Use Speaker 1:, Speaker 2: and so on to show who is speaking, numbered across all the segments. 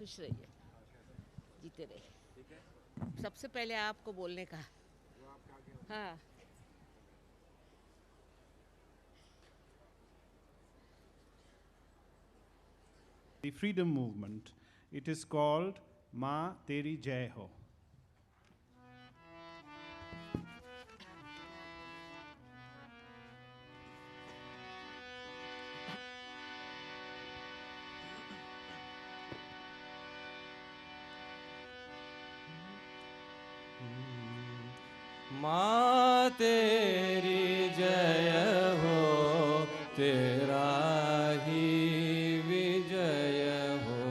Speaker 1: खुश रहिए, जीते रहिए। सबसे पहले आपको बोलने का। हाँ,
Speaker 2: the freedom movement. It is called Ma Teri Jai Ho.
Speaker 3: माँ तेरी जय हो, तेरा ही विजय हो।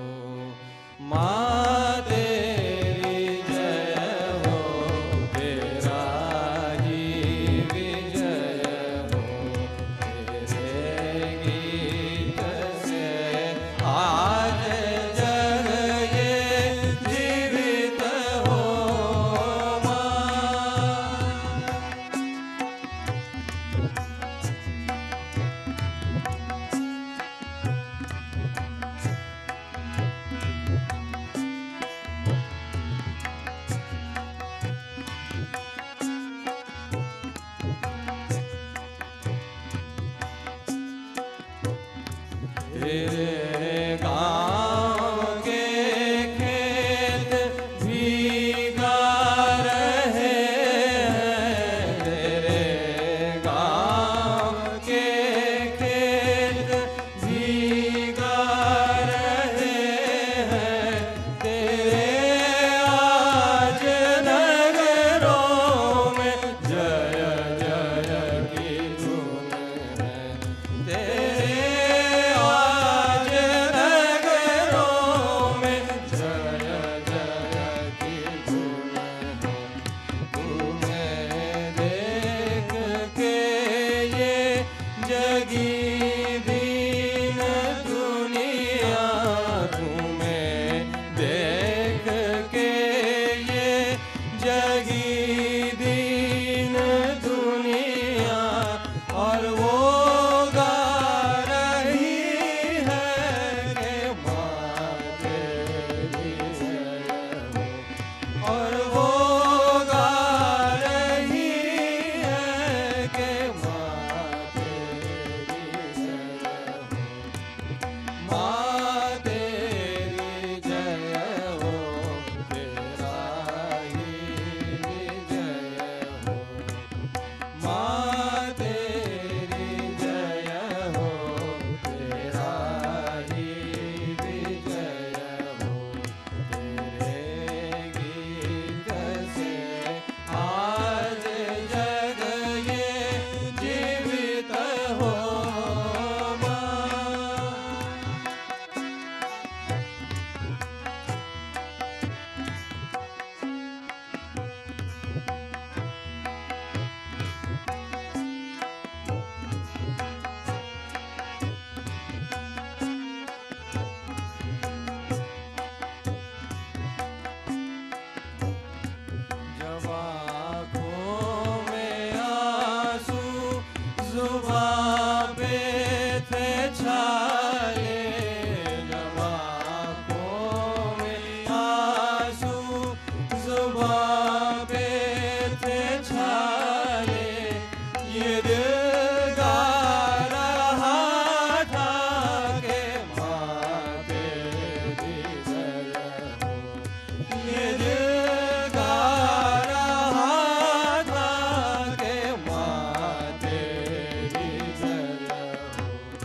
Speaker 3: माँ तेरी जय हो, तेरा ही विजय हो। तेरे गीत से आज जग ये जीवित हो। तेरे गाँव के खेत भीगा रहे हैं। तेरे गाँव के खेत भीगा रहे हैं। तेरे आज नगरों में जय जय की धूम है। तेरे आज नगरों में जय जय की धूम है। तुम्हें देख के ये जगी दीन दुनिया, तुम्हें देख के ये जगी दीन दुनिया, और वो गा रही है कि माँ तेरी जय हो। और वो गा रही है कि माँ तेरी जय हो। माँ तेरी जय हो, तेरा ही विजय हो। माँ तेरी जय हो, तेरा ही विजय हो। तेरे गीत से आज जग ये जीवित हो। माँ जब आँखों में आंसू जुबां पे थे छाले, जब आँखों में आंसू जुबां पे थे छाले, ये दिल गा रहा था कि माँ तेरी जय हो। ये दिल गा रहा था कि माँ तेरी जय हो।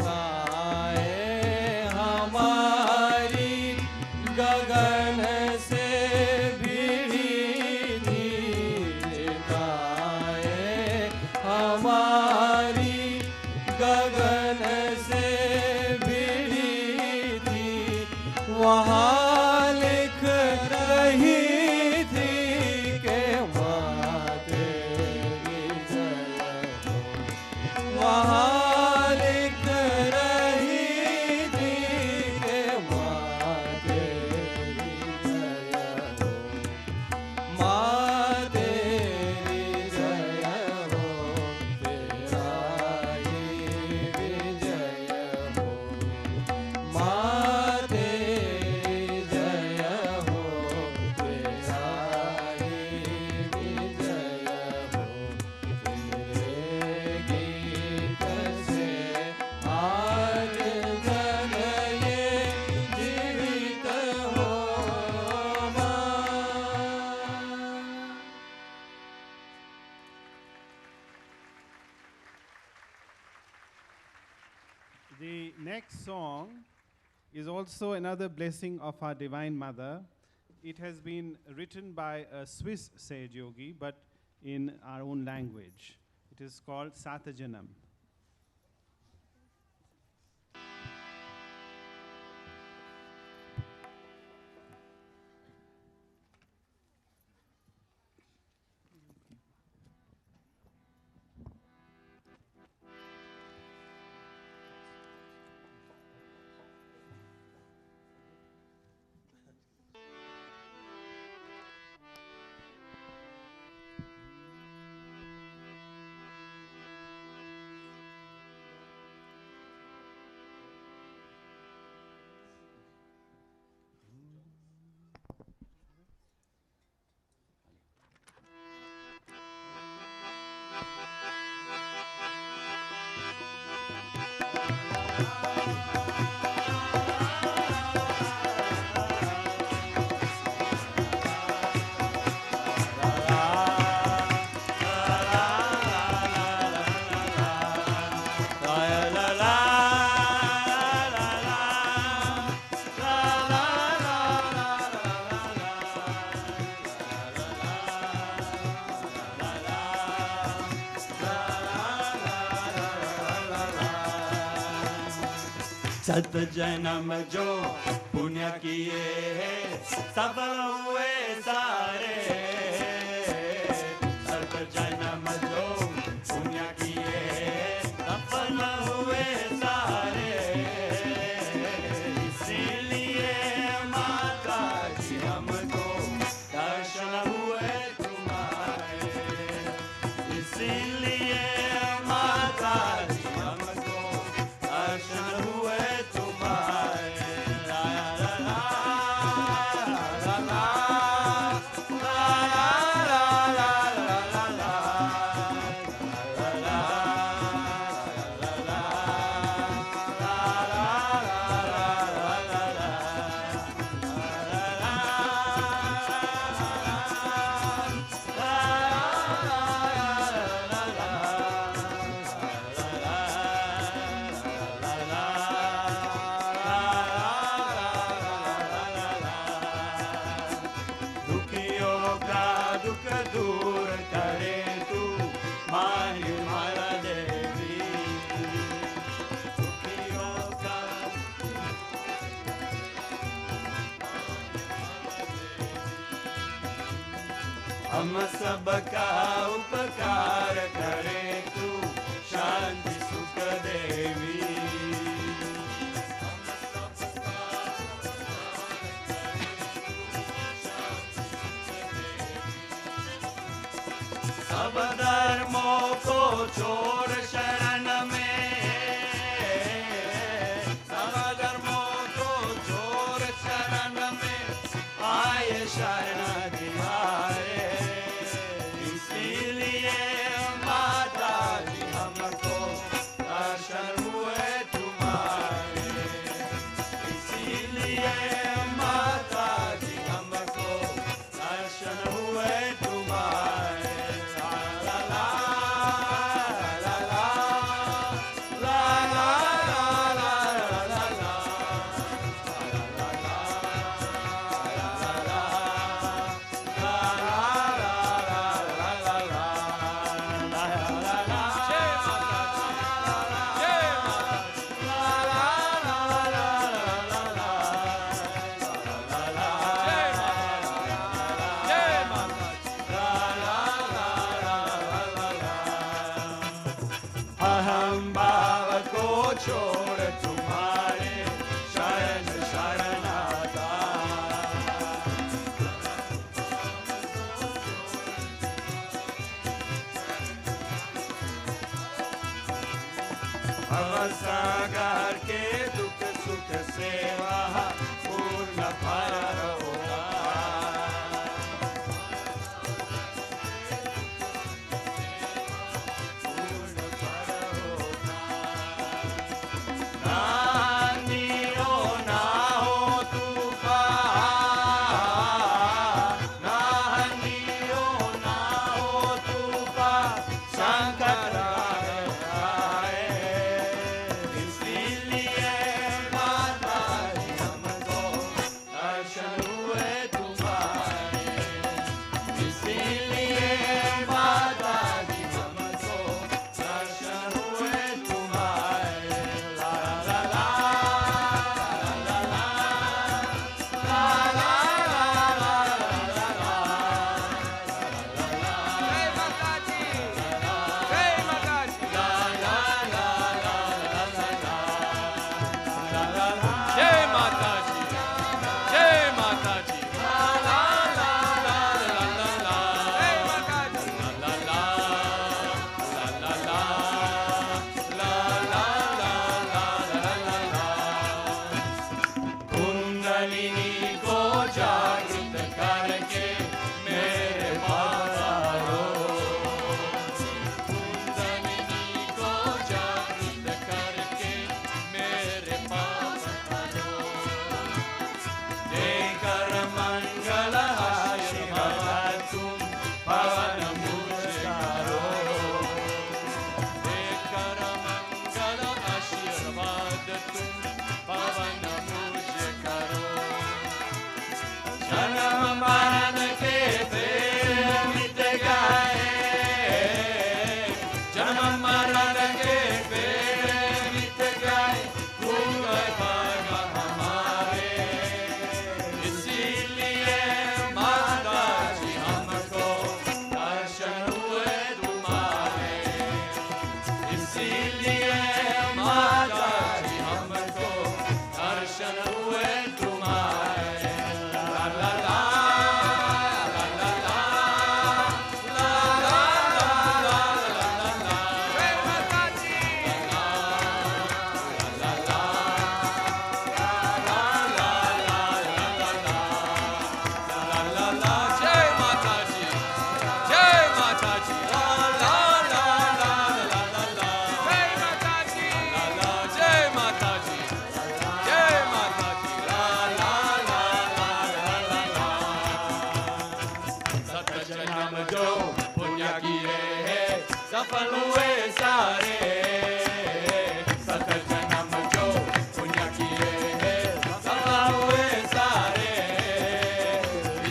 Speaker 3: चिताएं हमारी गगन से भिड़ी थी। चिताएं हमारी गगन से भिड़ी थी। वहाँ लिख रही थी कि माँ तेरी जय हो। वहाँ लिख रही थी कि माँ तेरी जय हो। माँ तेरी जय हो, तेरा ही विजय हो। माँ तेरी
Speaker 2: The next song is also another blessing of our Divine Mother. It has been written by a Swiss sage yogi, but in our own language. It is called Satajanam.
Speaker 3: सत जन्म जो पुण्य किए सफल हुए सारे सत जन्म जो पुण्य किए सफल हुए सारे इसीलिए माता जी हमको दर्शन हुए तुम्हारे इसीलिए माता जी हमको दर्शन हुए हम सबका उपकार करे तू शांति सुख देवी सब धर्मों को छोड़ शरण में सब धर्मों को छोड़ शरण में आए शरण दिहारे इसीलिए माता जी हमको दर्शन हुए तुम्हारे इसीलिए माता जी हमको दर्शन हुए तुम्हारे ला ला ला ला ला ला ला ला ला अहम भाव को छोड़ तुम्हारे शरण शरण आता अवसागर के दुख सुख सेवा पूर्ण फल होगा संकट आए इसीलिए मरण के बेड़े मिट गए, भूल गए भाग हमारे। इसीलिए माता जी हमको दर्शन हुए तुम्हारे। इसीलिए माता जी हमको दर्शन हुए तुम्हारे। ला ला ला ला ला ला ला ला ला ला ला ला। जय माता जी। ला ला ला ला ला ला ला ला ला। जय माता जी, जय माता जी। ला ला ला ला ला ला ला। जय माता जी। ला ला जय माता जी, जय माता जी। ला ला ला ला ला ला। सत जन्म जो पुण्य किए हैं, सफल हुए सारे। सत जन्म जो पुण्य किए हैं, सफल हुए सारे।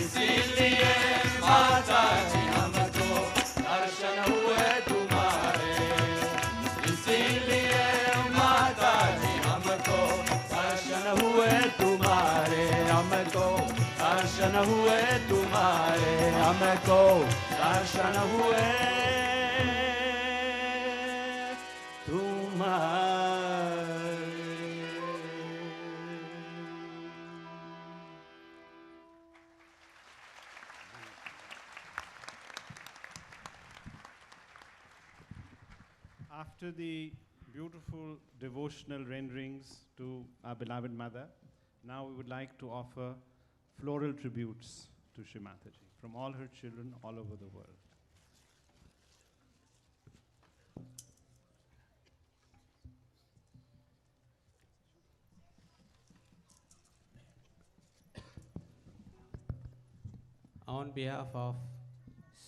Speaker 3: इसीलिए माता जी हमको दर्शन हुए तुम्हारे। इसीलिए माता जी हमको दर्शन हुए तुम्हारे। हमको दर्शन हुए तुम्हारे। हमको दर्शन हुए
Speaker 2: After the beautiful devotional renderings to our beloved mother, now we would like to offer floral tributes to Shri Mataji from all her children all over the world.
Speaker 4: On behalf of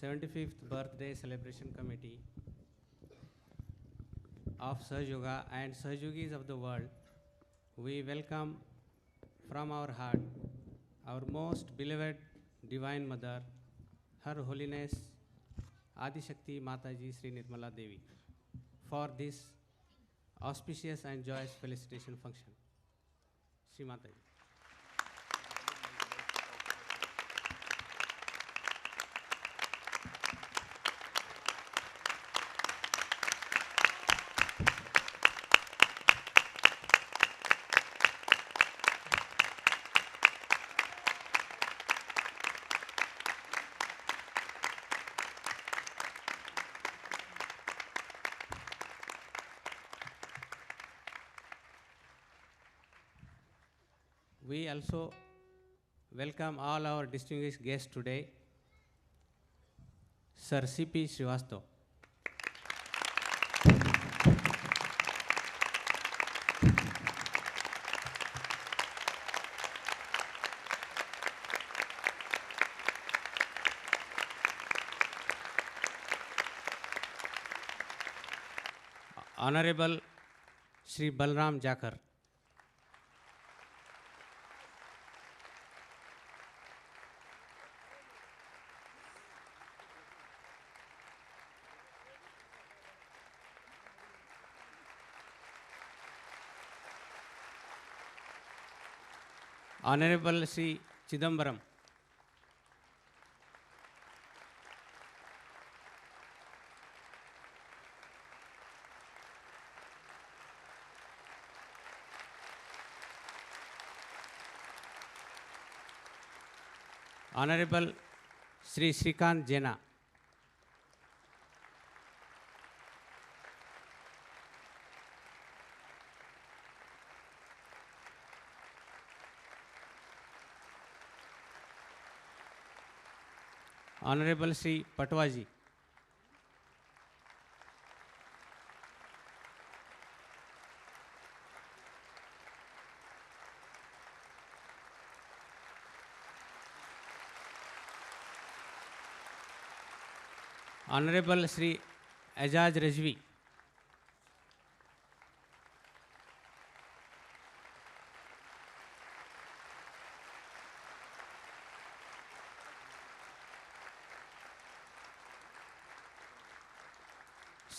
Speaker 4: 75th Birthday Celebration Committee of Sahaja and Sahajogis of the world, we welcome from our heart our most beloved Divine Mother, Her Holiness Adi Shakti Mataji Sri Nirmala Devi, for this auspicious and joyous felicitation function. Sri Mataji. We also welcome all our distinguished guests today. Sir C.P. Srivastava. Honorable Shri Balram Jakar. Honorable Sri Chidambaram. Honorable Sri Srikant Jena. Honorable Sri Patwaji. Honorable Sri Ajaz Rajvi.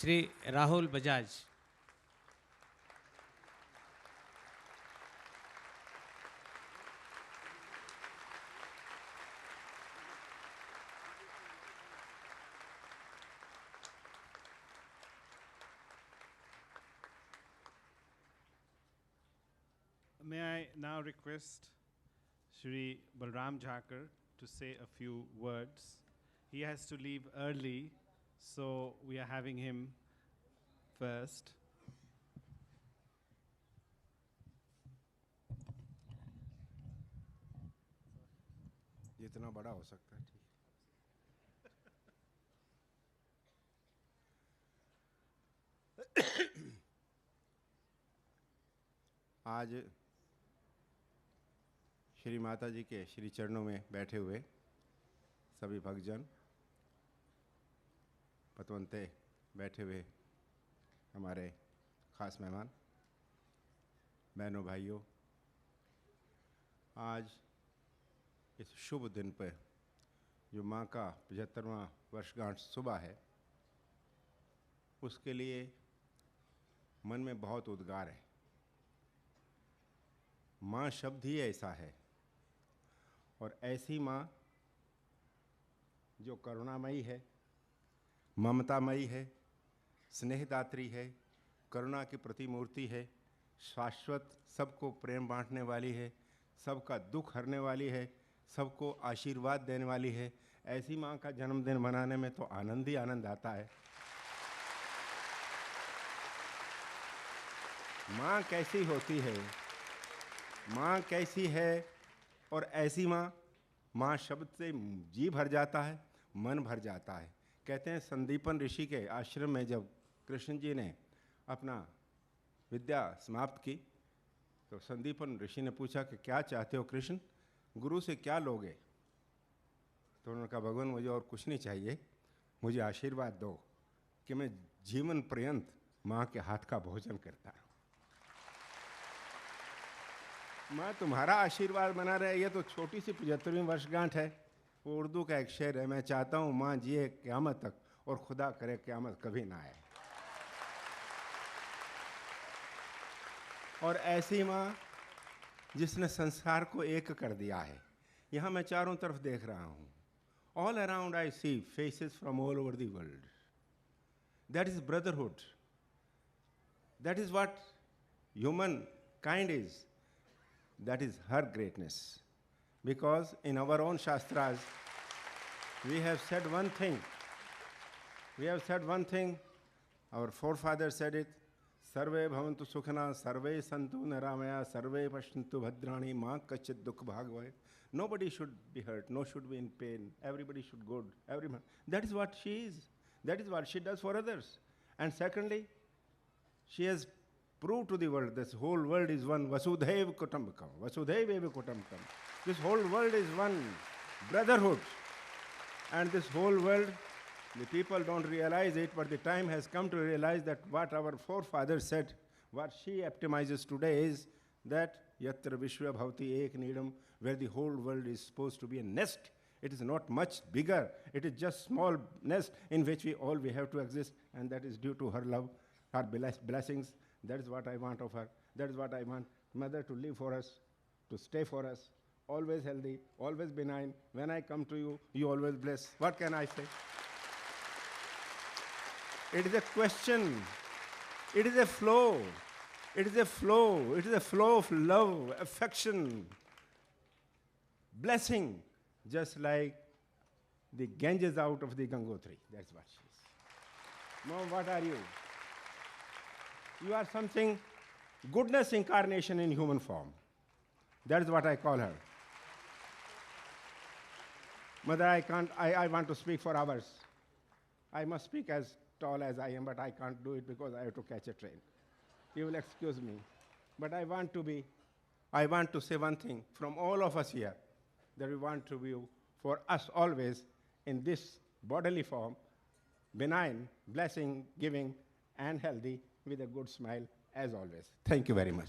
Speaker 4: Shri Rahul Bajaj.
Speaker 2: May I now request Shri Balram Jhakar to say a few words. He has to leave early, so we are having him first.
Speaker 5: जितना बड़ा हो सकता है ठीक। आज श्री माता जी के श्री चरणों में बैठे हुए सभी भक्तजन, पतवंते बैठे हुए हमारे खास मेहमान, बहनों भाइयों, आज इस शुभ दिन पर जो माँ का 75वां वर्षगांठ सुबह है, उसके लिए मन में बहुत उद्गार है। माँ शब्द ही ऐसा है, और ऐसी माँ जो करुणामयी है, ममतामयी है, स्नेहदात्री है, करुणा की प्रतिमूर्ति है, शाश्वत, सबको प्रेम बांटने वाली है, सबका दुख हरने वाली है, सबको आशीर्वाद देने वाली है। ऐसी माँ का जन्मदिन मनाने में तो आनंद ही आनंद आता है। माँ कैसी होती है, माँ कैसी है, और ऐसी माँ शब्द से जी भर जाता है, मन भर जाता है। कहते हैं संदीपन ऋषि के आश्रम में जब कृष्ण जी ने अपना विद्या समाप्त की, तो संदीपन ऋषि ने पूछा कि क्या चाहते हो कृष्ण, गुरु से क्या लोगे? तो उन्होंने कहा भगवान मुझे और कुछ नहीं चाहिए, मुझे आशीर्वाद दो कि मैं जीवन पर्यंत माँ के हाथ का भोजन करता रहूं। माँ तुम्हारा आशीर्वाद बना रहे। ये तो छोटी सी 75वीं वर्षगांठ है। वो उर्दू का एक शेर है, मैं चाहता हूँ माँ जिए क़यामत तक और खुदा करे क़यामत कभी ना आए। और ऐसी माँ जिसने संसार को एक कर दिया है। यहाँ मैं चारों तरफ देख रहा हूँ, all around I see faces from all over the world. That is brotherhood, that is what human kind is, that is her greatness. Because in our own Shastras, we have said one thing. Our forefathers said it, Sarve bhavantu sukhana, sarve santu naramaya, sarve pashyantu bhadrani, ma kachit dukh bhagavaya. Nobody should be hurt, no should be in pain, everybody should good, everyone. That is what she is. That is what she does for others. And secondly, she has prove to the world this whole world is one. Vasudhaiva Kutumbakam. Vasudhaiva Kutumbakam. This whole world is one brotherhood. And this whole world, the people don't realize it, but the time has come to realize that what our forefathers said, what she epitomizes today is that Yatra Vishwa Bhavati Ek Nidam, where the whole world is supposed to be a nest. It is not much bigger. It is just small nest in which we have to exist, and that is due to her love, her blessings. That is what I want of her. That is what I want Mother to live for us, to stay for us, always healthy, always benign. When I come to you, you always bless. What can I say? It is a question. It is a flow. It is a flow. It is a flow of love, affection, blessing, just like the Ganges out of the Gangotri. That's what she is. Mom, what are you? You are something, goodness incarnation in human form. That is what I call her. Mother, I want to speak for hours. I must speak as tall as I am, but I can't do it because I have to catch a train. You will excuse me. But I want to say one thing from all of us here, that we want to be for us always in this bodily form, benign, blessing, giving, and healthy, with a good smile as always. Thank you very much.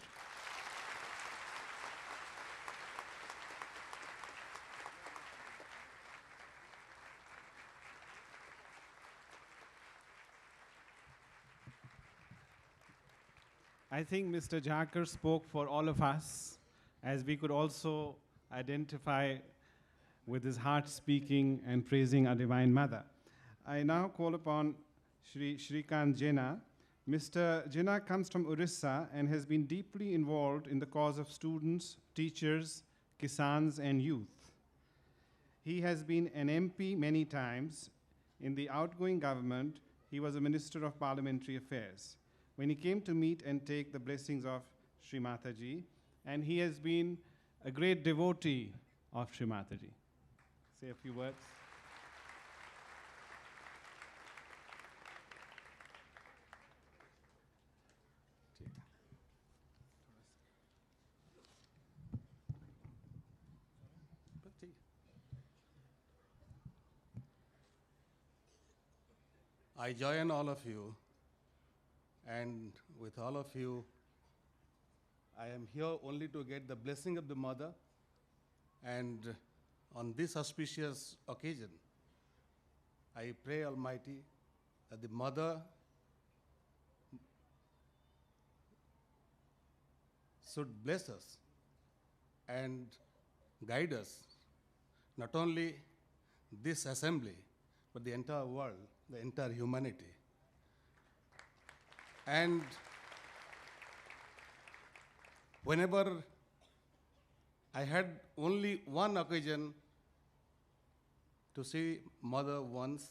Speaker 2: I think Mr. Jakar spoke for all of us, as we could also identify with his heart speaking and praising our Divine Mother. I now call upon Shri Shrikant Jena. Mr. Jena comes from Orissa and has been deeply involved in the cause of students, teachers, kisans, and youth. He has been an MP many times. In the outgoing government, he was a Minister of Parliamentary Affairs. When he came to meet and take the blessings of Sri Mataji, and he has been a great devotee of Sri Mataji. Say a few words.
Speaker 6: I join all of you, and with all of you, I am here only to get the blessing of the Mother, and on this auspicious occasion, I pray Almighty that the Mother should bless us and guide us, not only this assembly, but the entire world, the entire humanity. And whenever I had only one occasion to see Mother once,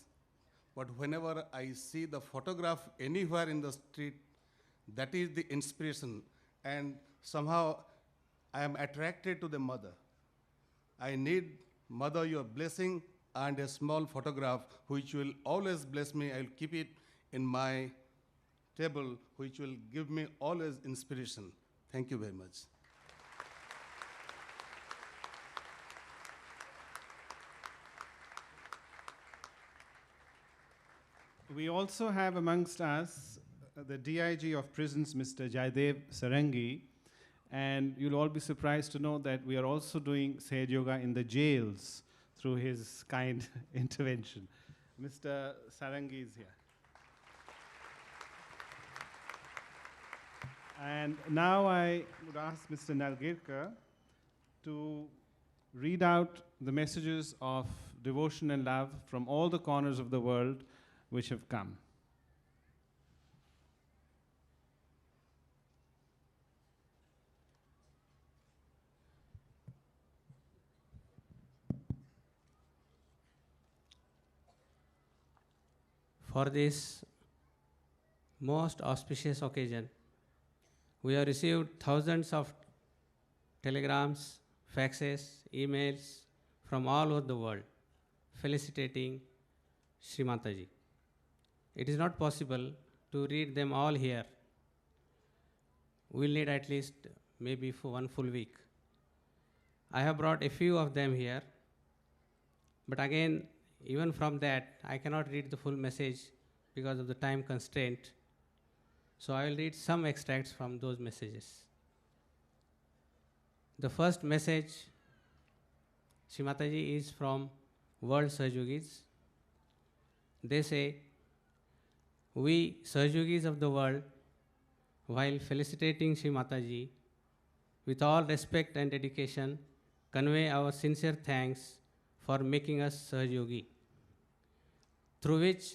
Speaker 6: but whenever I see the photograph anywhere in the street, that is the inspiration. And somehow I am attracted to the Mother. I need, Mother, your blessing and a small photograph which will always bless me. I'll keep it in my table, which will give me always inspiration. Thank you very much.
Speaker 2: We also have amongst us the DIG of prisons, Mr. Jaidev Sarangi, and you'll all be surprised to know that we are also doing Sahaj Yoga in the jails through his kind intervention. Mr. Sarangi is here. And now I would ask Mr. Nalgirkar to read out the messages of devotion and love from all the corners of the world which have come.
Speaker 4: For this most auspicious occasion, we have received thousands of telegrams, faxes, emails from all over the world felicitating Sri Mataji. It is not possible to read them all here. We'll need at least maybe for one full week. I have brought a few of them here, but again, even from that, I cannot read the full message because of the time constraint. So I will read some extracts from those messages. The first message, Sri Mataji, is from World Sahaj Yogis. They say, we Sahaj Yogis of the world, while felicitating Sri Mataji, with all respect and dedication, convey our sincere thanks for making us Sahaj Yogi, through which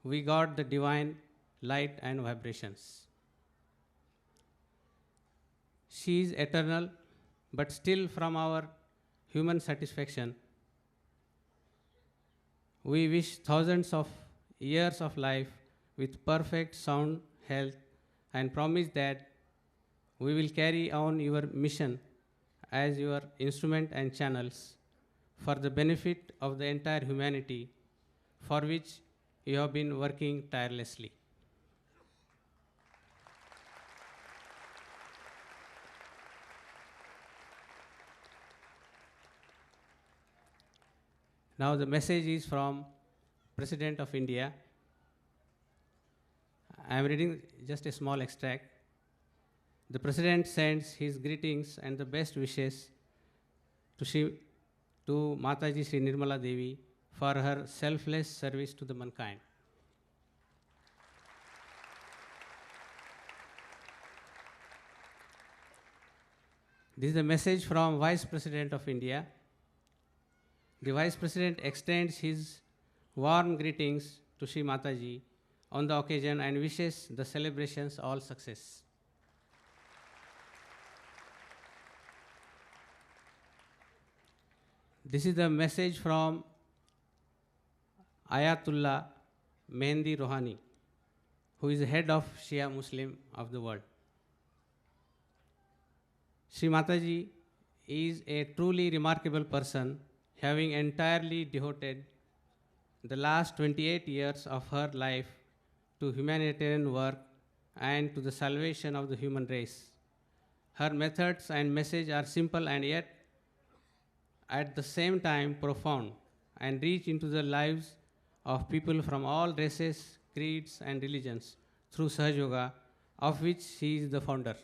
Speaker 4: we got the divine light and vibrations. She is eternal, but still from our human satisfaction, we wish thousands of years of life with perfect sound health and promise that we will carry on your mission as your instrument and channels for the benefit of the entire humanity, for which you have been working tirelessly. Now the message is from President of India. I am reading just a small extract. The President sends his greetings and the best wishes to Mataji Sri Nirmala Devi for her selfless service to the mankind. This is a message from Vice President of India. The Vice President extends his warm greetings to Shri Mataji on the occasion and wishes the celebrations all success. This is the message from Ayatullah Mehndi Rohani, who is the head of Shia Muslim of the world. Shri Mataji is a truly remarkable person, having entirely devoted the last 28 years of her life to humanitarian work and to the salvation of the human race. Her methods and message are simple and yet at the same time profound and reach into the lives of people from all races, creeds and religions through Sahaj Yoga, of which she is the founder.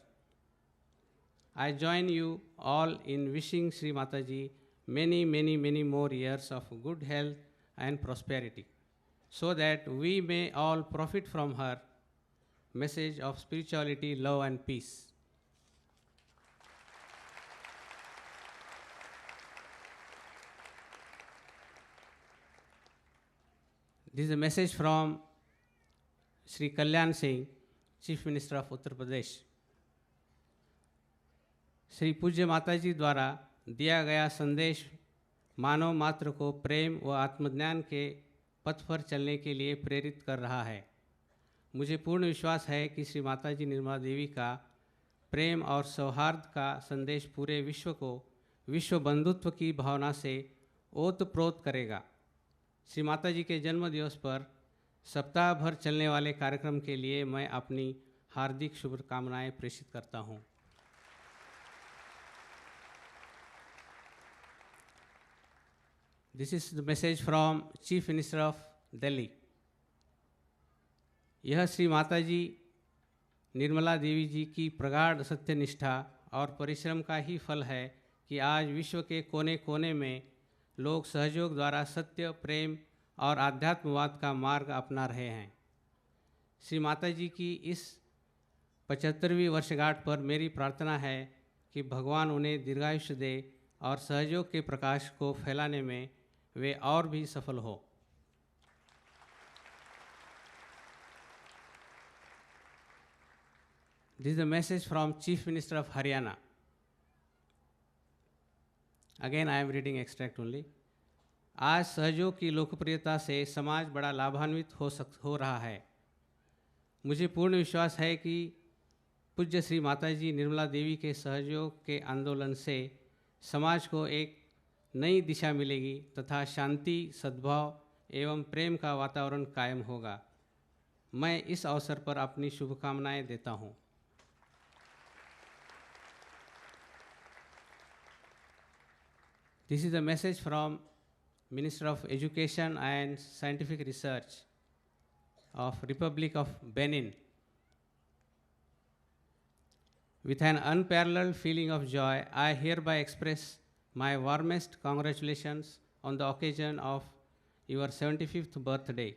Speaker 4: I join you all in wishing Shri Mataji many, many, many more years of good health and prosperity, so that we may all profit from her message of spirituality, love and peace. This is a message from Shri Kalyan Singh, Chief Minister of Uttar Pradesh. Shri पूज्य माताजी द्वारा दिया गया संदेश मानव मात्र को प्रेम व आत्मज्ञान के पथ पर चलने के लिए प्रेरित कर रहा है। मुझे पूर्ण विश्वास है कि श्री माताजी निर्मला देवी का प्रेम और सौहार्द का संदेश पूरे विश्व को विश्व बंधुत्व की भावना से ओतप्रोत करेगा। श्री माताजी के जन्म दिवस पर सप्ताह भर चलने वाले कार्यक्रम के लिए मैं अपनी हार्दिक शुभकामनाएं प्रेषित करता हूं। This is the message from Chief Minister of Delhi. यह श्री माताजी निर्मला देवी जी की प्रगाढ़ सत्यनिष्ठा और परिश्रम का ही फल है कि आज विश्व के कोने कोने में लोग सहयोग द्वारा सत्य, प्रेम और आध्यात्मवाद का मार्ग अपना रहे हैं। श्री माताजी की इस 75वीं वर्षगांठ पर मेरी प्रार्थना है कि भगवान उन्हें दीर्घायुष्य दे और सहयोग के प्रकाश को फैलाने में वे और भी सफल हो। This is a message from Chief Minister of Haryana. Again, I am reading extract only. आज सहयोग की लोकप्रियता से समाज बड़ा लाभान्वित हो रहा है। मुझे पूर्ण विश्वास है कि पूज्य श्री माताजी निर्मला देवी के सहयोग के आंदोलन से समाज को एक नई दिशा मिलेगी तथा शांति, सद्भाव एवं प्रेम का वातावरण कायम होगा। मैं इस अवसर पर अपनी शुभकामनाएं देता हूं। This is a message from Minister of Education and Scientific Research of Republic of Benin. With an unparalleled feeling of joy, I hereby express my warmest congratulations on the occasion of your 75th birthday.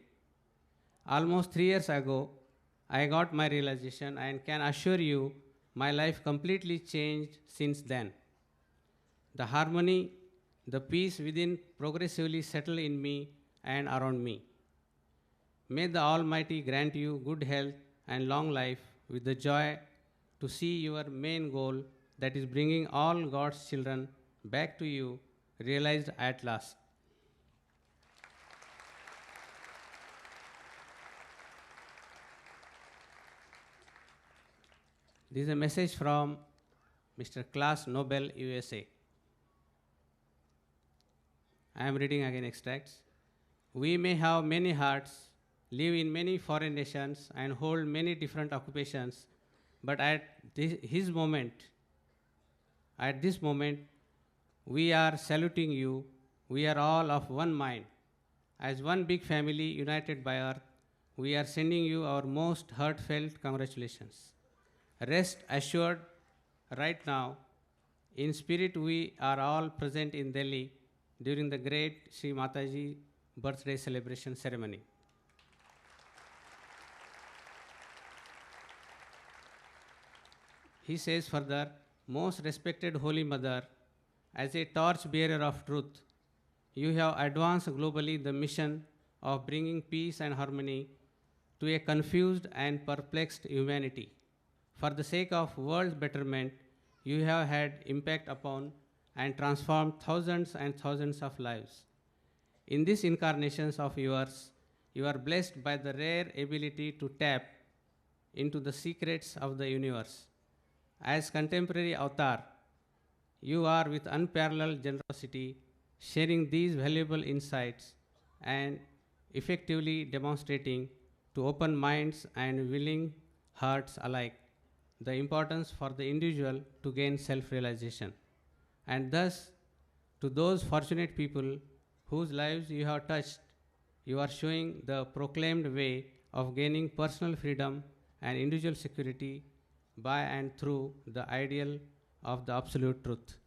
Speaker 4: Almost 3 years ago, I got my realization and can assure you my life completely changed since then. The harmony, the peace within progressively settled in me and around me. May the Almighty grant you good health and long life with the joy to see your main goal, that is bringing all God's children back to you, realized at last. This is a message from Mr. Klaas Nobel, USA. I am reading again extracts. We may have many hearts, live in many foreign nations, and hold many different occupations, but at this moment, we are saluting you. We are all of one mind. As one big family united by earth, we are sending you our most heartfelt congratulations. Rest assured, right now, in spirit we are all present in Delhi during the great Shri Mataji birthday celebration ceremony. He says further, most respected Holy Mother, as a torch-bearer of truth, you have advanced globally the mission of bringing peace and harmony to a confused and perplexed humanity. For the sake of world betterment, you have had impact upon and transformed thousands and thousands of lives. In these incarnations of yours, you are blessed by the rare ability to tap into the secrets of the universe. As contemporary avatar, you are with unparalleled generosity sharing these valuable insights and effectively demonstrating to open minds and willing hearts alike the importance for the individual to gain self-realization. And thus, to those fortunate people whose lives you have touched, you are showing the proclaimed way of gaining personal freedom and individual security by and through the ideal of the absolute truth.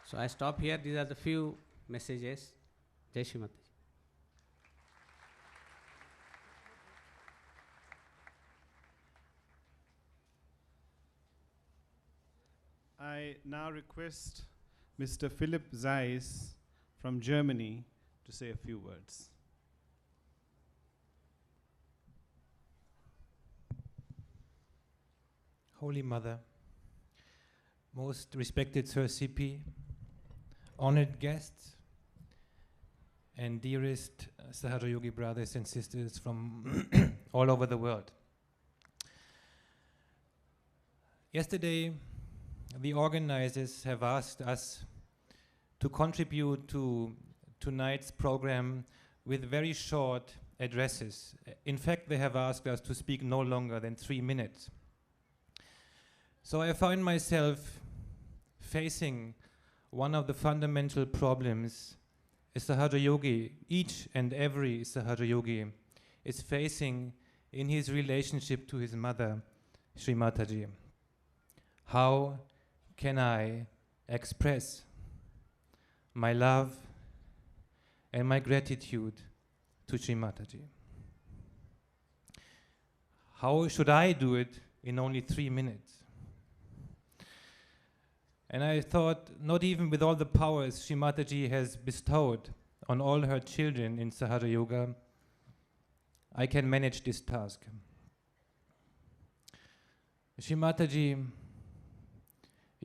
Speaker 4: So I stop here. These are the few messages. Jai Shri Mataji.
Speaker 2: I now request Mr. Philipp Zeiss from Germany to say a few words.
Speaker 7: Holy Mother, most respected Sir CP, honored guests, and dearest Sahaja Yogi brothers and sisters from all over the world. Yesterday, the organizers have asked us to contribute to tonight's program with very short addresses. In fact, they have asked us to speak no longer than 3 minutes. So I found myself facing one of the fundamental problems a Sahaja Yogi, each and every Sahaja Yogi, is facing in his relationship to his mother, Shri Mataji. How can I express my love and my gratitude to Shri Mataji? How should I do it in only 3 minutes? And I thought, not even with all the powers Shri Mataji has bestowed on all her children in Sahaja Yoga, I can manage this task. Shri Mataji,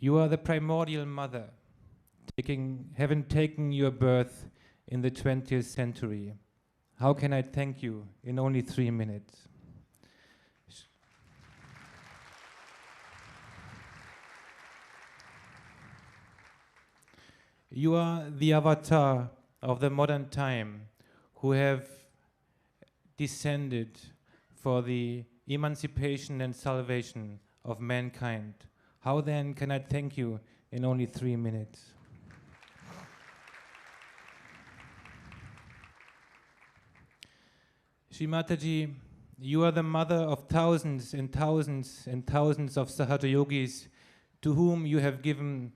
Speaker 7: you are the primordial mother, having taken your birth in the 20th century. How can I thank you in only 3 minutes? You are the avatar of the modern time who have descended for the emancipation and salvation of mankind. How then can I thank you in only 3 minutes? Shri Mataji, you are the mother of thousands and thousands and thousands of Sahaja Yogis to whom you have given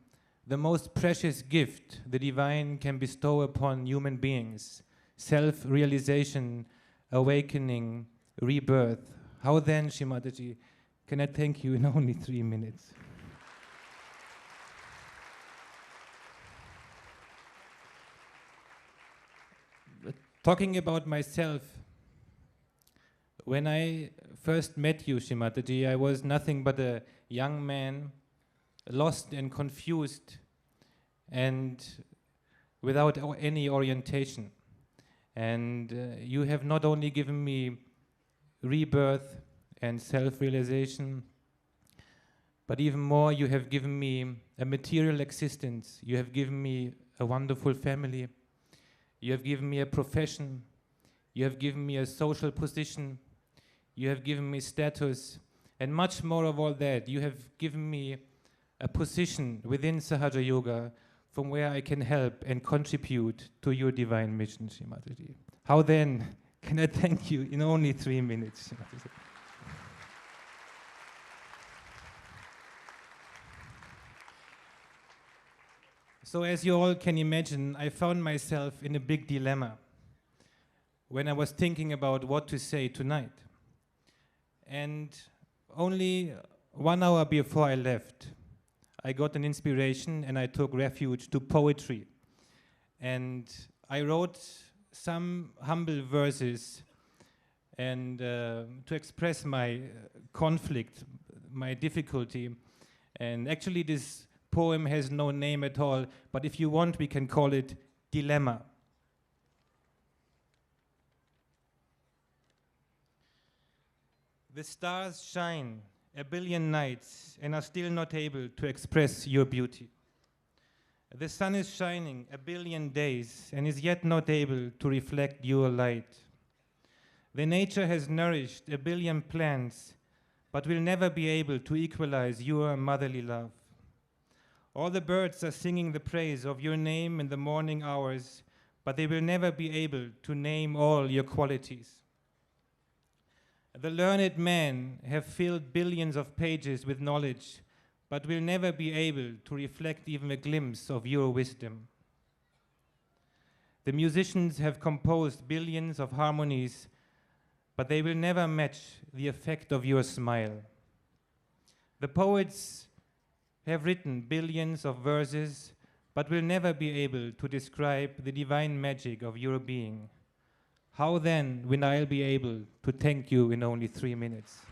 Speaker 7: the most precious gift the divine can bestow upon human beings, self-realization, awakening, rebirth. How then, Shri Mataji, can I thank you in only 3 minutes? Talking about myself, when I first met you, Shri Mataji, I was nothing but a young man, lost and confused and without any orientation. And you have not only given me rebirth and self-realization, but even more, you have given me a material existence. You have given me a wonderful family. You have given me a profession. You have given me a social position. You have given me status. And much more of all that, you have given me a position within Sahaja Yoga from where I can help and contribute to your divine mission, Shri Mataji. How then can I thank you in only 3 minutes, Shri Mataji? So as you all can imagine, I found myself in a big dilemma when I was thinking about what to say tonight. And only 1 hour before I left, I got an inspiration and I took refuge to poetry. And I wrote some humble verses and to express my conflict, my difficulty. And actually this poem has no name at all, but if you want, we can call it Dilemma. The stars shine 1,000,000,000 nights and are still not able to express your beauty. The sun is shining 1,000,000,000 days and is yet not able to reflect your light. The nature has nourished 1,000,000,000 plants, but will never be able to equalize your motherly love. All the birds are singing the praise of your name in the morning hours, but they will never be able to name all your qualities. The learned men have filled billions of pages with knowledge, but will never be able to reflect even a glimpse of your wisdom. The musicians have composed billions of harmonies, but they will never match the effect of your smile. The poets have written billions of verses, but will never be able to describe the divine magic of your being. How then will I be able to thank you in only 3 minutes?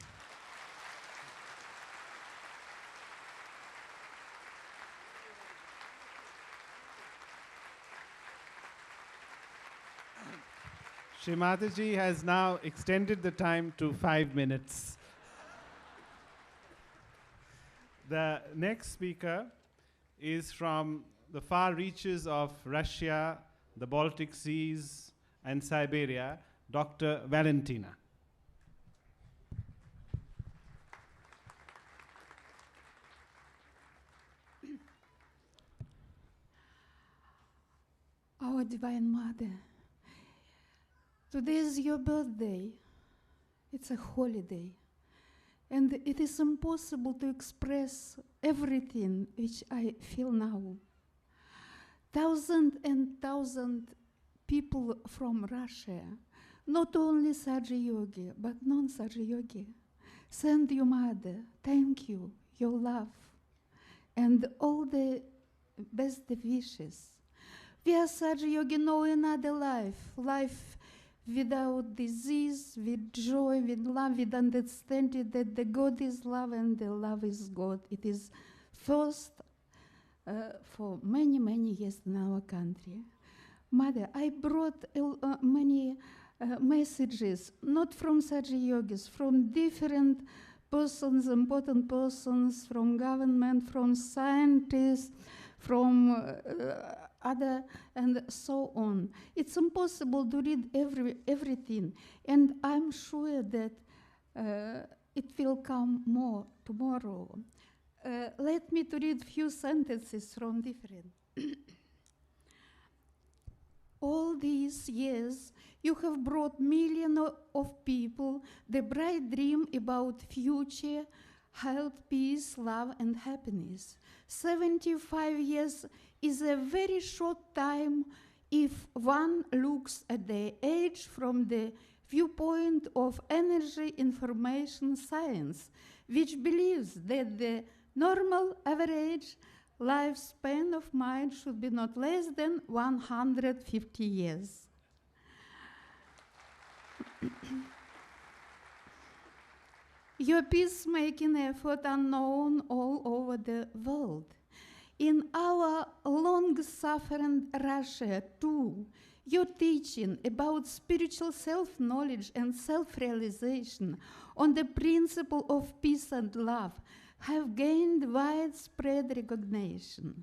Speaker 2: Shri Mataji has now extended the time to 5 minutes. The next speaker is from the far reaches of Russia, the Baltic Seas, and Siberia, Dr. Valentina.
Speaker 8: Our Divine Mother, today is your birthday. It's a holiday. And it is impossible to express everything which I feel now. Thousands and thousands people from Russia, not only Saji Yogi, but non-Saji Yogi, send you, Mother, thank you, your love, and all the best wishes. We are Saji Yogi know another life without disease, with joy, with love, with understanding that the God is love and the love is God. It is first for many, many years in our country. Mother, I brought many messages, not from Saji Yogis, from different persons, important persons, from government, from scientists, from other, and so on. It's impossible to read everything, and I'm sure that it will come more tomorrow. Let me to read few sentences from different. All these years, you have brought millions of people the bright dream about future, health, peace, love, and happiness. 75 years is a very short time if one looks at the age from the viewpoint of energy information science, which believes that the normal average lifespan of mind should be not less than 150 years. Your peacemaking effort are known all over the world. In our long-suffering Russia, too, your teaching about spiritual self-knowledge and self-realization on the principle of peace and love have gained widespread recognition.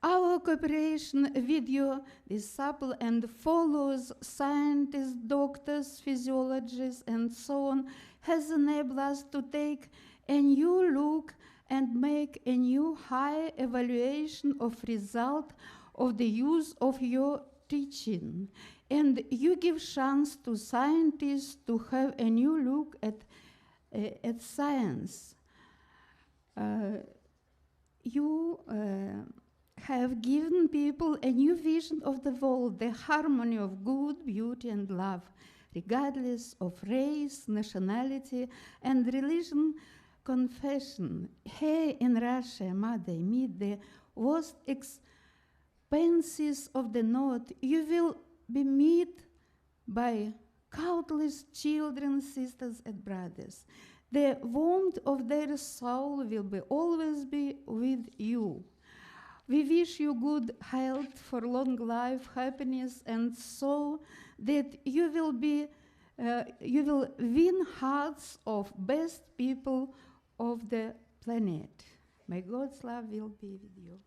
Speaker 8: Our cooperation with your disciples and followers, scientists, doctors, physiologists, and so on, has enabled us to take a new look and make a new high evaluation of result of the use of your teaching. And you give chance to scientists to have a new look at science. You have given people a new vision of the world, the harmony of good, beauty, and love. regardless of race, nationality, and religion confession. Here in Russia, mother, amid the vast expanses of the north, you will be met by countless children, sisters, and brothers. The warmth of their soul will always be with you. We wish you good health, for long life, happiness, and so that you will win hearts of best people of the planet. May God's love will be with you.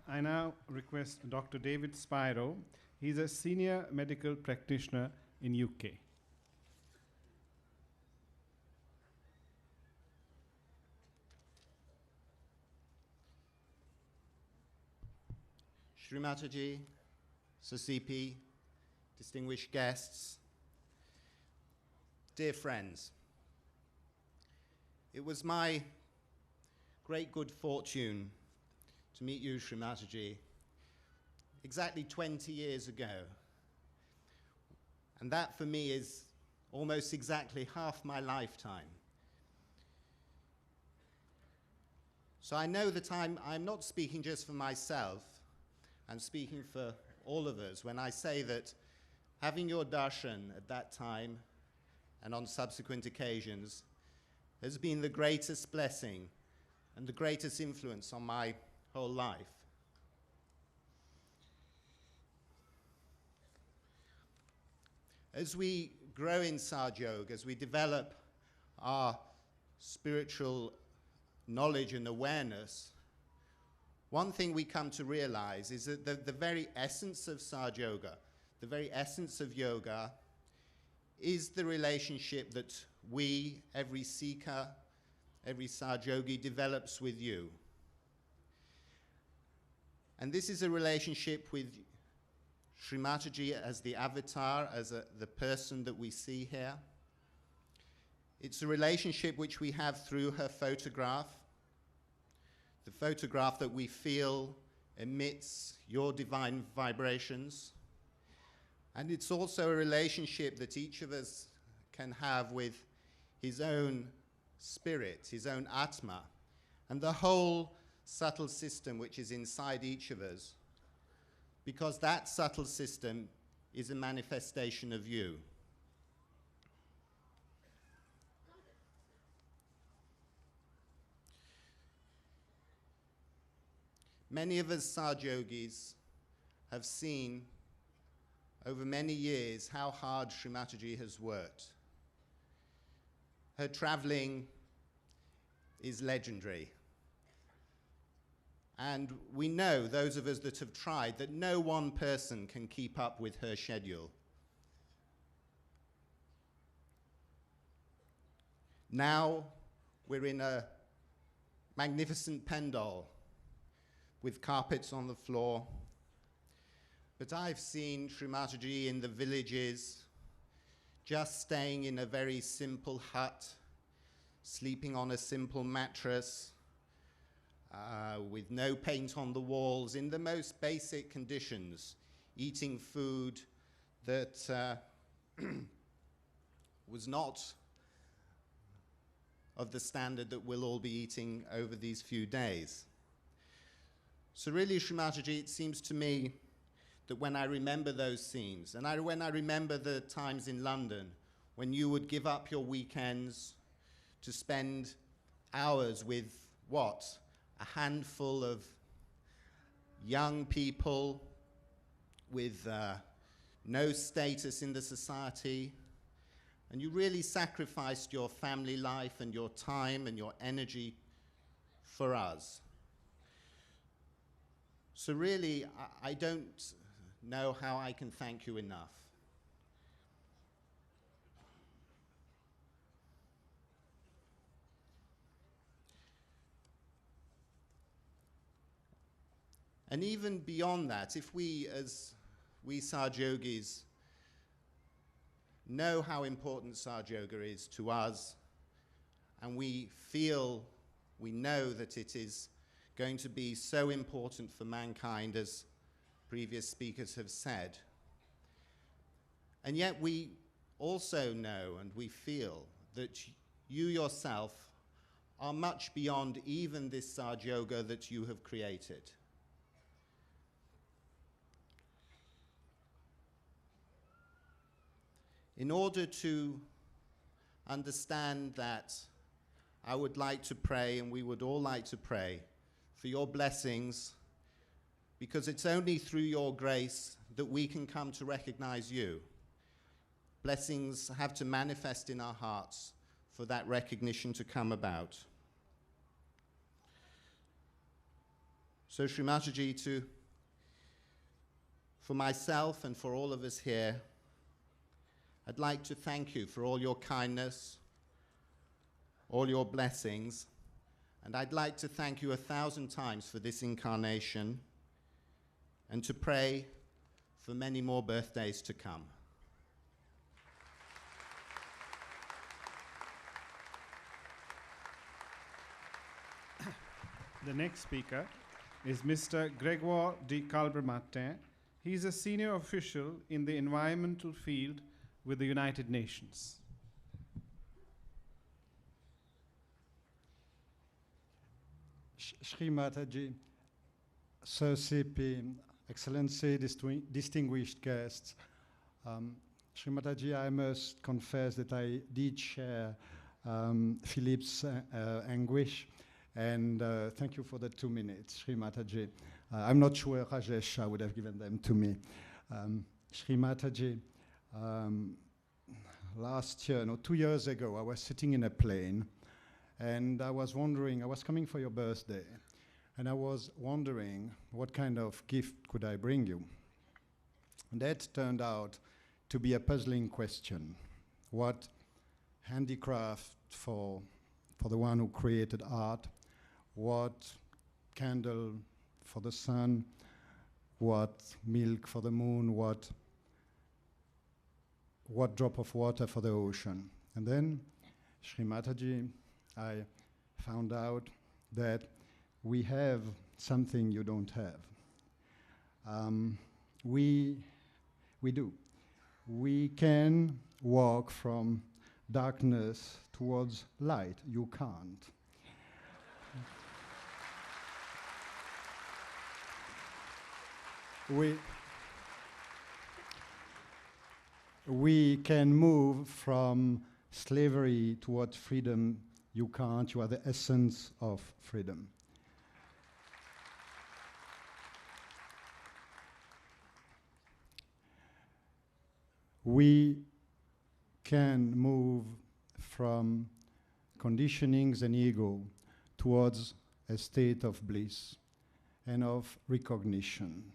Speaker 2: I now request Dr. David Spiro. He's a senior medical practitioner in UK.
Speaker 9: Shri Mataji, Sasipi, distinguished guests, dear friends, it was my great good fortune to meet you, Shri Mataji, exactly 20 years ago. And that for me is almost exactly half my lifetime. So I know that I'm not speaking just for myself, I'm speaking for all of us when I say that having your darshan at that time and on subsequent occasions has been the greatest blessing and the greatest influence on my whole life. As we grow in Sahaja Yoga, as we develop our spiritual knowledge and awareness, one thing we come to realize is that the very essence of Sahaja Yoga, the very essence of yoga, is the relationship that we, every seeker, every Sahaja Yogi develops with you. And this is a relationship with Shri Mataji as the avatar, as the person that we see here. It's a relationship which we have through her photograph, the photograph that we feel emits your divine vibrations. And it's also a relationship that each of us can have with his own spirit, his own Atma, and the whole subtle system which is inside each of us, because that subtle system is a manifestation of you. Many of us Sahaja Yogis have seen over many years how hard Shri Mataji has worked. Her traveling is legendary. And we know, those of us that have tried, that no one person can keep up with her schedule. Now we're in a magnificent pendal with carpets on the floor. But I've seen Shri Mataji in the villages, just staying in a very simple hut, sleeping on a simple mattress, with no paint on the walls, in the most basic conditions, eating food that was not of the standard that we'll all be eating over these few days. So really, Shri Mataji, it seems to me that when I remember those scenes, and when I remember the times in London when you would give up your weekends to spend hours with what? A handful of young people with no status in the society, and you really sacrificed your family life and your time and your energy for us. So really, I don't know how I can thank you enough. And even beyond that, if we, as we Sahaja Yogis, know how important Sahaja Yoga is to us, and we feel, we know that it is going to be so important for mankind, as previous speakers have said. And yet we also know and we feel that you yourself are much beyond even this Saj Yoga that you have created. In order to understand that, I would like to pray, and we would all like to pray, for your blessings, because it's only through your grace that we can come to recognize you. Blessings have to manifest in our hearts for that recognition to come about. So Shri Mataji, for myself and for all of us here, I'd like to thank you for all your kindness, all your blessings, and I'd like to thank you 1,000 times for this incarnation and to pray for many more birthdays to come.
Speaker 2: The next speaker is Mr. Grégoire de Calbre-Martin. He is a senior official in the environmental field with the United Nations.
Speaker 10: Shri Mataji, Sir CP, Excellency, distinguished guests, Shri Mataji, I must confess that I did share Philippe's anguish, and thank you for the 2 minutes, Shri Mataji. I'm not sure Rajesh would have given them to me. Shri Mataji, last year, no, 2 years ago, I was sitting in a plane, and I was wondering, I was coming for your birthday, and I was wondering what kind of gift could I bring you. And that turned out to be a puzzling question. What handicraft for the one who created art? What candle for the sun? What milk for the moon? What drop of water for the ocean? And then, Shri Mataji, I found out that we have something you don't have. We do. We can walk from darkness towards light. You can't. We can move from slavery towards freedom. You can't. You are the essence of freedom. We can move from conditionings and ego towards a state of bliss and of recognition.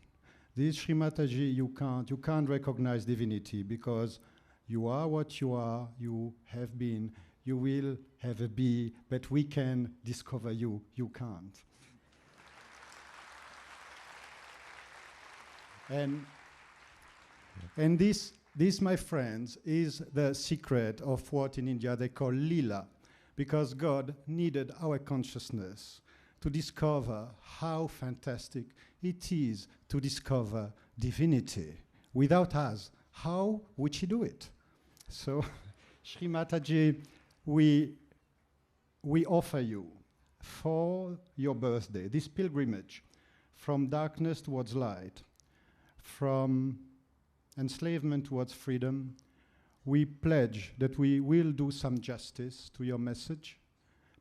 Speaker 10: This Shri Mataji, you can't recognize divinity because you are what you are, you have been, you will have a be, but we can discover you, you can't. And this, my friends, is the secret of what in India they call Lila, because God needed our consciousness to discover how fantastic it is to discover divinity. Without us, how would she do it? So, Shri Mataji, we offer you for your birthday this pilgrimage from darkness towards light, from enslavement towards freedom. We pledge that we will do some justice to your message,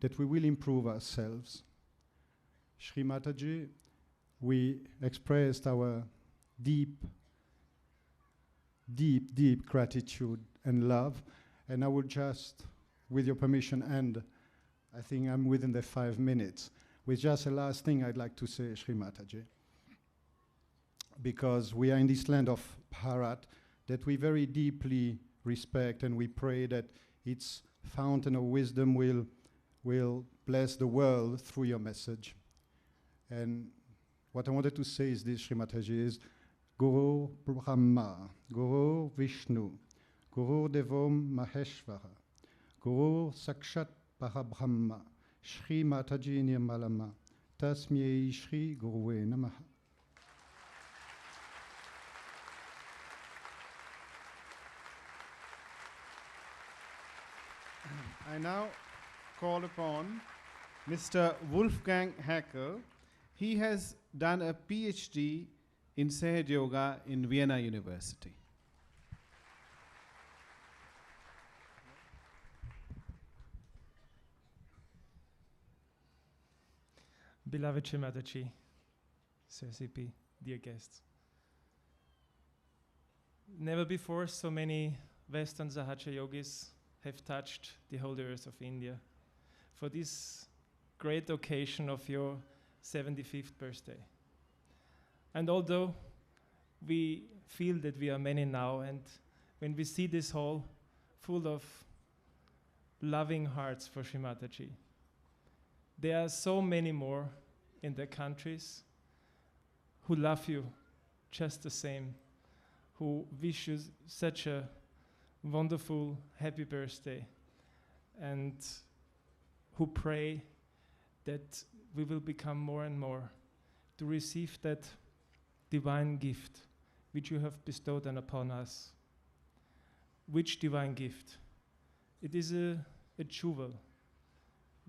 Speaker 10: that we will improve ourselves. Shri Mataji, we expressed our deep, deep, deep gratitude and love, and I will just, with your permission, end, I think I'm within the 5 minutes, with just a last thing I'd like to say, Shri Mataji. Because we are in this land of Bharat that we very deeply respect, and we pray that its fountain of wisdom will bless the world through your message. And what I wanted to say is this, Shri Mataji, is Guru Brahma, Guru Vishnu, Guru Devom Maheshvara, Guru Sakshat Parabrahma, Shri Mataji Nirmalama, Tasmye Shri Guruve Namaha.
Speaker 2: I now call upon Mr. Wolfgang Hackel. He has done a PhD in Sahaj Yoga in Vienna University.
Speaker 11: Beloved Shri Mataji, Sir CP, dear guests. Never before so many Western Sahaja yogis have touched the holy earth of India for this great occasion of your 75th birthday. And although we feel that we are many now, and when we see this hall full of loving hearts for Shri Mataji, there are so many more in their countries who love you just the same, who wish you such a wonderful, happy birthday, and who pray that we will become more and more to receive that divine gift which you have bestowed upon us. Which divine gift? It is a jewel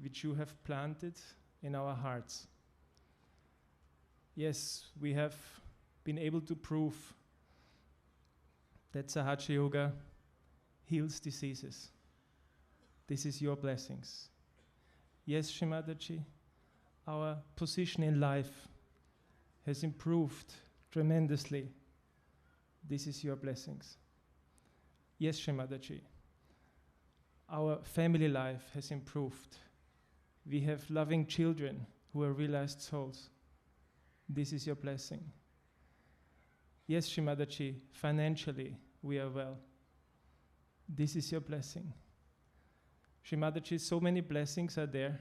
Speaker 11: which you have planted in our hearts. Yes, we have been able to prove that Sahaja Yoga heals diseases. This is your blessings. Yes, Shri Mataji, our position in life has improved tremendously. This is your blessings. Yes, Shri Mataji, our family life has improved. We have loving children who are realized souls. This is your blessing. Yes, Shri Mataji, financially we are well. This is your blessing. Shri Mataji, so many blessings are there,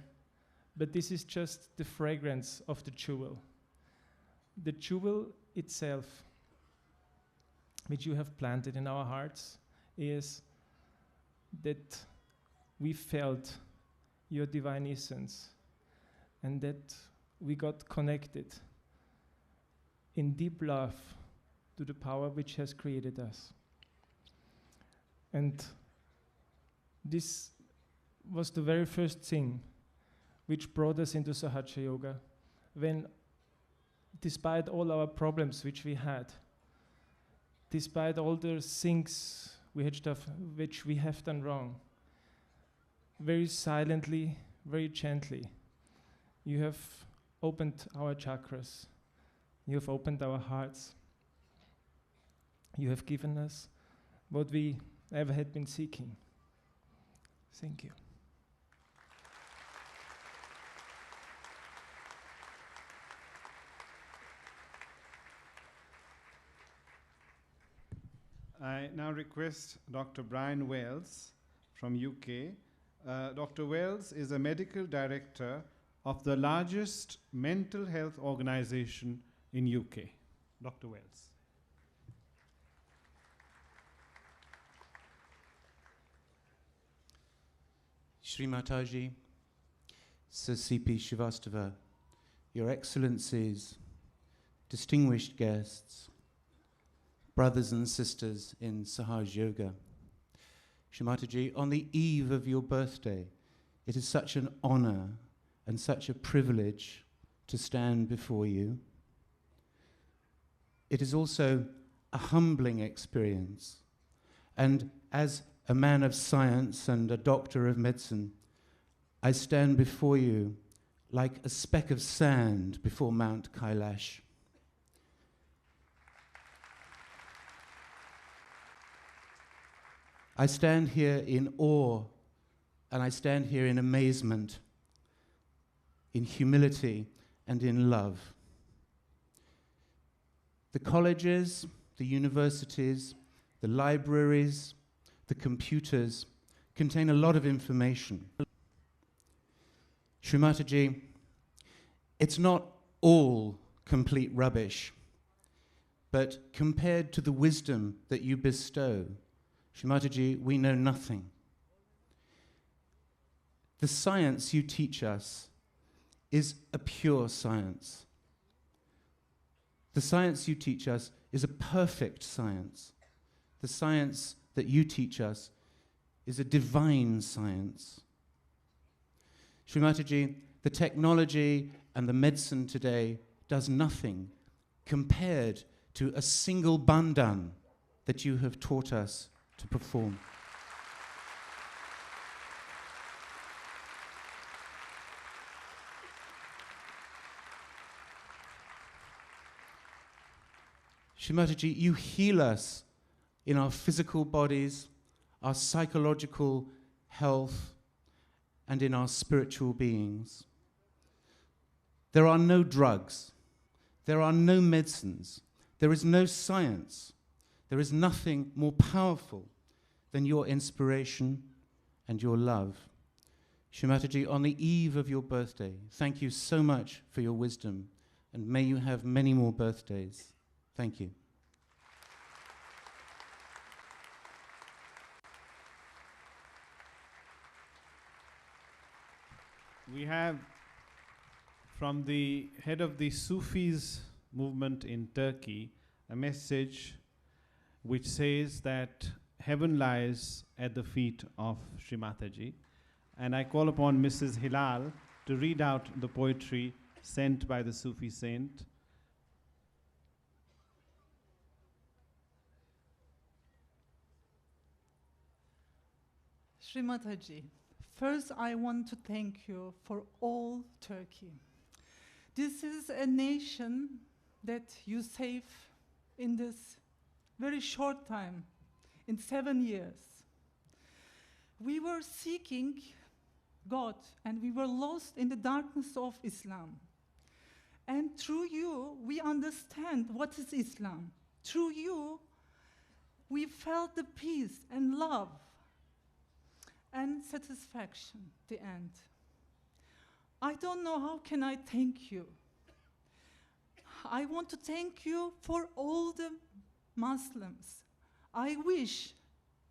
Speaker 11: but this is just the fragrance of the jewel. The jewel itself, which you have planted in our hearts, is that we felt your divine essence and that we got connected in deep love to the power which has created us. And this was the very first thing which brought us into Sahaja Yoga, when despite all our problems which we had, despite all the things which we have done wrong, very silently, very gently, you have opened our chakras, you have opened our hearts, you have given us what we ever had been seeking. Thank you.
Speaker 2: I now request Dr. Brian Wells from UK. Dr. Wells is a medical director of the largest mental health organization in UK. Dr. Wells.
Speaker 12: Shri Mataji, Sir C.P. Srivastava, Your Excellencies, distinguished guests, brothers and sisters in Sahaja Yoga. Shri Mataji, on the eve of your birthday, it is such an honor and such a privilege to stand before you. It is also a humbling experience. And as a man of science and a doctor of medicine, I stand before you like a speck of sand before Mount Kailash. I stand here in awe, and I stand here in amazement, in humility, and in love. The colleges, the universities, the libraries, the computers contain a lot of information. Shri Mataji, it's not all complete rubbish, but compared to the wisdom that you bestow, Shri Mataji, we know nothing. The science you teach us is a pure science. The science you teach us is a perfect science. The science that you teach us is a divine science. Shri Mataji, the technology and the medicine today does nothing compared to a single bandhan that you have taught us to perform. Shri Mataji, you heal us in our physical bodies, our psychological health, and in our spiritual beings. There are no drugs. There are no medicines. There is no science. There is nothing more powerful than your inspiration and your love. Shri Mataji, on the eve of your birthday, thank you so much for your wisdom, and may you have many more birthdays. Thank you.
Speaker 2: We have from the head of the Sufis movement in Turkey a message which says that heaven lies at the feet of Shri Mataji. And I call upon Mrs. Hilal to read out the poetry sent by the Sufi saint.
Speaker 13: Shri Mataji, first I want to thank you for all Turkey. This is a nation that you saved in this very short time, in 7 years. We were seeking God and we were lost in the darkness of Islam. And through you, we understand what is Islam. Through you, we felt the peace and love and satisfaction, the end. I don't know how can I thank you. I want to thank you for all the Muslims. I wish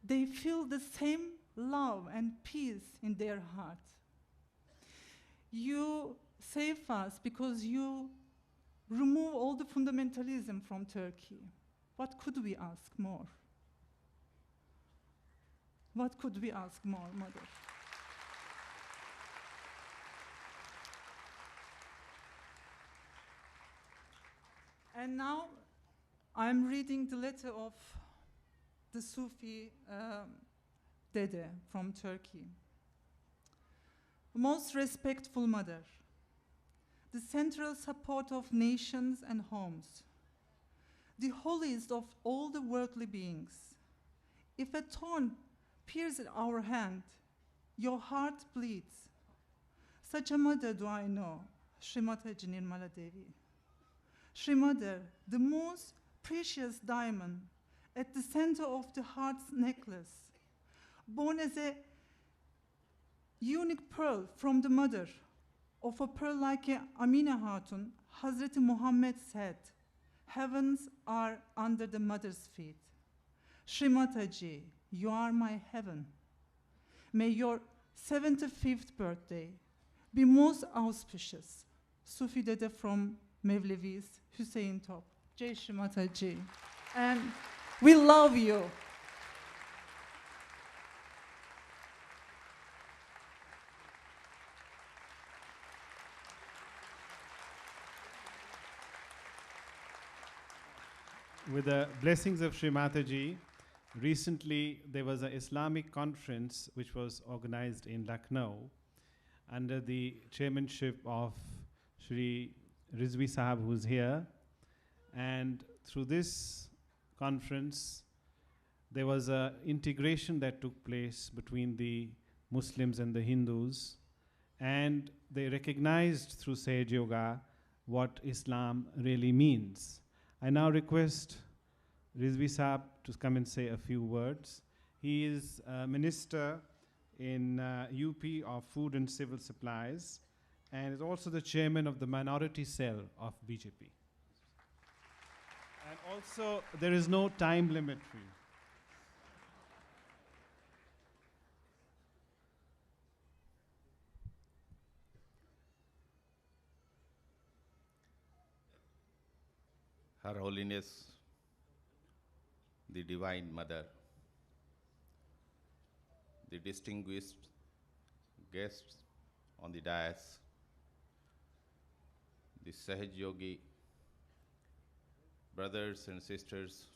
Speaker 13: they feel the same love and peace in their heart. You save us because you remove all the fundamentalism from Turkey. What could we ask more? What could we ask more, Mother? And now I'm reading the letter of the Sufi Dede from Turkey. Most respectful Mother, the central support of nations and homes, the holiest of all the worldly beings. If a thorn pierces our hand, your heart bleeds. Such a mother do I know, Shri Mataji Nirmala Devi. Shri Mother, the most precious diamond at the center of the heart's necklace, born as a unique pearl from the mother of a pearl like Amina Hatun, Hazreti Muhammad said, heavens are under the mother's feet. Shri Mataji, you are my heaven. May your 75th birthday be most auspicious. Sufi Dede from Mevlevis, Hüseyin Top. Jai Shri Mataji. And we love you.
Speaker 2: With the blessings of Shri Mataji, recently there was an Islamic conference which was organized in Lucknow under the chairmanship of Shri Rizvi Sahab, who's here. And through this conference, there was an integration that took place between the Muslims and the Hindus. And they recognized through Sahaj Yoga what Islam really means. I now request Rizvi Saab to come and say a few words. He is a minister in UP of Food and Civil Supplies and is also the chairman of the minority cell of BJP. And also, there is no time limit for you.
Speaker 14: Her Holiness, the Divine Mother, the distinguished guests on the dais, the Sahaj Yogi brothers and sisters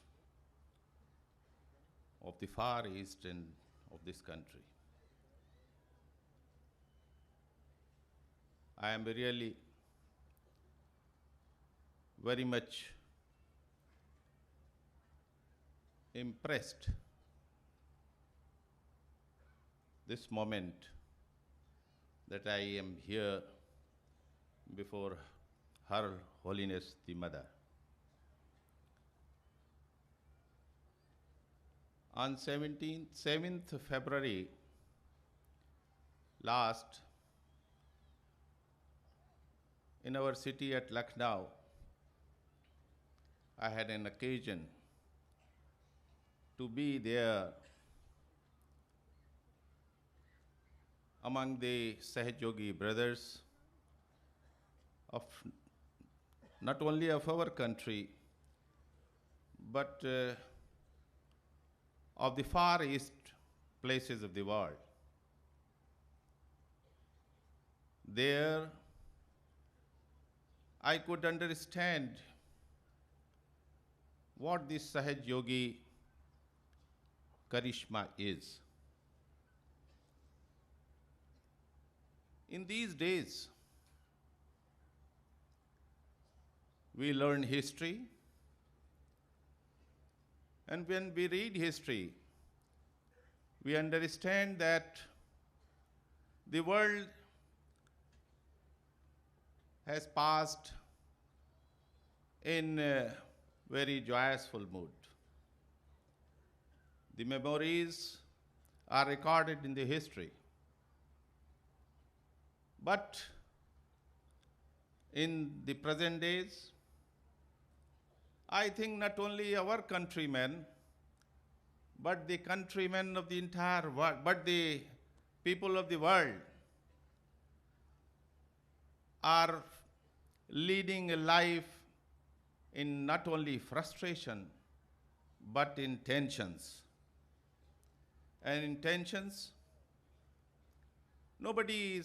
Speaker 14: of the Far East and of this country. I am really very much impressed this moment that I am here before Her Holiness the Mother. On 7th February last, in our city at Lucknow, I had an occasion to be there among the Sahaj Yogi brothers of not only of our country, but of the Far East places of the world. There, I could understand what this Sahaj Yogi Karishma is. In these days, we learn history, and when we read history, we understand that the world has passed in a very joyful mood. The memories are recorded in the history. But in the present days, I think not only our countrymen, but the countrymen of the entire world, but the people of the world are leading a life in not only frustration, but in tensions. And in tensions, nobody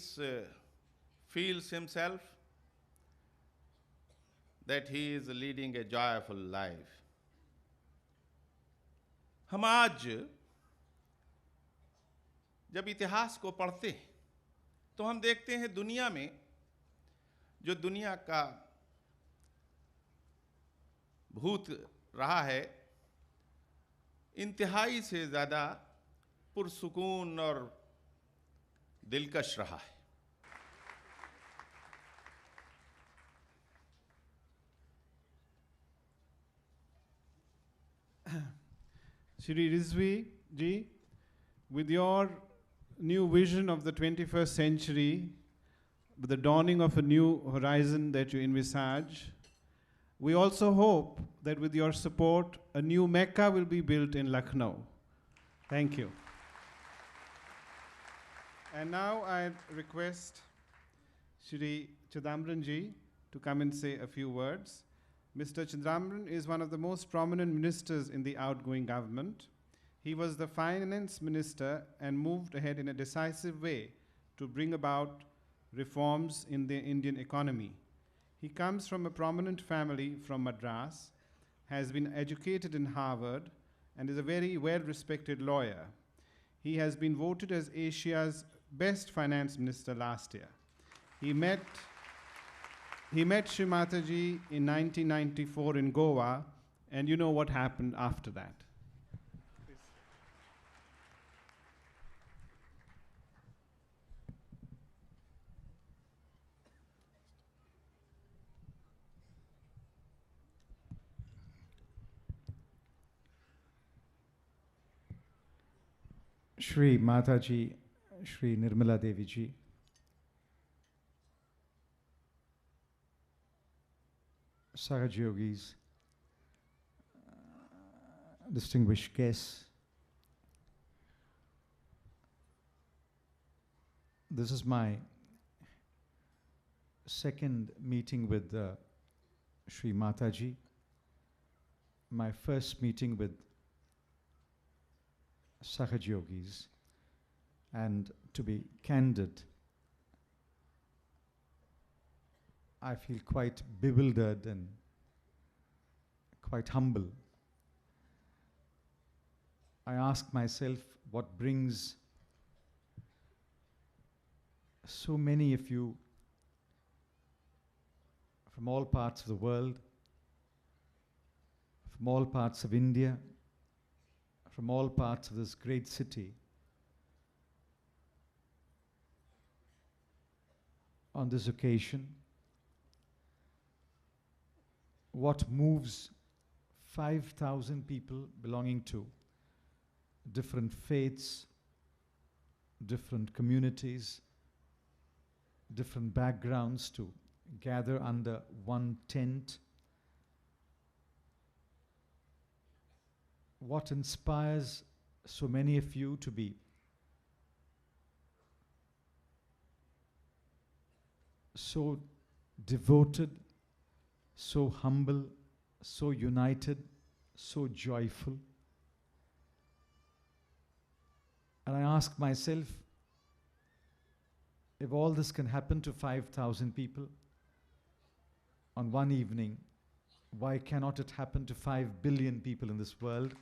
Speaker 14: feels himself that he is leading a joyful life. हम आज जब इतिहास को पढ़ते हैं तो हम देखते हैं दुनिया में जो दुनिया का भूत रहा है इंतहाई से ज़्यादा पुरसुकून और दिलकश रहा है.
Speaker 2: Shri Rizvi ji, with your new vision of the 21st century, with the dawning of a new horizon that you envisage, we also hope that with your support, a new Mecca will be built in Lucknow. Thank you. And now I request Shri Chidambaran ji to come and say a few words. Mr. Chidambaran is one of the most prominent ministers in the outgoing government. He was the finance minister and moved ahead in a decisive way to bring about reforms in the Indian economy. He comes from a prominent family from Madras, has been educated in Harvard, and is a very well-respected lawyer. He has been voted as Asia's best finance minister last year. He met Shri Mataji in 1994 in Goa, and you know what happened after that.
Speaker 15: Shri Mataji, Shri Nirmala Devi ji, Sahaj Yogis, distinguished guests, this is my second meeting with Shri Mataji. my first meeting with Sahaj Yogis, and to be candid, I feel quite bewildered and quite humble. I ask myself what brings so many of you from all parts of the world, from all parts of India, from all parts of this great city, on this occasion. What moves 5,000 people belonging to different faiths, different communities, different backgrounds to gather under one tent? What inspires so many of you to be so devoted, so humble, so united, so joyful? And I ask myself, if all this can happen to 5,000 people on one evening, why cannot it happen to 5 billion people in this world?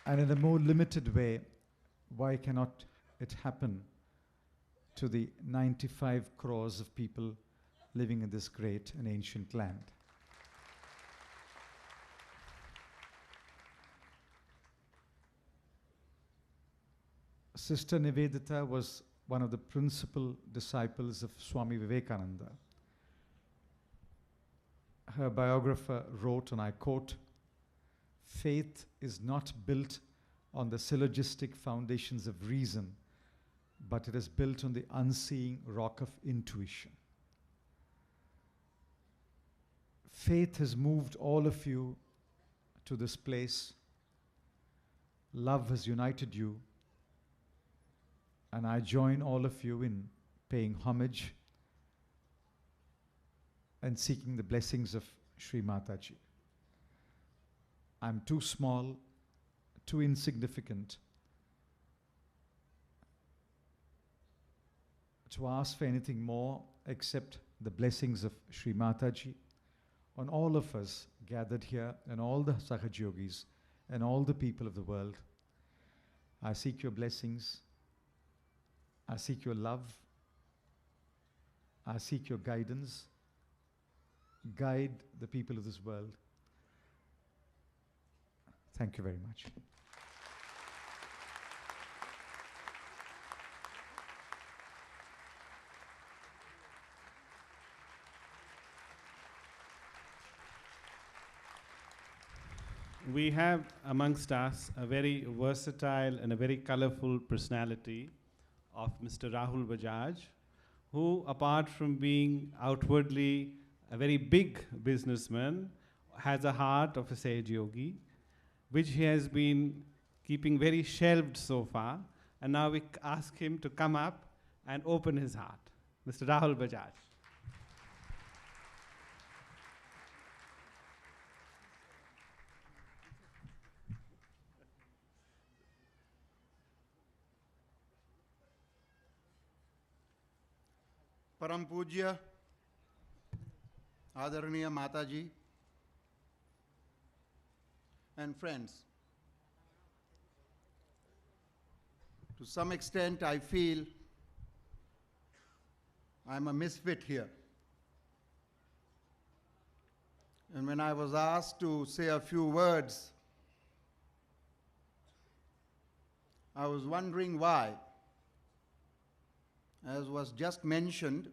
Speaker 15: And in a more limited way, why cannot it happen to the 95 crores of people living in this great and ancient land? Sister Nivedita was one of the principal disciples of Swami Vivekananda. Her biographer wrote, and I quote, "Faith is not built on the syllogistic foundations of reason, but it is built on the unseeing rock of intuition." Faith has moved all of you to this place. Love has united you. And I join all of you in paying homage and seeking the blessings of Sri Mataji. I'm too small, too insignificant to ask for anything more except the blessings of Sri Mataji on all of us gathered here and all the Sahaj Yogis and all the people of the world. I seek your blessings. I seek your love. I seek your guidance. Guide the people of this world. Thank you very much.
Speaker 2: We have amongst us a very versatile and a very colorful personality of Mr. Rahul Bajaj, who, apart from being outwardly a very big businessman, has a heart of a sage yogi, which he has been keeping very shelved so far. And now we ask him to come up and open his heart. Mr. Rahul Bajaj.
Speaker 16: परम पूज्य आदरणीय माताजी and friends, to some extent I feel I'm a misfit here. And when I was asked to say a few words, I was wondering why. As was just mentioned,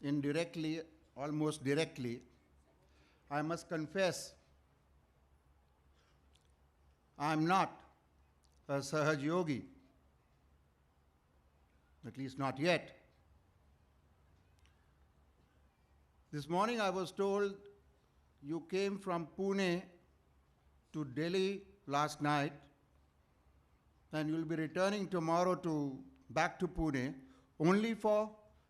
Speaker 16: indirectly, almost directly, I must confess I'm not a Sahaj Yogi, at least not yet. This morning I was told you came from Pune to Delhi last night and you'll be returning tomorrow back to Pune only for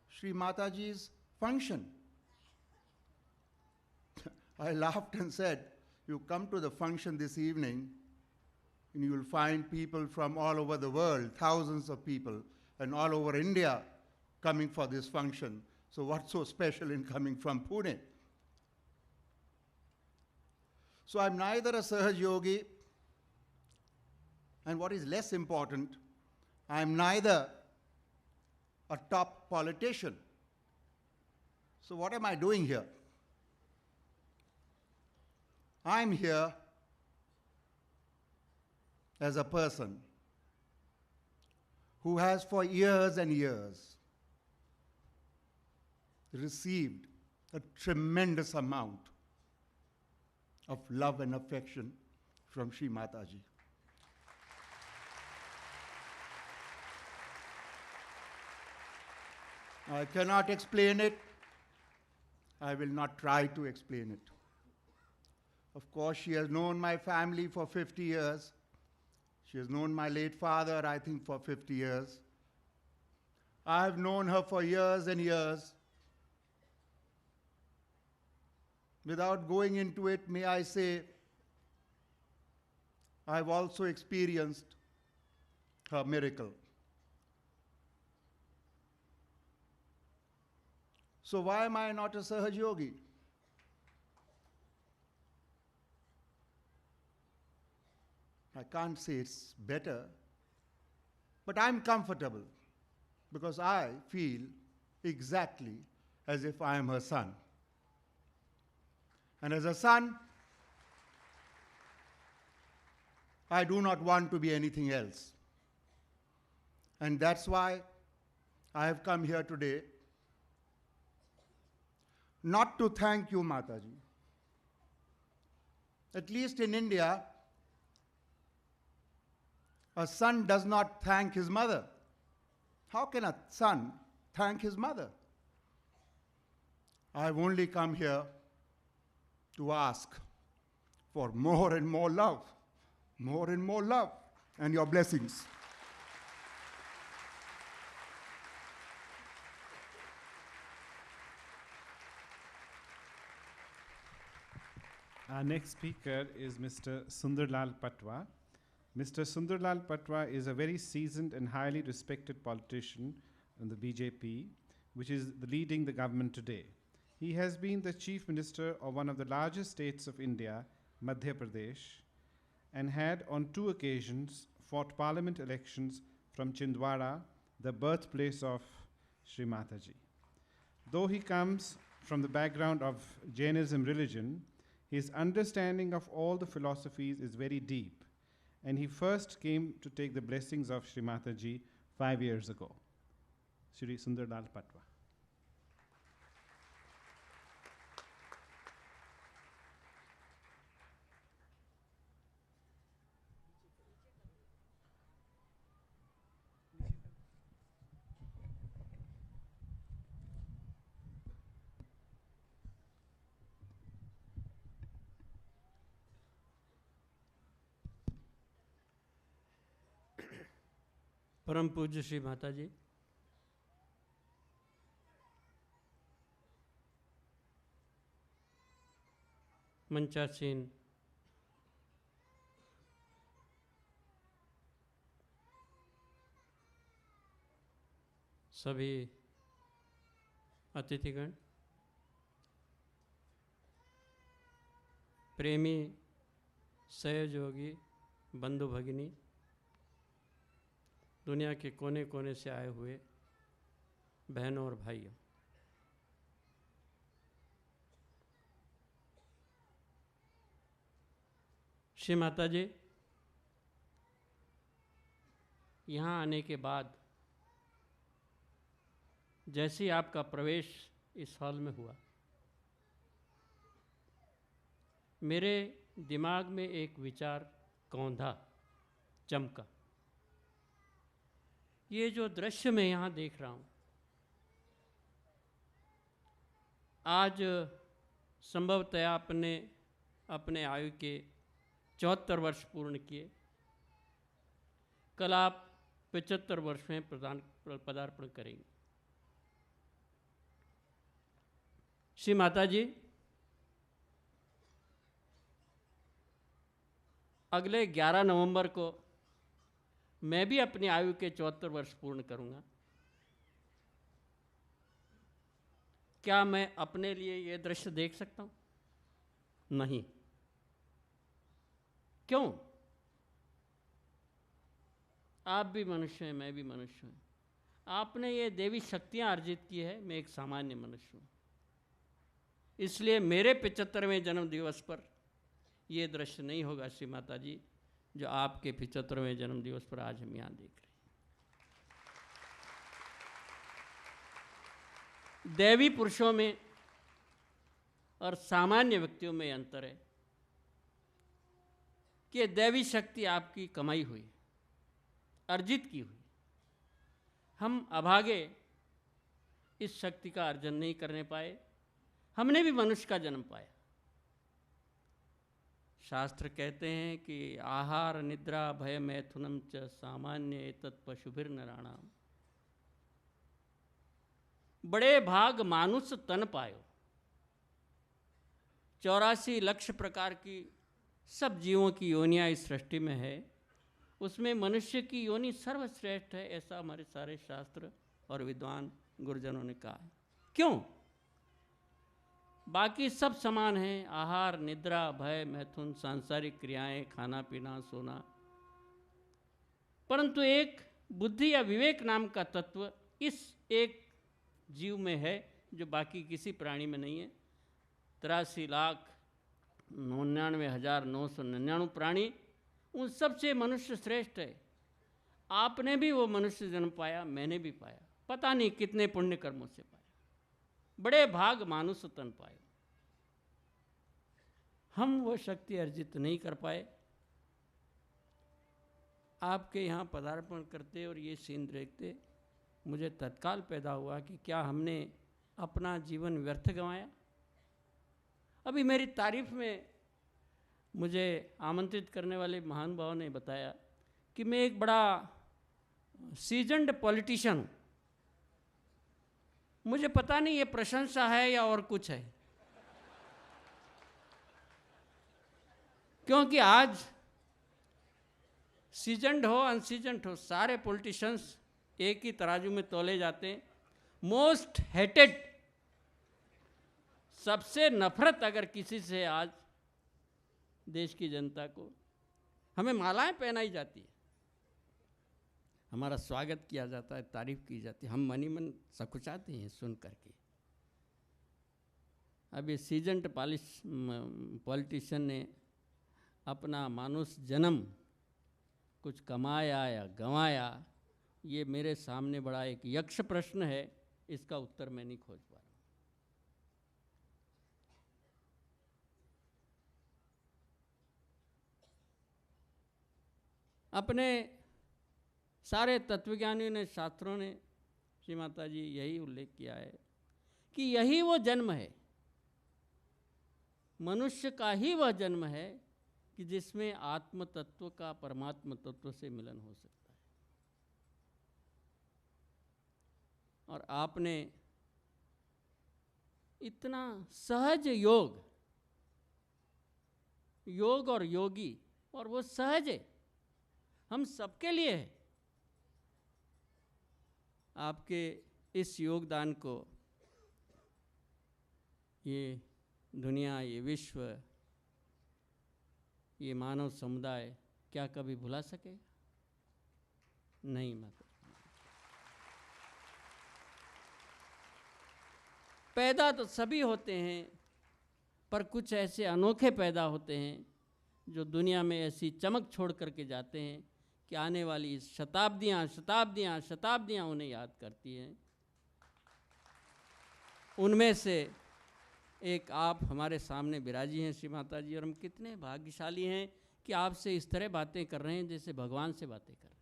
Speaker 16: Sri Mataji's function. I laughed and said, you come to the function this evening and you will find people from all over the world, thousands of people, and all over India coming for this function. So what's so special in coming from Pune? So I'm neither a Sahaj Yogi, and what is less important, I'm neither a top politician. So what am I doing here? I'm here as a person who has for years and years received a tremendous amount of love and affection from Sri Mataji. I cannot explain it. I will not try to explain it. Of course, she has known my family for 50 years. She has known my late father, I think, for 50 years. I have known her for years and years. Without going into it, may I say, I've also experienced her miracle. So why am I not a Sahaj Yogi? I can't say it's better, but I'm comfortable because I feel exactly as if I am her son. And as a son, I do not want to be anything else. And that's why I have come here today, not to thank you, Mataji. At least in India, a son does not thank his mother. How can a son thank his mother? I've only come here to ask for more and more love, and your blessings.
Speaker 2: Our next speaker is Mr. Sundarlal Patwa. Mr. Sundarlal Patwa is a very seasoned and highly respected politician in the BJP, which is leading the government today. He has been the chief minister of one of the largest states of India, Madhya Pradesh, and had on 2 occasions fought parliament elections from Chhindwara, the birthplace of Sri Mataji. Though he comes from the background of Jainism religion, his understanding of all the philosophies is very deep, and he first came to take the blessings of Sri Mataji 5 years ago. Shri Sundarlal Patwa.
Speaker 17: परम पूज्य श्री माता जी, मंचासीन सभी अतिथिगण, प्रेमी सहयोगी बंधु भगिनी, दुनिया के कोने कोने से आए हुए बहनों और भाइयों, श्री माता जी, यहाँ आने के बाद जैसे ही आपका प्रवेश इस हॉल में हुआ, मेरे दिमाग में एक विचार कौंधा, चमका। ये जो दृश्य मैं यहाँ देख रहा हूँ, आज संभवतः आपने अपने आयु के 74 वर्ष पूर्ण किए। कल आप 75 वर्ष में पदार्पण करेंगे। श्री माता जी, अगले 11 नवंबर को मैं भी अपनी आयु के 74 वर्ष पूर्ण करूंगा। क्या मैं अपने लिए ये दृश्य देख सकता हूं? नहीं। क्यों? आप भी मनुष्य हैं, मैं भी मनुष्य हूं। आपने ये देवी शक्तियां अर्जित की है, मैं एक सामान्य मनुष्य हूं। इसलिए मेरे 75वें जन्म दिवस पर ये दृश्य नहीं होगा श्री माता जी, जो आपके 75वें जन्म दिवस पर आज हम यहाँ देख रहे हैं। दैवी पुरुषों में और सामान्य व्यक्तियों में अंतर है कि दैवी शक्ति आपकी कमाई हुई, अर्जित की हुई। हम अभागे इस शक्ति का अर्जन नहीं करने पाए। हमने भी मनुष्य का जन्म पाया। शास्त्र कहते हैं कि आहार निद्रा भय मैथुनम च सामान्य एतत् पशुभिर नराणाम। बड़े भाग मानुष तन पायो। 84 लाख प्रकार की सब जीवों की योनियां इस सृष्टि में है, उसमें मनुष्य की योनि सर्वश्रेष्ठ है, ऐसा हमारे सारे शास्त्र और विद्वान गुरुजनों ने कहा है। क्यों? बाकी सब समान हैं। आहार निद्रा भय मैथुन सांसारिक क्रियाएं, खाना पीना सोना, परंतु एक बुद्धि या विवेक नाम का तत्व इस एक जीव में है जो बाकी किसी प्राणी में नहीं है। 83,99,999 प्राणी, उन सब से मनुष्य श्रेष्ठ है। आपने भी वो मनुष्य जन्म पाया, मैंने भी पाया, पता नहीं कितने पुण्य कर्मों से पाया। बड़े भाग मानुष तन पाए। हम वो शक्ति अर्जित नहीं कर पाए। आपके यहाँ पदार्पण करते और ये सीन देखते मुझे तत्काल पैदा हुआ कि क्या हमने अपना जीवन व्यर्थ गंवाया। अभी मेरी तारीफ में मुझे आमंत्रित करने वाले महान भाव ने बताया कि मैं एक बड़ा सीजन्ड पॉलिटिशियन हूँ। मुझे पता नहीं ये प्रशंसा है या और कुछ है, क्योंकि आज सीजन्ड हो अनसीजन्ड हो, सारे पॉलिटिशियंस एक ही तराजू में तोले जाते हैं। मोस्ट हेटेड, सबसे नफरत अगर किसी से आज देश की जनता को, हमें मालाएं पहनाई जाती है, हमारा स्वागत किया जाता है, तारीफ की जाती है, हम मनी मन सकुचाते हैं सुन करके। अब ये सीजन्ड पॉलिटिशियन ने अपना मानुष जन्म कुछ कमाया या गंवाया, ये मेरे सामने बड़ा एक यक्ष प्रश्न है। इसका उत्तर मैं नहीं खोज पा रहा। अपने सारे तत्वज्ञानियों ने, शास्त्रों ने, श्री माता जी यही उल्लेख किया है कि यही वो जन्म है, मनुष्य का ही वह जन्म है कि जिसमें आत्म तत्व का परमात्म तत्व से मिलन हो सकता है। और आपने इतना सहज योग और योगी, और वो सहज है, हम सबके लिए है। आपके इस योगदान को ये दुनिया, ये विश्व, ये मानव समुदाय क्या कभी भुला सके? नहीं माता। पैदा तो सभी होते हैं, पर कुछ ऐसे अनोखे पैदा होते हैं जो दुनिया में ऐसी चमक छोड़ करके जाते हैं कि आने वाली शताब्दियाँ शताब्दियाँ शताब्दियाँ उन्हें याद करती हैं। उनमें से एक आप हमारे सामने विराजी हैं श्री माता जी, और हम कितने भाग्यशाली हैं कि आपसे इस तरह बातें कर रहे हैं जैसे भगवान से बातें कर रहे हैं।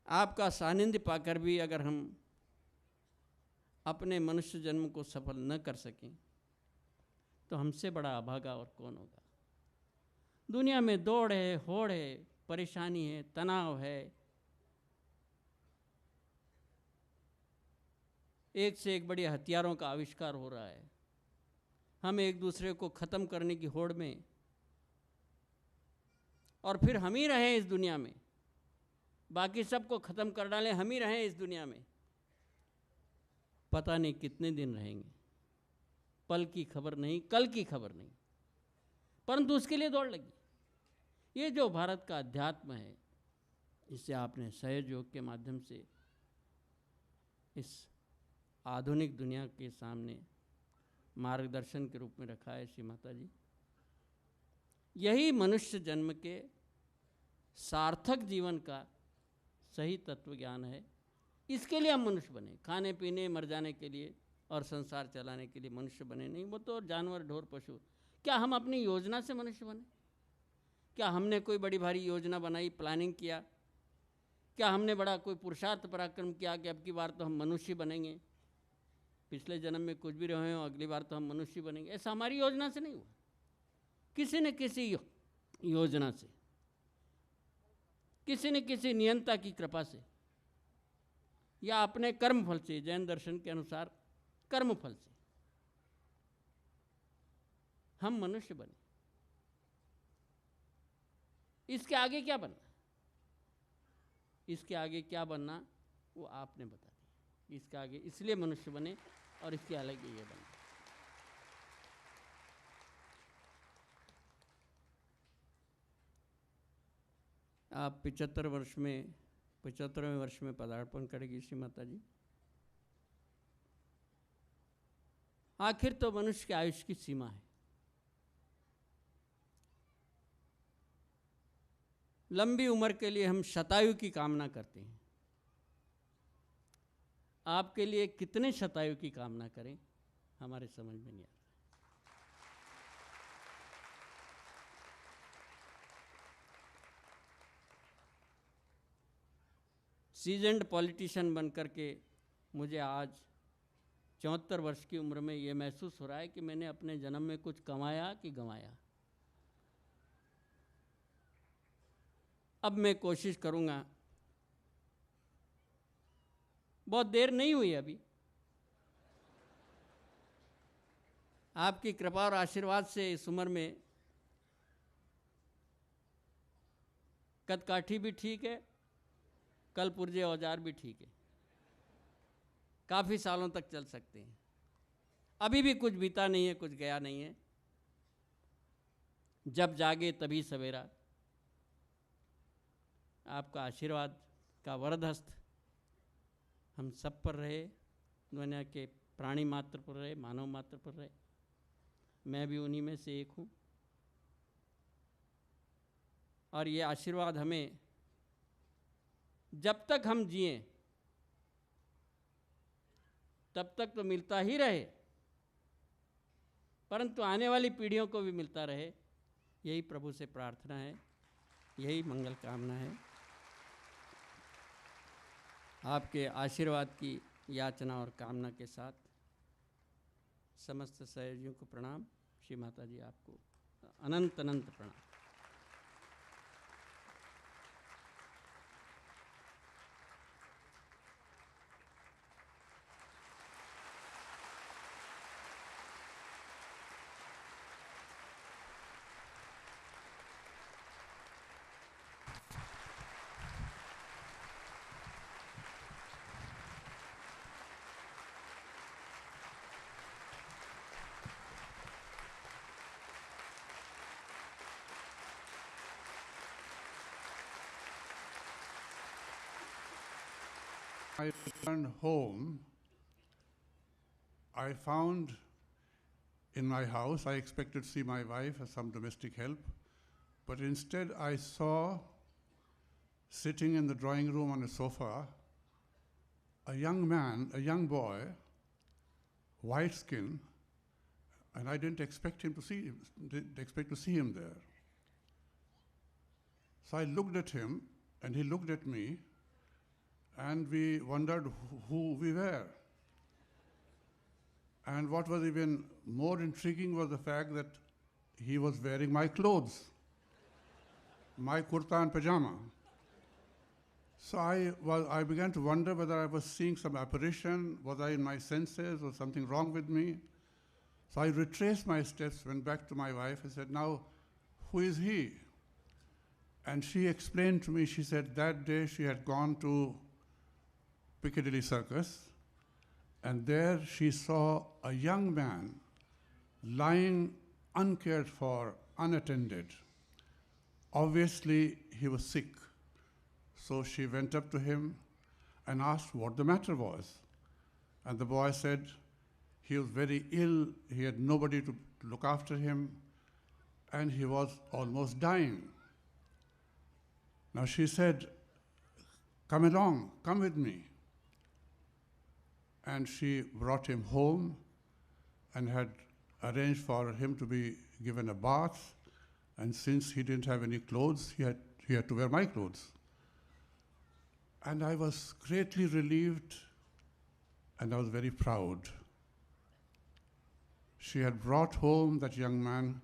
Speaker 17: आपका सानिध्य पाकर भी अगर हम अपने मनुष्य जन्म को सफल न कर सकें तो हमसे बड़ा अभागा और कौन होगा। दुनिया में दौड़ है, होड़ है, परेशानी है, तनाव है, एक से एक बड़े हथियारों का आविष्कार हो रहा है। हम एक दूसरे को ख़त्म करने की होड़ में, और फिर हम ही रहें इस दुनिया में, बाकी सबको ख़त्म कर डालें, हम ही रहें इस दुनिया में, पता नहीं कितने दिन रहेंगे। पल की खबर नहीं, कल की खबर नहीं, परंतु उसके लिए दौड़ लगी। ये जो भारत का अध्यात्म है, इसे आपने सहज योग के माध्यम से इस आधुनिक दुनिया के सामने मार्गदर्शन के रूप में रखा है श्री माता जी। यही मनुष्य जन्म के सार्थक जीवन का सही तत्व ज्ञान है। इसके लिए हम मनुष्य बने, खाने पीने मर जाने के लिए और संसार चलाने के लिए मनुष्य बने नहीं। वो तो जानवर, ढोर, पशु। क्या हम अपनी योजना से मनुष्य बने? क्या हमने कोई बड़ी भारी योजना बनाई, प्लानिंग किया? क्या हमने बड़ा कोई पुरुषार्थ पराक्रम किया कि अब की बार तो हम मनुष्य बनेंगे, पिछले जन्म में कुछ भी रहे हो, अगली बार तो हम मनुष्य बनेंगे? ऐसा हमारी योजना से नहीं हुआ, किसी न किसी योजना से, किसी न किसी नियंता की कृपा से, या अपने कर्म फल से, जैन दर्शन के अनुसार कर्म फल से हम मनुष्य बने। इसके आगे क्या बनना, इसके आगे क्या बनना वो आपने बता दिया। इसके आगे इसलिए मनुष्य बने और इसके अलग ये बनना। आप 75वें वर्ष में पदार्पण करेगी श्री माता जी। आखिर तो मनुष्य के आयुष की सीमा है। लंबी उम्र के लिए हम शतायु की कामना करते हैं। आपके लिए कितने शतायु की कामना करें, हमारे समझ में नहीं आता। सीजन्ड पॉलिटिशियन बनकर के मुझे आज 74 वर्ष की उम्र में ये महसूस हो रहा है कि मैंने अपने जन्म में कुछ कमाया कि गंवाया। अब मैं कोशिश करूँगा, बहुत देर नहीं हुई अभी, आपकी कृपा और आशीर्वाद से इस उम्र में कदकाठी भी ठीक है, कल पुर्जे औजार भी ठीक है, काफ़ी सालों तक चल सकते हैं। अभी भी कुछ बीता नहीं है, कुछ गया नहीं है। जब जागे तभी सवेरा। आपका आशीर्वाद का वरदहस्त हम सब पर रहे, दुनिया के प्राणी मात्र पर रहे, मानव मात्र पर रहे। मैं भी उन्हीं में से एक हूँ। और ये आशीर्वाद हमें जब तक हम जिए तब तक तो मिलता ही रहे, परंतु आने वाली पीढ़ियों को भी मिलता रहे। यही प्रभु से प्रार्थना है, यही मंगल कामना है। आपके आशीर्वाद की याचना और कामना के साथ समस्त सहयोगियों को प्रणाम। श्री माता जी आपको अनंत अनंत प्रणाम।
Speaker 18: I returned home, I found in my house, I expected to see my wife as some domestic help, but instead I saw sitting in the drawing room on a sofa a young man, a young boy, white skin, and I didn't expect to see him there. So I looked at him and he looked at me, and we wondered who we were. And what was even more intriguing was the fact that he was wearing my clothes, my kurta and pajama. So I began to wonder whether I was seeing some apparition, was I in my senses, was something wrong with me? So I retraced my steps, went back to my wife and said, now, who is he? And she explained to me, she said that day she had gone to Piccadilly Circus, and there she saw a young man lying uncared for, unattended. Obviously, he was sick. So she went up to him and asked what the matter was. And the boy said he was very ill, he had nobody to look after him, and he was almost dying. Now she said, come along, come with me. And she brought him home and had arranged for him to be given a bath. And since he didn't have any clothes, he had to wear my clothes. And I was greatly relieved and I was very proud. She had brought home that young man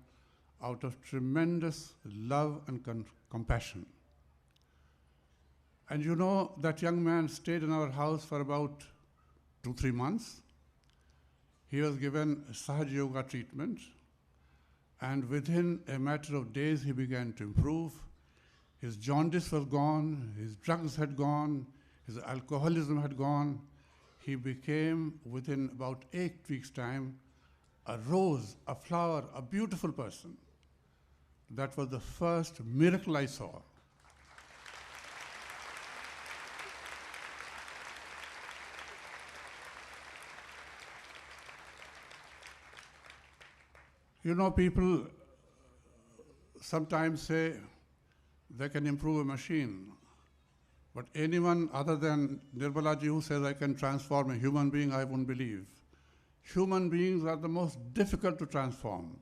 Speaker 18: out of tremendous love and compassion. And you know, that young man stayed in our house for about 2-3 months. He was given Sahaja Yoga treatment, and within a matter of days he began to improve. His jaundice was gone, his drugs had gone, his alcoholism had gone. He became, within about 8 weeks' time, a rose, a flower, a beautiful person. That was the first miracle I saw. You know, people sometimes say they can improve a machine, but anyone other than Nirmalaji who says I can transform a human being, I won't believe. Human beings are the most difficult to transform.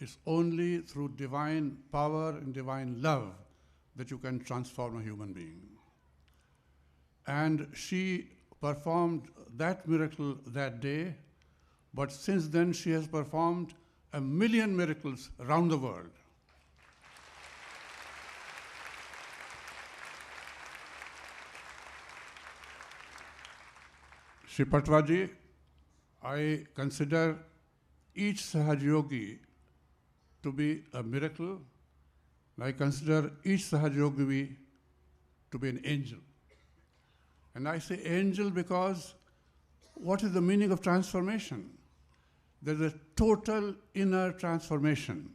Speaker 18: It's only through divine power and divine love that you can transform a human being. And she performed that miracle that day, but since then she has performed 1 million miracles around the world. Shri Patwaji, I consider each Sahaja Yogi to be a miracle. I consider each Sahaja Yogi to be an angel. And I say angel because what is the meaning of transformation? There's a total inner transformation.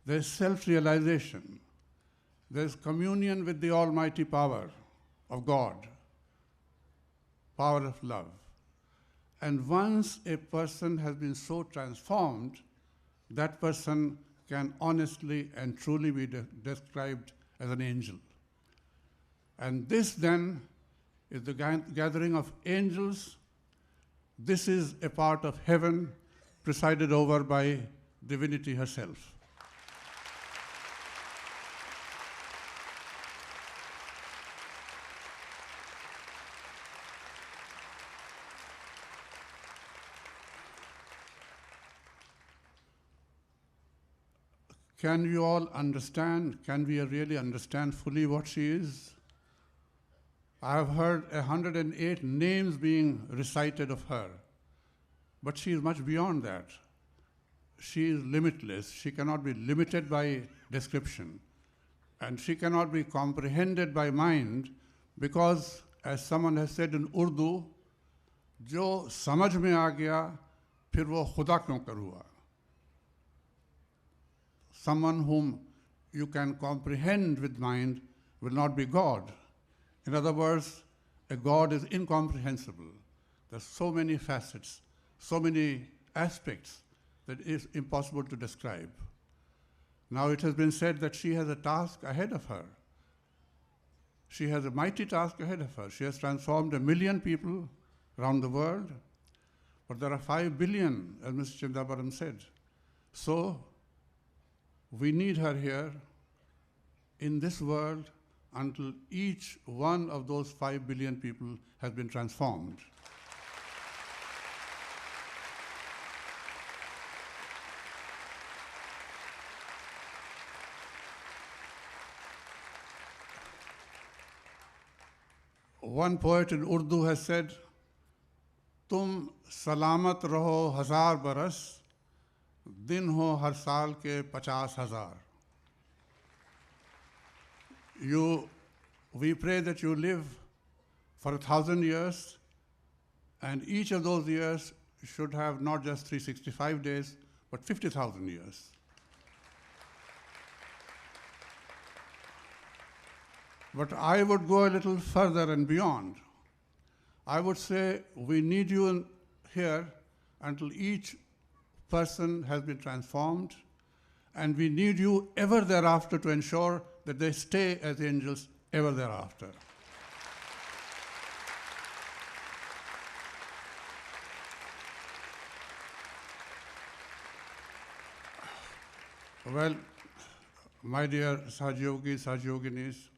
Speaker 18: There's self-realization. There's communion with the almighty power of God, power of love. And once a person has been so transformed, that person can honestly and truly be described as an angel. And this then is the gathering of angels. This is a part of heaven presided over by divinity herself. Can you all understand? Can we really understand fully what she is? I have heard 108 names being recited of her, but she is much beyond that. She is limitless. She cannot be limited by description, and she cannot be comprehended by mind because, as someone has said in Urdu, "Jo samajh mein aa gaya, phir wo khuda kyun kar hua?" Someone whom you can comprehend with mind will not be God. In other words, a God is incomprehensible. There are so many facets, so many aspects that it is impossible to describe. Now it has been said that she has a task ahead of her. She has a mighty task ahead of her. She has transformed 1 million people around the world, but there are 5 billion, as Mr. Chindabaram said. So we need her here in this world until each one of those 5 billion people has been transformed. One poet in Urdu has said, "Tum salamat raho hazar baras, din ho har saal ke 50,000." We pray that you live for 1,000 years, and each of those years should have not just 365 days, but 50,000 years. But I would go a little further and beyond. I would say we need you here until each person has been transformed, and we need you ever thereafter to ensure that they stay as angels ever thereafter. Well, my dear Sahaji Yoginis,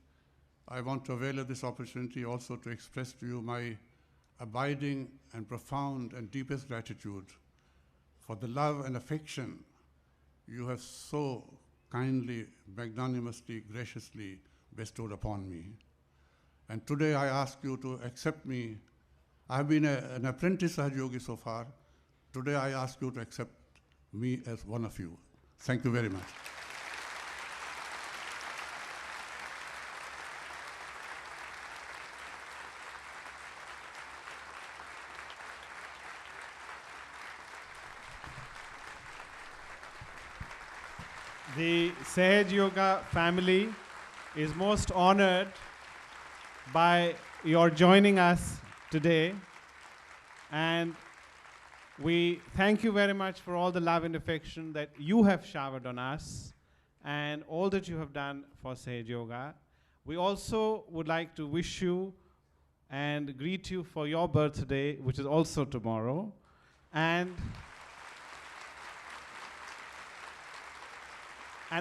Speaker 18: I want to avail of this opportunity also to express to you my abiding and profound and deepest gratitude for the love and affection you have so kindly, magnanimously, graciously bestowed upon me. And today I ask you to accept me. I have been an apprentice Sahaji Yogi so far. Today I ask you to accept me as one of you. Thank you very much.
Speaker 2: The Sahaj Yoga family is most honored by your joining us today, and we thank you very much for all the love and affection that you have showered on us and all that you have done for Sahaj Yoga. We also would like to wish you and greet you for your birthday, which is also tomorrow, and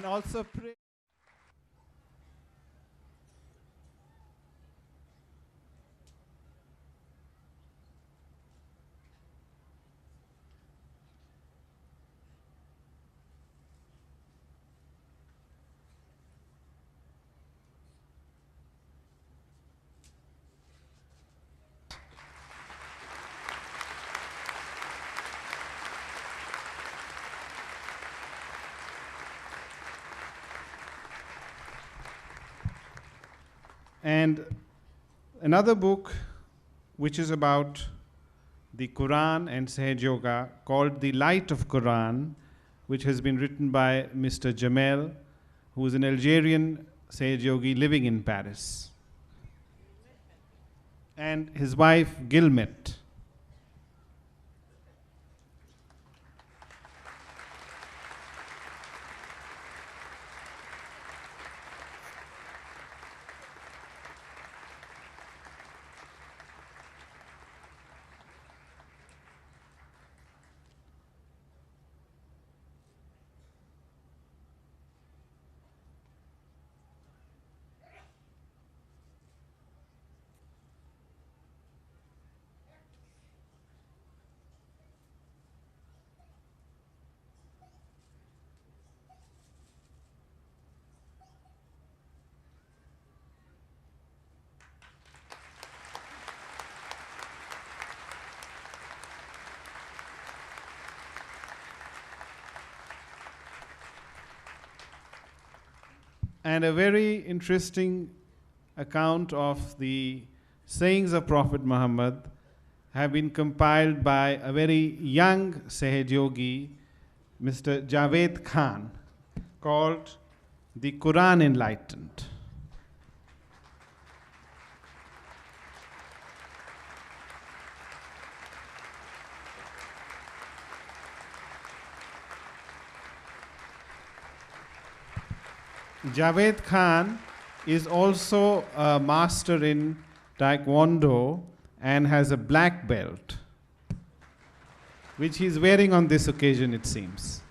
Speaker 2: also pray. And another book which is about the Quran and Sahaj Yoga called The Light of Quran, which has been written by Mr. Jamel, who is an Algerian Sahaj Yogi living in Paris, and his wife Gilmet. And a very interesting account of the sayings of Prophet Muhammad have been compiled by a very young Sahaj Yogi, Mr. Javed Khan, called The Quran Enlightened. Javed Khan is also a master in Taekwondo and has a black belt, which he is wearing on this occasion, it seems.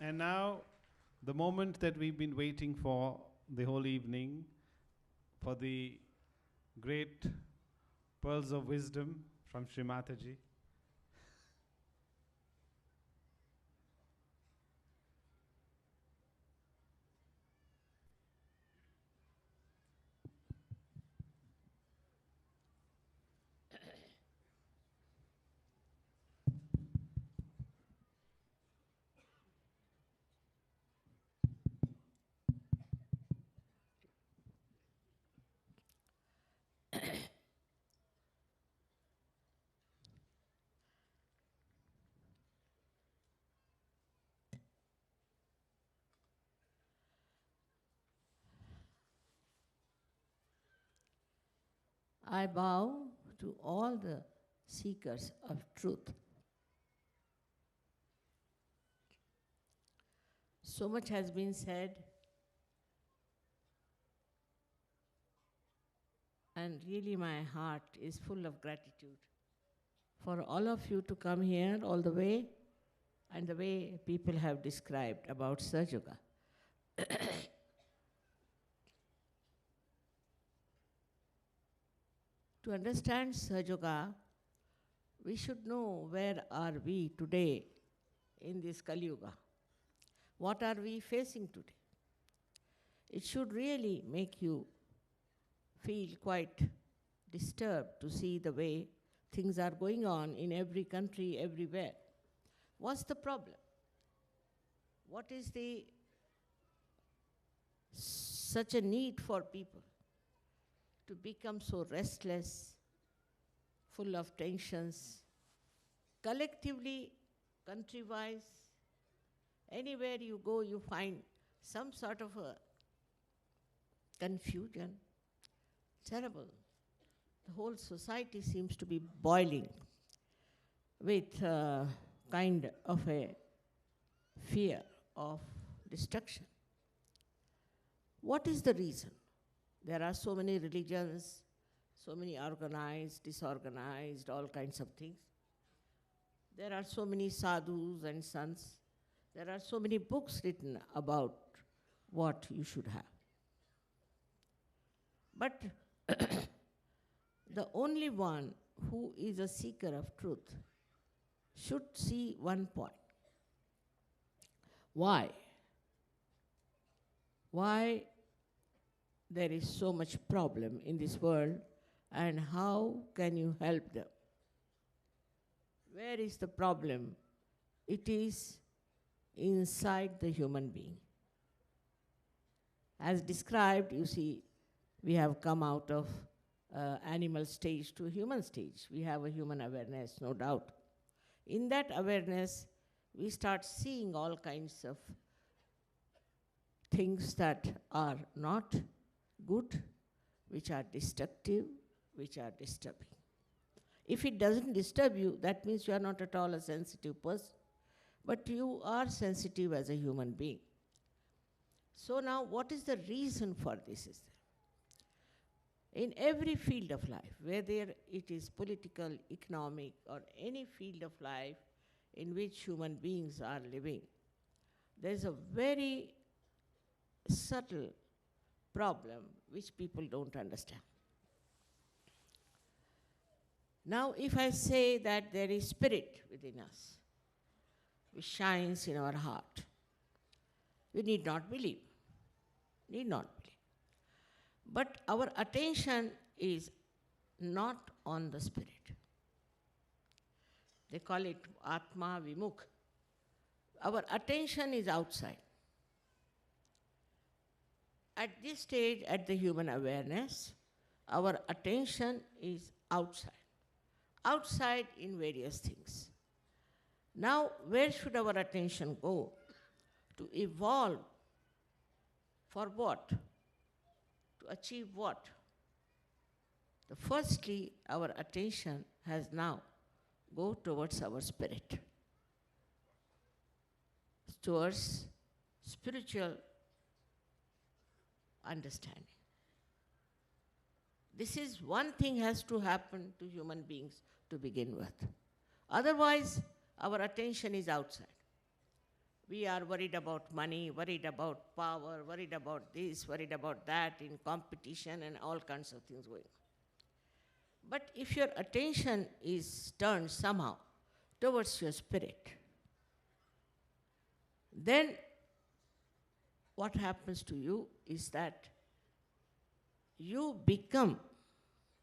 Speaker 2: And now, the moment that we've been waiting for the whole evening, for the great pearls of wisdom from Sri Mataji.
Speaker 1: I bow to all the seekers of truth. So much has been said, and really my heart is full of gratitude for all of you to come here all the way, and the way people have described about Sahaja Yoga. To understand Sahaja Yoga, we should know where are we today in this Kali Yuga. What are we facing today? It should really make you feel quite disturbed to see the way things are going on in every country, everywhere. What's the problem? What is the such a need for people to become so restless, full of tensions, collectively, country-wise, anywhere you go, you find some sort of a confusion. Terrible. The whole society seems to be boiling with kind of a fear of destruction. What is the reason? There are so many religions, so many organized, disorganized, all kinds of things. There are so many sadhus and sants. There are so many books written about what you should have. But the only one who is a seeker of truth should see one point. Why? Why there is so much problem in this world, and how can you help them? Where is the problem? It is inside the human being. As described, you see, we have come out of animal stage to human stage. We have a human awareness, no doubt. In that awareness, we start seeing all kinds of things that are not good, which are destructive, which are disturbing. If it doesn't disturb you, that means you are not at all a sensitive person, but you are sensitive as a human being. So now, what is the reason for this? In every field of life, whether it is political, economic, or any field of life in which human beings are living, there is a very subtle problem which people don't understand. Now, if I say that there is spirit within us, which shines in our heart, we need not believe. Need not believe. But our attention is not on the spirit. They call it Atma Vimukh. Our attention is outside. At this stage, at the human awareness, our attention is outside. Outside in various things. Now, where should our attention go? To evolve for what? To achieve what? Firstly, our attention has now go towards our spirit, towards spiritual understanding. This is one thing has to happen to human beings to begin with. Otherwise, our attention is outside. We are worried about money, worried about power, worried about this, worried about that, in competition and all kinds of things going on. But if your attention is turned somehow towards your spirit, then what happens to you is that you become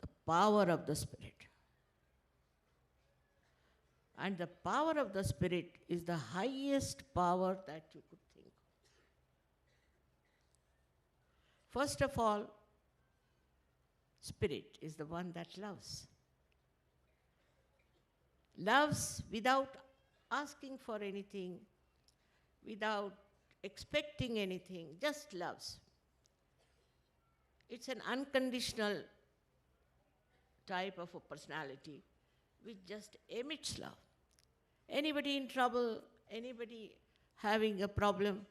Speaker 1: the power of the spirit. And the power of the spirit is the highest power that you could think of. First of all, spirit is the one that loves. Loves without asking for anything, without expecting anything, just loves. It's an unconditional type of a personality which just emits love. Anybody in trouble, anybody having a problem,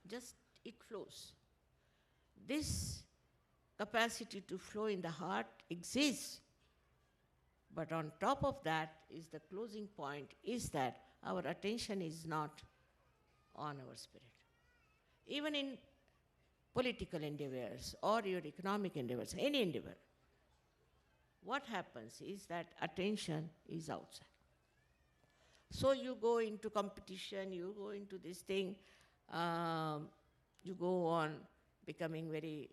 Speaker 1: just it flows. This capacity to flow in the heart exists. But on top of that is the closing point, is that our attention is not on our spirit. Even in political endeavors or your economic endeavors, any endeavor, what happens is that attention is outside. So you go into competition, you go into this thing, you go on becoming very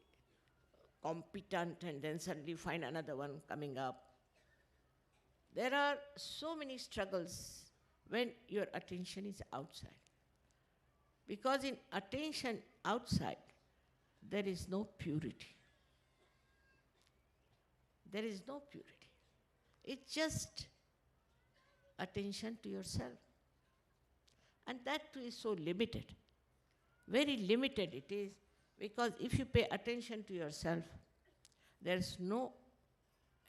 Speaker 1: competent and then suddenly find another one coming up. There are so many struggles when your attention is outside. Because in attention outside, there is no purity. There is no purity. It's just attention to yourself. And that too is so limited. Very limited it is, because if you pay attention to yourself, there's no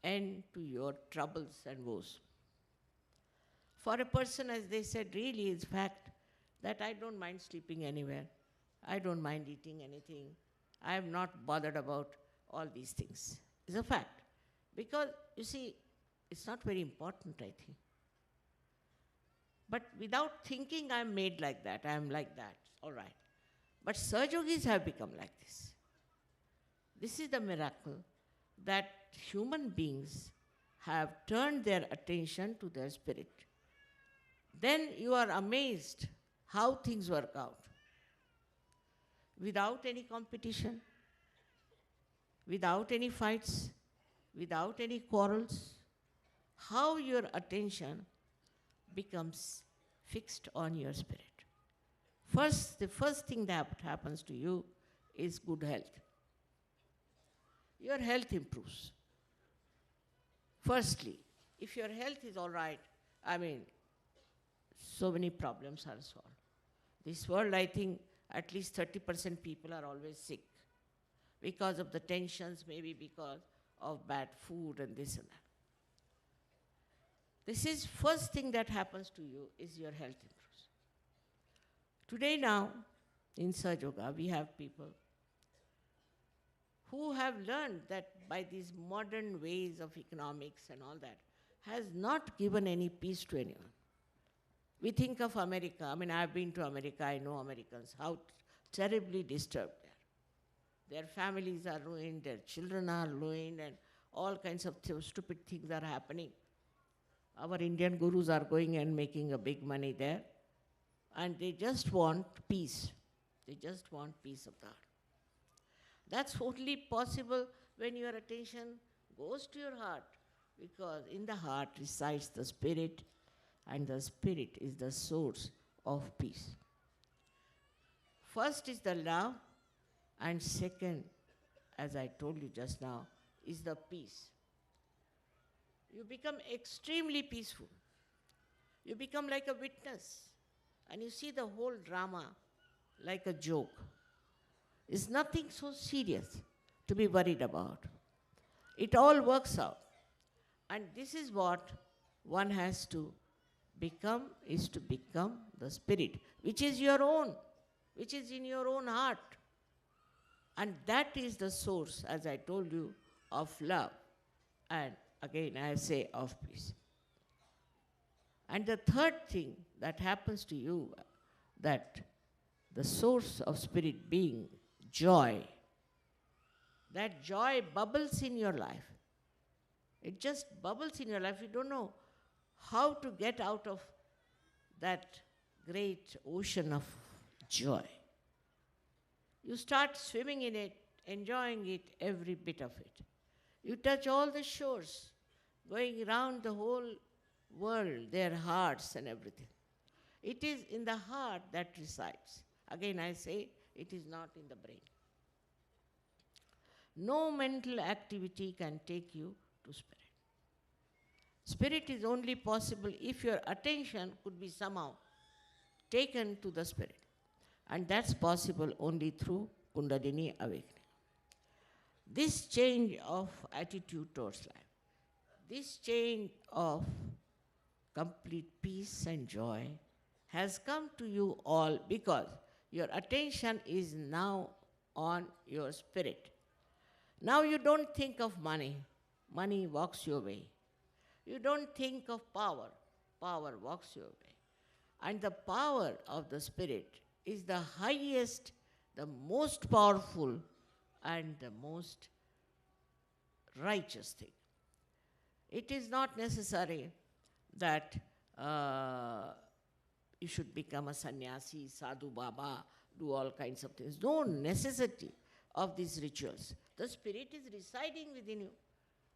Speaker 1: end to your troubles and woes. For a person, as they said, really is fact that I don't mind sleeping anywhere. I don't mind eating anything. I am not bothered about all these things. It's a fact. Because, you see, it's not very important, I think. But without thinking, I'm made like that. I'm like that. All right. But Sahajogis have become like this. This is the miracle that human beings have turned their attention to their spirit. Then you are amazed how things work out. Without any competition, without any fights, without any quarrels, how your attention becomes fixed on your spirit. First, the first thing that happens to you is good health. Your health improves. Firstly, if your health is all right, I mean, so many problems are solved. This world, I think, at least 30% people are always sick because of the tensions, maybe because of bad food and this and that. This is first thing that happens to you is your health improves. Today now, in Sahaja, we have people who have learned that by these modern ways of economics and all that, has not given any peace to anyone. We think of America. I mean, I've been to America. I know Americans, how terribly disturbed they are. Their families are ruined, their children are ruined, and all kinds of stupid things are happening. Our Indian gurus are going and making a big money there, and they just want peace. They just want peace of the heart. That's only possible when your attention goes to your heart, because in the heart resides the spirit, and the spirit is the source of peace. First is the love, and second, as I told you just now, is the peace. You become extremely peaceful. You become like a witness, and you see the whole drama like a joke. It's nothing so serious to be worried about. It all works out. And this is what one has to become, is to become the spirit, which is your own, which is in your own heart. And that is the source, as I told you, of love. And again, I say of peace. And the third thing that happens to you, that the source of spirit being joy, that joy bubbles in your life. It just bubbles in your life. You don't know how to get out of that great ocean of joy. You start swimming in it, enjoying it, every bit of it. You touch all the shores, going around the whole world, their hearts and everything. It is in the heart that resides. Again, I say, it is not in the brain. No mental activity can take you to spirit. Spirit is only possible if your attention could be somehow taken to the spirit. And that's possible only through Kundalini awakening. This change of attitude towards life, this change of complete peace and joy has come to you all because your attention is now on your spirit. Now you don't think of money. Money walks your way. You don't think of power. Power walks your way. And the power of the spirit is the highest, the most powerful, and the most righteous thing. It is not necessary that you should become a sannyasi, sadhu baba, do all kinds of things. No necessity of these rituals. The spirit is residing within you.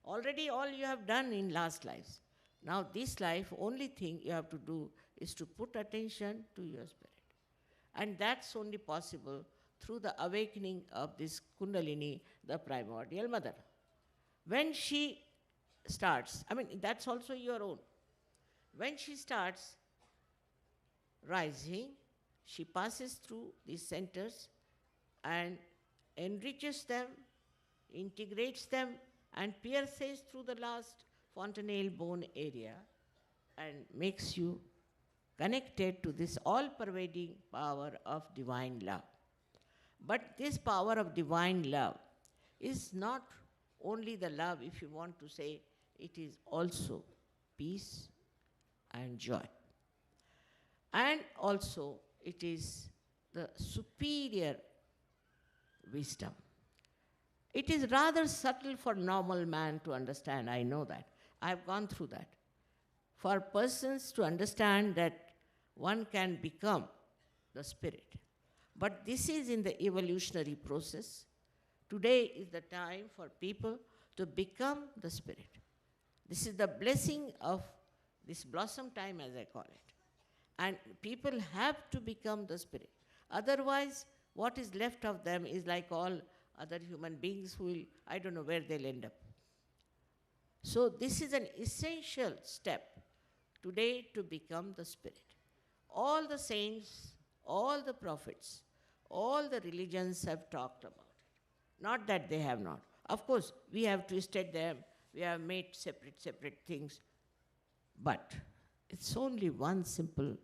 Speaker 1: Already all you have done in last lives. Now this life, only thing you have to do is to put attention to your spirit. And that's only possible through the awakening of this Kundalini, the primordial mother. When she starts, I mean, that's also your own. When she starts rising, she passes through these centers and enriches them, integrates them, and pierces through the last fontanelle bone area and makes you connected to this all-pervading power of divine love. But this power of divine love is not only the love, if you want to say, it is also peace and joy. And also it is the superior wisdom. It is rather subtle for normal man to understand, I know that. I have gone through that. For persons to understand that one can become the spirit. But this is in the evolutionary process. Today is the time for people to become the spirit. This is the blessing of this blossom time, as I call it. And people have to become the spirit. Otherwise, what is left of them is like all other human beings who will, I don't know where they'll end up. So this is an essential step today to become the spirit. All the saints, all the prophets, all the religions have talked about it. Not that they have not. Of course, we have twisted them, we have made separate things. But it's only one simple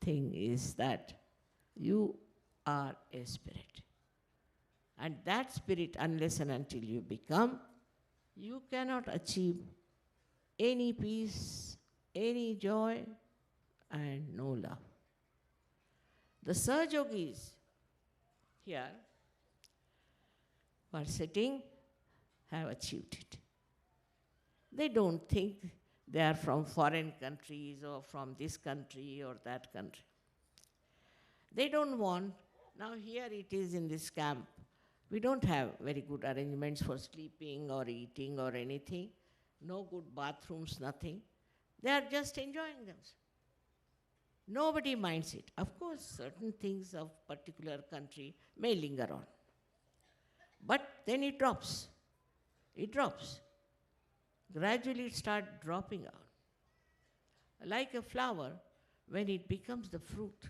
Speaker 1: thing is that you are a spirit. And that spirit, unless and until you become, you cannot achieve any peace, any joy, and no love. The Sahajogis here who are sitting have achieved it. They don't think they are from foreign countries or from this country or that country. They don't want, now here it is in this camp, we don't have very good arrangements for sleeping or eating or anything, no good bathrooms, nothing. They are just enjoying themselves. Nobody minds it. Of course, certain things of particular country may linger on. But then it drops. It drops. Gradually it starts dropping out. Like a flower, when it becomes the fruit,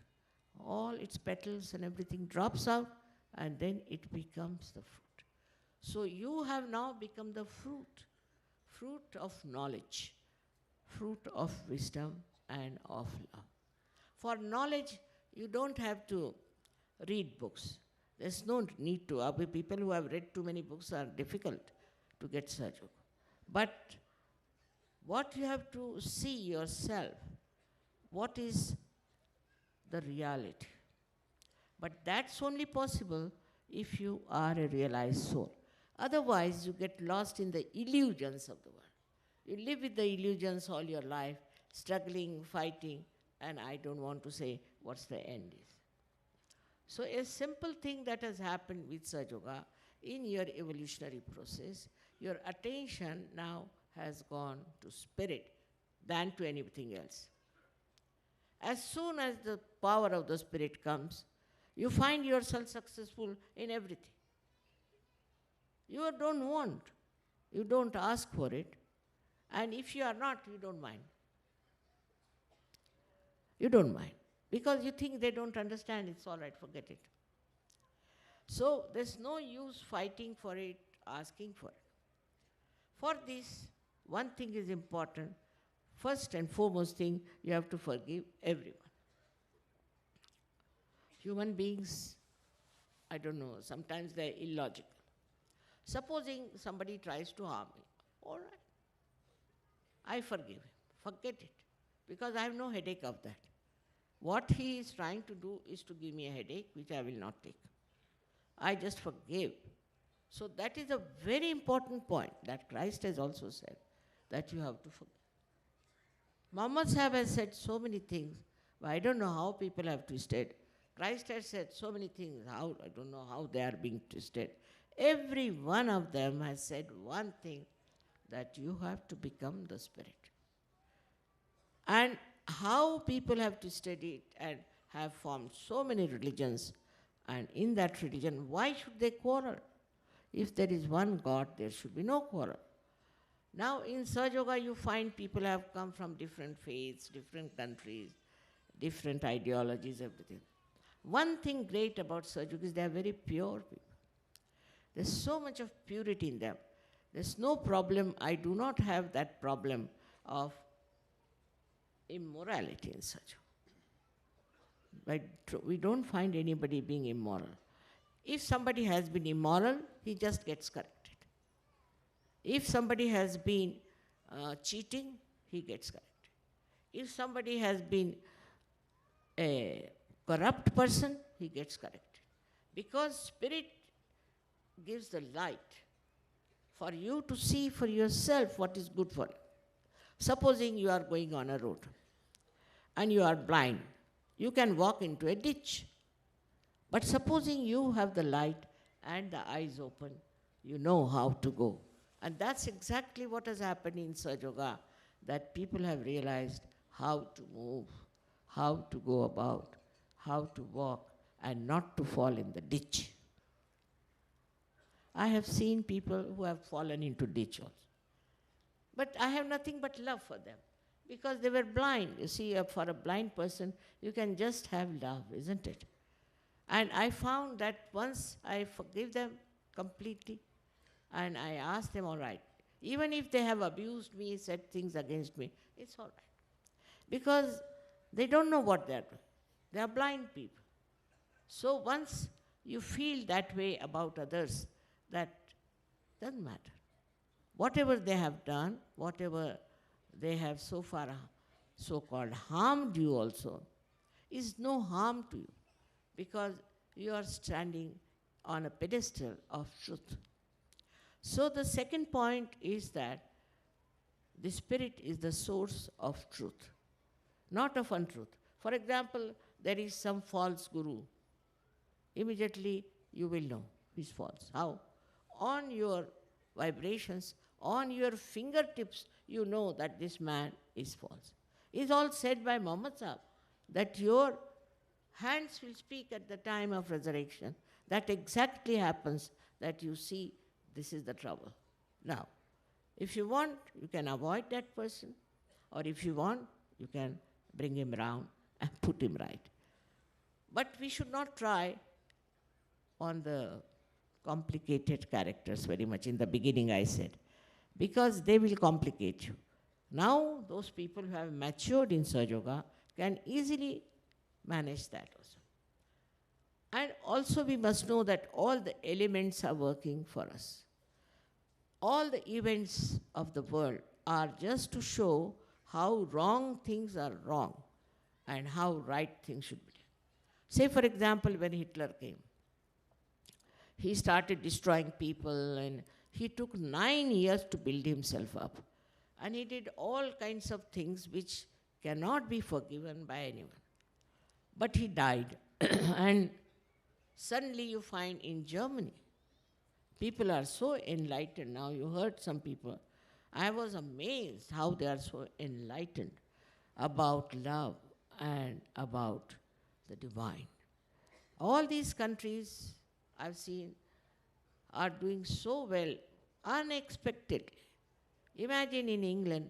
Speaker 1: all its petals and everything drops out, and then it becomes the fruit. So you have now become the fruit, fruit of knowledge, fruit of wisdom and of love. For knowledge, you don't have to read books. There's no need to. People who have read too many books are difficult to get Sahaja. But what you have to see yourself, what is the reality. But that's only possible if you are a realized soul. Otherwise, you get lost in the illusions of the world. You live with the illusions all your life, struggling, fighting, and I don't want to say what's the end is. So a simple thing that has happened with Sahaja Yoga in your evolutionary process, your attention now has gone to spirit than to anything else. As soon as the power of the spirit comes, you find yourself successful in everything. You don't want, you don't ask for it, and if you are not, you don't mind. You don't mind, because you think they don't understand, it's all right, forget it. So there's no use fighting for it, asking for it. For this, one thing is important. First and foremost thing, you have to forgive everyone. Human beings, I don't know, sometimes they're illogical. Supposing somebody tries to harm me, all right, I forgive him, forget it, because I have no headache of that. What he is trying to do is to give me a headache, which I will not take. I just forgive. So that is a very important point that Christ has also said, that you have to forgive. Muhammad Sahib has said so many things, but I don't know how people have twisted. Christ has said so many things, how I don't know how they are being twisted. Every one of them has said one thing, that you have to become the spirit. And how people have twisted it and have formed so many religions, and in that religion, why should they quarrel? If there is one God, there should be no quarrel. Now in Sahaja Yoga, you find people have come from different faiths, different countries, different ideologies, everything. One thing great about Sahaja Yoga is they are very pure people. There's so much of purity in them. There's no problem. I do not have that problem of immorality in Sahaja Yoga. But we don't find anybody being immoral. If somebody has been immoral, he just gets corrected. If somebody has been cheating, he gets corrected. If somebody has been a corrupt person, he gets corrected. Because spirit gives the light for you to see for yourself what is good for you. Supposing you are going on a road and you are blind, you can walk into a ditch. But supposing you have the light and the eyes open, you know how to go. And that's exactly what has happened in Sahaja Yoga, that people have realized how to move, how to go about, how to walk, and not to fall in the ditch. I have seen people who have fallen into ditch also. But I have nothing but love for them, because they were blind. You see, for a blind person, you can just have love, isn't it? And I found that once I forgive them completely, and I ask them, all right, even if they have abused me, said things against me, it's all right. Because they don't know what they're doing. They are blind people. So once you feel that way about others, that doesn't matter. Whatever they have done, whatever they have so far so-called harmed you also, is no harm to you, because you are standing on a pedestal of truth. So the second point is that the spirit is the source of truth, not of untruth. For example, there is some false guru. Immediately you will know he's false. How? On your vibrations, on your fingertips, you know that this man is false. It's all said by Muhammad Sahib, that your hands will speak at the time of resurrection. That exactly happens, that you see this is the trouble. Now, if you want, you can avoid that person, or if you want, you can bring him round and put him right. But we should not try on the complicated characters very much. In the beginning I said, because they will complicate you. Now those people who have matured in Sahaja Yoga can easily manage that also. And also we must know that all the elements are working for us. All the events of the world are just to show how wrong things are wrong and how right things should be. Say, for example, when Hitler came, he started destroying people, and he took 9 years to build himself up. And he did all kinds of things which cannot be forgiven by anyone. But he died. And suddenly you find in Germany, people are so enlightened now. You heard some people. I was amazed how they are so enlightened about love and about the divine. All these countries I've seen are doing so well unexpectedly. Imagine in England,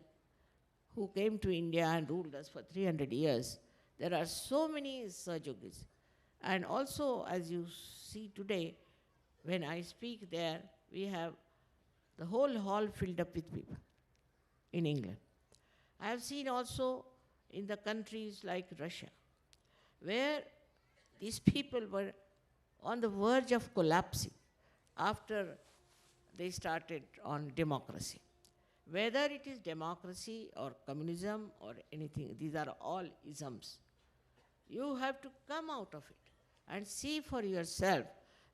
Speaker 1: who came to India and ruled us for 300 years, there are so many Sahajogis. And also, as you see today, when I speak there, we have the whole hall filled up with people in England. I have seen also in the countries like Russia, where these people were on the verge of collapsing after they started on democracy. Whether it is democracy or communism or anything, these are all isms. You have to come out of it and see for yourself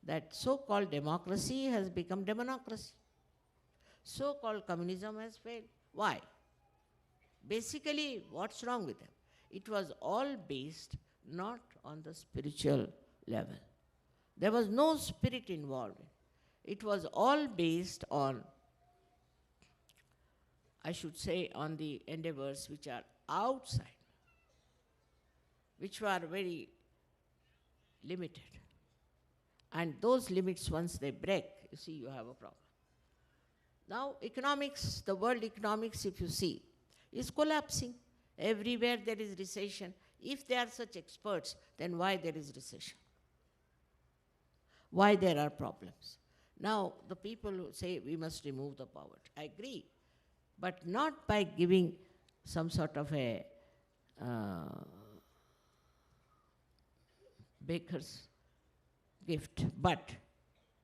Speaker 1: that so-called democracy has become demonocracy. So-called communism has failed. Why? Basically, what's wrong with them? It was all based not on the spiritual level. There was no spirit involved. It was all based on, I should say, on the endeavors which are outside, which were very limited. And those limits, once they break, you see, you have a problem. Now, economics, the world economics, if you see, is collapsing. Everywhere there is recession. If they are such experts, then why there is recession? Why there are problems? Now, the people who say we must remove the poverty, I agree, but not by giving some sort of a baker's gift, but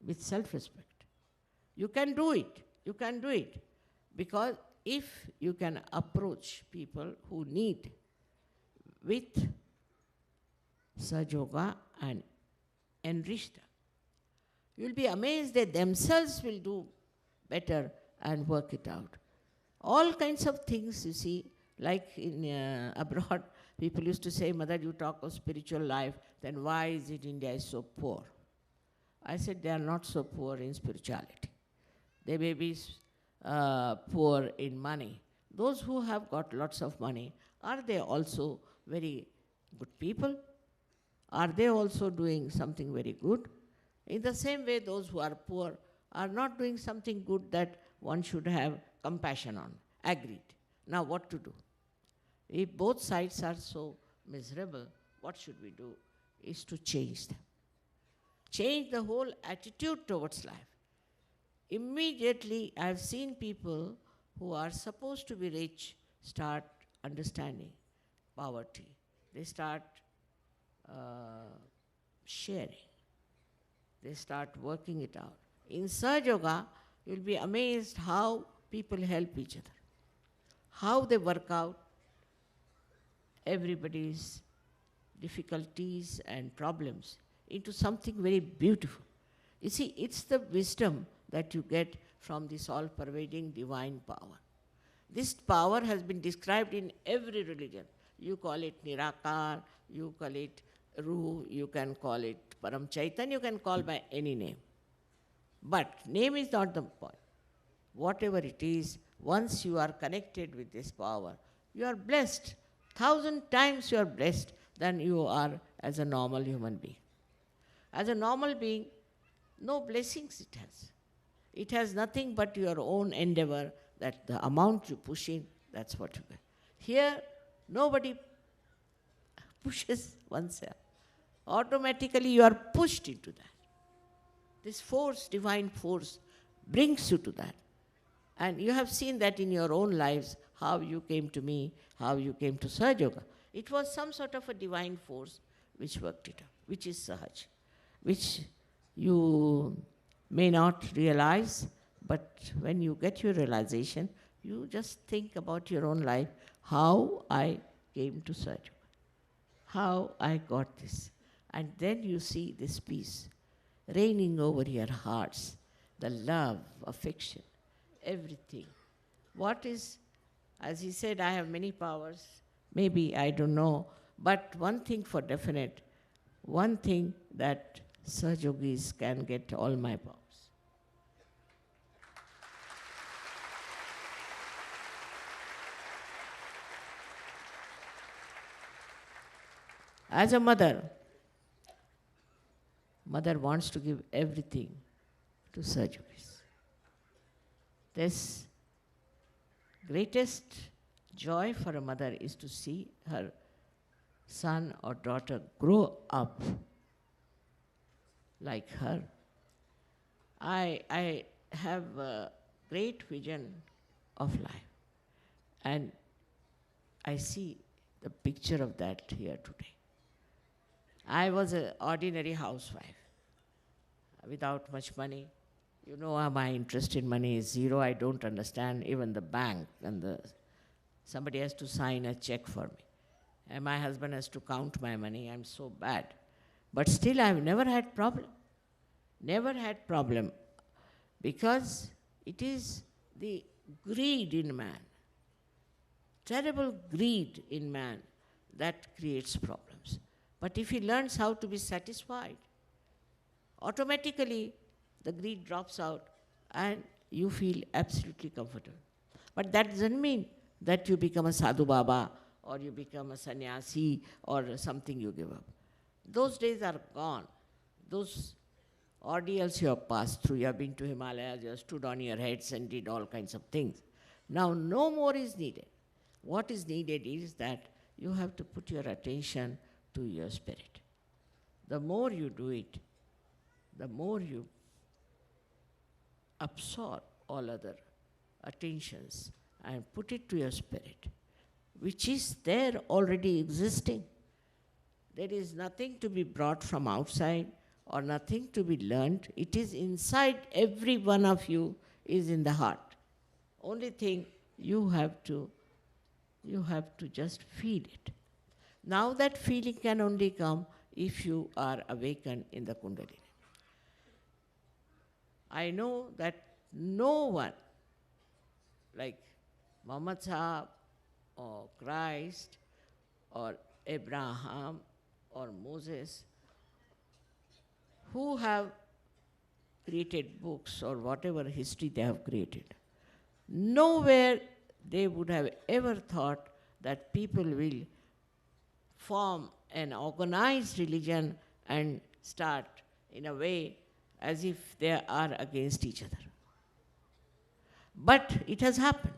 Speaker 1: with self-respect. You can do it. You can do it. Because if you can approach people who need with Sahaja and enrich them, you'll be amazed they themselves will do better and work it out. All kinds of things, you see, like in abroad, people used to say, Mother, you talk of spiritual life, then why is it India is so poor? I said, they are not so poor in spirituality. They may be poor in money. Those who have got lots of money, are they also very good people? Are they also doing something very good? In the same way, those who are poor are not doing something good that one should have compassion on. Agreed. Now what to do? If both sides are so miserable, what should we do? Is to change them. Change the whole attitude towards life. Immediately, I've seen people who are supposed to be rich start understanding poverty. They start sharing. They start working it out. In Sahaja Yoga, you'll be amazed how people help each other, how they work out everybody's difficulties and problems into something very beautiful. You see, it's the wisdom that you get from this all-pervading divine power. This power has been described in every religion. You call it Nirakar, you call it Ruh, you can call it Param Chaitanya, you can call by any name. But name is not the point. Whatever it is, once you are connected with this power, you are blessed. 1,000 times you are blessed than you are as a normal human being. As a normal being, no blessings it has. It has nothing but your own endeavor, that the amount you push in, that's what you get. Here, nobody pushes oneself. Automatically you are pushed into that. This force, divine force, brings you to that. And you have seen that in your own lives, how you came to me, how you came to Sahaja Yoga. It was some sort of a divine force which worked it out, which is Sahaj, which you may not realize, but when you get your realization, you just think about your own life, how I came to Sahaja Yoga, how I got this. And then you see this peace reigning over your hearts, the love, affection, everything. What is, as he said, I have many powers, maybe, I don't know, but one thing for definite, one thing that Sahajogis can get all my powers. As a mother, mother wants to give everything to Sahajogis. This greatest joy for a mother is to see her son or daughter grow up like her. I have a great vision of life, and I see the picture of that here today. I was an ordinary housewife without much money. You know, my interest in money is zero. I don't understand even the bank, and somebody has to sign a check for me. And my husband has to count my money. I'm so bad. But still, I've never had problem. Never had problem. Because it is the greed in man, terrible greed in man, that creates problems. But if he learns how to be satisfied, automatically the greed drops out and you feel absolutely comfortable. But that doesn't mean that you become a sadhu baba or you become a sannyasi or something you give up. Those days are gone. Those ordeals you have passed through, you have been to Himalayas, you have stood on your heads and did all kinds of things. Now no more is needed. What is needed is that you have to put your attention to your spirit. The more you do it, the more you absorb all other attentions and put it to your spirit, which is there already existing. There is nothing to be brought from outside or nothing to be learned. It is inside every one of you, is in the heart. Only thing you have to just feel it. Now that feeling can only come if you are awakened in the Kundalini. I know that no one like Muhammad Sahib or Christ or Abraham or Moses, who have created books or whatever history they have created, nowhere they would have ever thought that people will form an organized religion and start in a way as if they are against each other. But it has happened.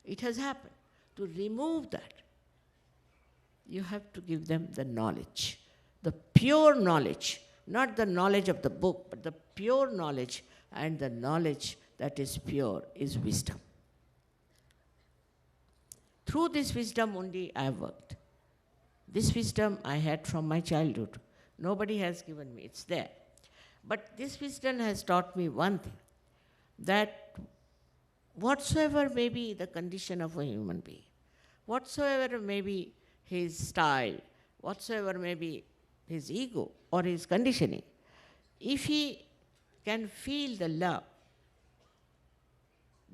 Speaker 1: It has happened. To remove that, you have to give them the knowledge, the pure knowledge, not the knowledge of the book, but the pure knowledge, and the knowledge that is pure is wisdom. Through this wisdom only I have worked. This wisdom I had from my childhood. Nobody has given me, it's there. But this wisdom has taught me one thing, that whatsoever may be the condition of a human being, whatsoever may be his style, whatsoever may be his ego or his conditioning, if he can feel the love,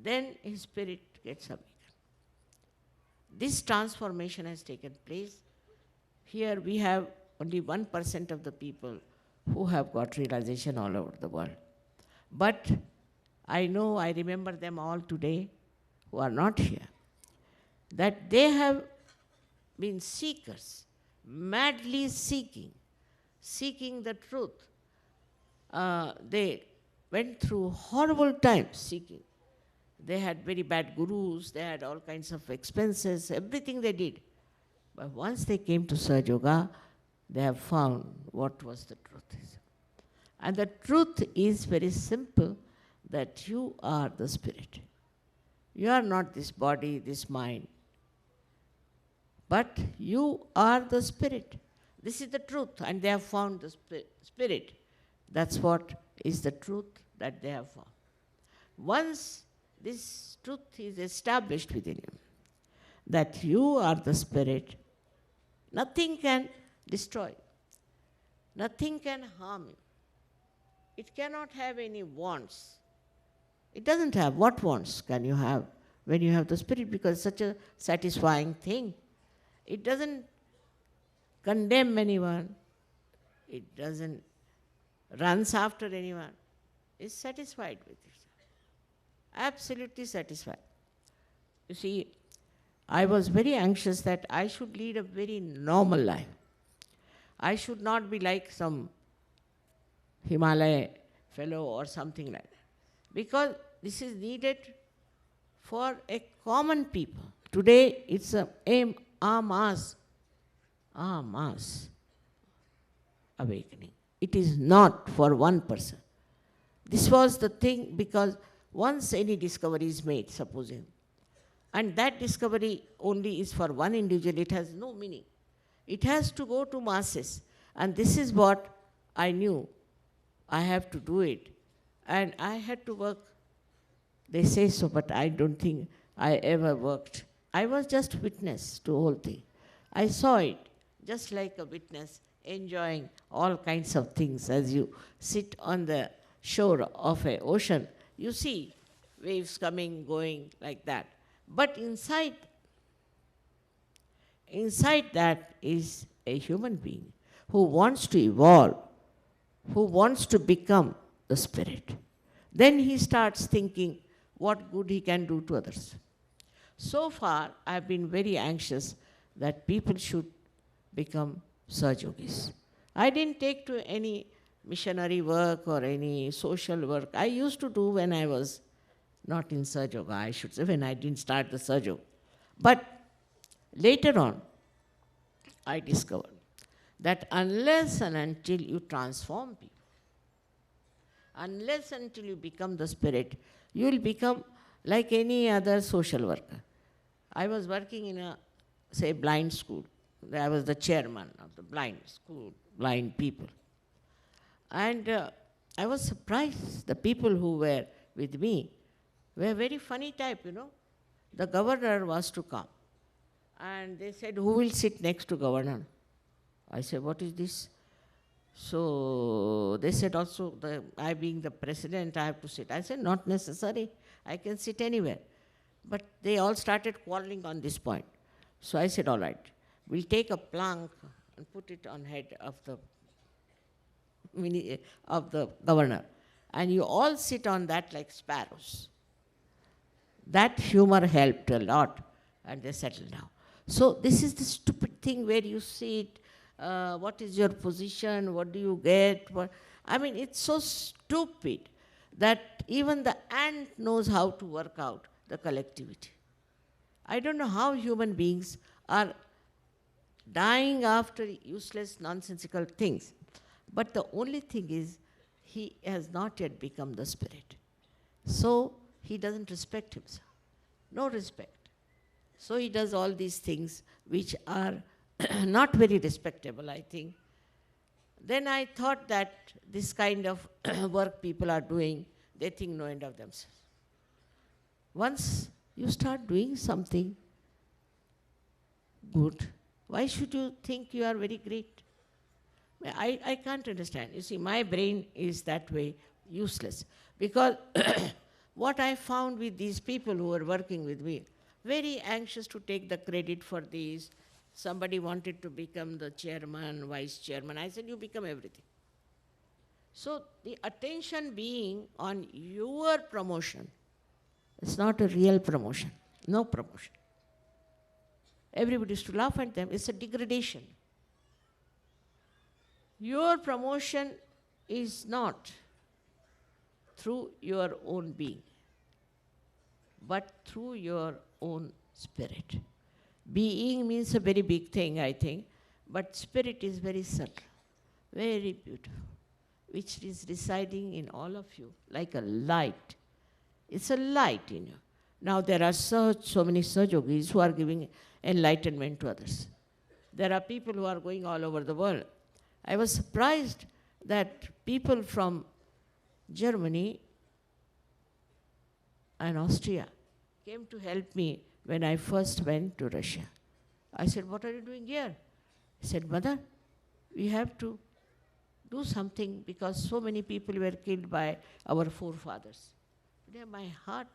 Speaker 1: then his spirit gets awakened. This transformation has taken place. Here we have only 1% of the people who have got realization all over the world. But I know, I remember them all today who are not here, that they have been seekers, madly seeking the truth. They went through horrible times seeking. They had very bad gurus, they had all kinds of expenses, everything they did. But once they came to Sahaja Yoga, they have found what was the truth. And the truth is very simple, that you are the spirit. You are not this body, this mind, but you are the spirit. This is the truth, and they have found the spirit. That's what is the truth that they have found. Once this truth is established within you, that you are the spirit, nothing can destroy you. Nothing can harm you. It cannot have any wants. It doesn't have. What wants can you have when you have the spirit? Because it's such a satisfying thing. It doesn't condemn anyone. It doesn't runs after anyone. It's satisfied with it. Absolutely satisfied. You see, I was very anxious that I should lead a very normal life. I should not be like some Himalaya fellow or something like that. Because this is needed for a common people. Today it's a mass awakening. It is not for one person. This was the thing, because once any discovery is made, supposing, and that discovery only is for one individual, it has no meaning. It has to go to masses. And this is what I knew. I have to do it. And I had to work. They say so, but I don't think I ever worked. I was just witness to the whole thing. I saw it just like a witness, enjoying all kinds of things. As you sit on the shore of an ocean, you see waves coming, going like that. But inside that is a human being who wants to evolve, who wants to become the spirit. Then he starts thinking what good he can do to others. So far, I have been very anxious that people should become Sahajogis. I didn't take to any missionary work or any social work. I used to do when I was not in Sahaja, I should say, when I didn't start the Sahaja. But later on, I discovered that unless and until you transform people, unless until you become the spirit, you will become like any other social worker. I was working in a, say, blind school. I was the chairman of the blind school, blind people. And I was surprised. The people who were with me were very funny type, you know. The governor was to come. And they said, who will sit next to governor? I said, what is this? So they said also, I being the president, I have to sit. I said, not necessary. I can sit anywhere. But they all started quarreling on this point. So I said, all right, we'll take a plank and put it on head of the governor. And you all sit on that like sparrows. That humor helped a lot, and they settled down. So this is the stupid thing where you sit, what is your position, what do you get? I mean, it's so stupid that even the ant knows how to work out the collectivity. I don't know how human beings are dying after useless, nonsensical things. But the only thing is, he has not yet become the spirit. So he doesn't respect himself. No respect. So he does all these things which are not very respectable, I think. Then I thought that this kind of work people are doing, they think no end of themselves. Once you start doing something good, why should you think you are very great? I can't understand. You see, my brain is that way useless. Because what I found with these people who were working with me, very anxious to take the credit for these. Somebody wanted to become the chairman, vice chairman. I said, you become everything. So the attention being on your promotion, it's not a real promotion, no promotion. Everybody is to laugh at them. It's a degradation. Your promotion is not through your own being, but through your own spirit. Being means a very big thing, I think, but spirit is very subtle, very beautiful, which is residing in all of you like a light. It's a light in you. Now there are so many Sahajogis who are giving enlightenment to others. There are people who are going all over the world. I was surprised that people from Germany and Austria came to help me when I first went to Russia. I said, what are you doing here? He said, Mother, we have to do something because so many people were killed by our forefathers. Then my heart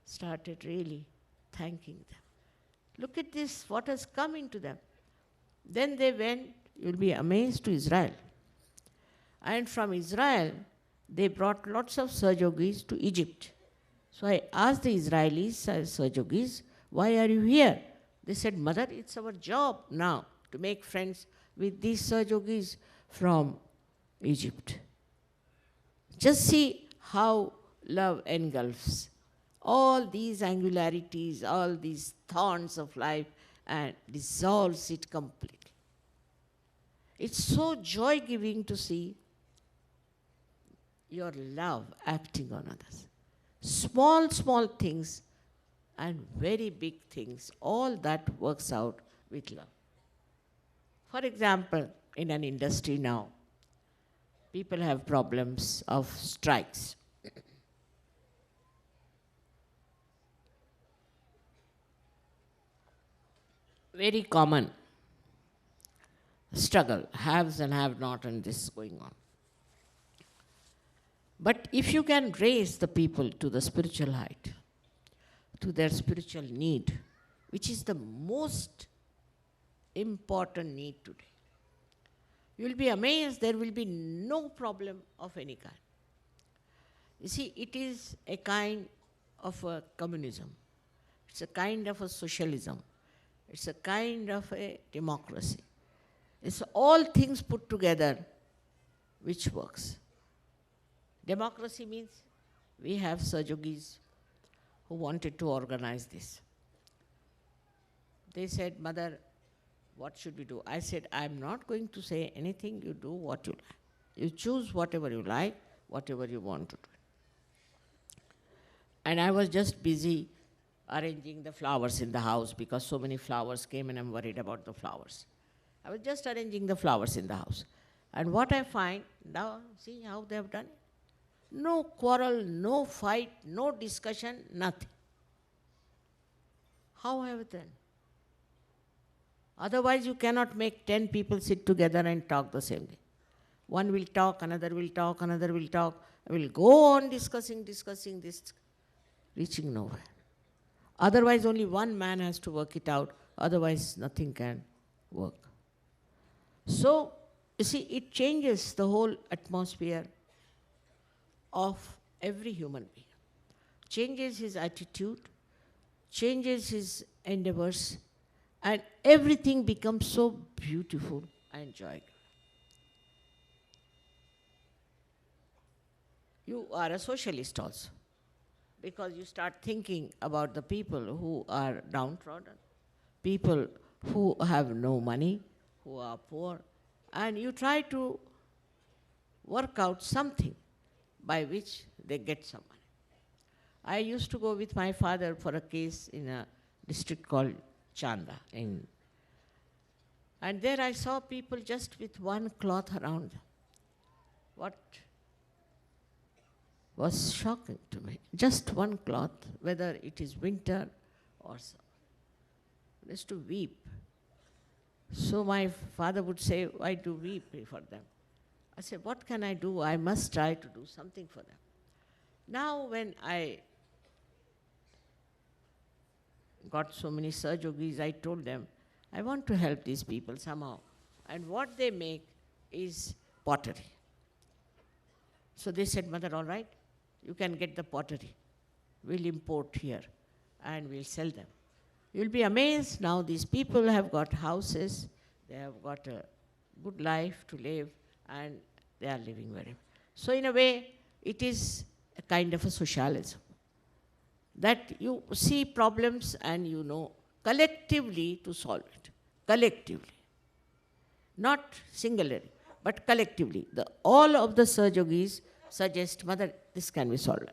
Speaker 1: started really thanking them. Look at this, what has come into them. Then they went, you'll be amazed, to Israel. And from Israel, they brought lots of Sahajogis to Egypt. So I asked the Israelis, Sahajogis, why are you here? They said, Mother, it's our job now to make friends with these Sahajogis from Egypt. Just see how love engulfs all these angularities, all these thorns of life, and dissolves it completely. It's so joy-giving to see your love acting on others. Small, small things and very big things, all that works out with love. For example, in an industry now, people have problems of strikes. Very common struggle, haves and have not, and this is going on. But if you can raise the people to the spiritual height, to their spiritual need, which is the most important need today, you will be amazed there will be no problem of any kind. You see, it is a kind of a communism. It's a kind of a socialism. It's a kind of a democracy. It's all things put together which works. Democracy means we have Sahajogis who wanted to organize this. They said, Mother, what should we do? I said, I'm not going to say anything, you do what you like. You choose whatever you like, whatever you want to do. And I was just busy arranging the flowers in the house because so many flowers came and I'm worried about the flowers. I was just arranging the flowers in the house. And what I find, now see how they have done it? No quarrel, no fight, no discussion, nothing. How have it done? Otherwise you cannot make 10 people sit together and talk the same day. One will talk, another will talk, another will talk. We'll go on discussing this, reaching nowhere. Otherwise, only one man has to work it out. Otherwise, nothing can work. So, you see, it changes the whole atmosphere of every human being. Changes his attitude, changes his endeavors, and everything becomes so beautiful and joyful. You are a socialist also, because you start thinking about the people who are downtrodden, people who have no money, who are poor, and you try to work out something by which they get some money. I used to go with my father for a case in a district called Chanda. And there I saw people just with one cloth around them. What was shocking to me. Just one cloth, whether it is winter or summer. I used to weep. So my father would say, why do we pray for them? I said, what can I do? I must try to do something for them. Now when I got so many Sahajogis, I told them, I want to help these people somehow. And what they make is pottery. So they said, Mother, all right, you can get the pottery. We'll import here and we'll sell them. You'll be amazed now these people have got houses, they have got a good life to live, and they are living very well. So in a way, it is a kind of a socialism. That you see problems and you know collectively to solve it. Collectively. Not singularly, but collectively. All of the Sahajogis suggest, Mother, this can be solved.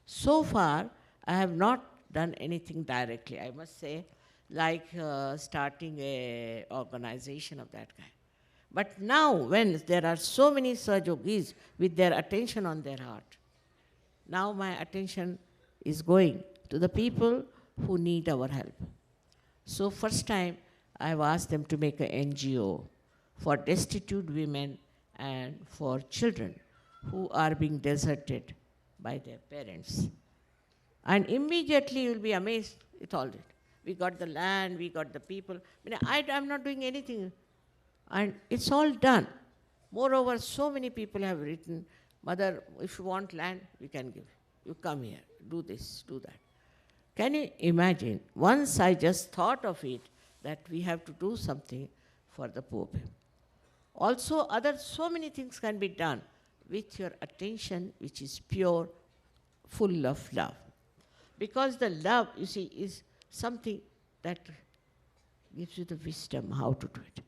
Speaker 1: So far, I have not done anything directly, I must say, like starting an organization of that kind. But now, when there are so many Sahajogis with their attention on their heart, now my attention is going to the people who need our help. So first time, I've asked them to make an NGO for destitute women and for children who are being deserted by their parents. And immediately you will be amazed with all that. We got the land, we got the people. I'm not doing anything. And it's all done. Moreover, so many people have written, Mother, if you want land, we can give. You come here, do this, do that. Can you imagine? Once I just thought of it, that we have to do something for the poor people. Also, so many things can be done with your attention, which is pure, full of love. Because the love, you see, is something that gives you the wisdom how to do it.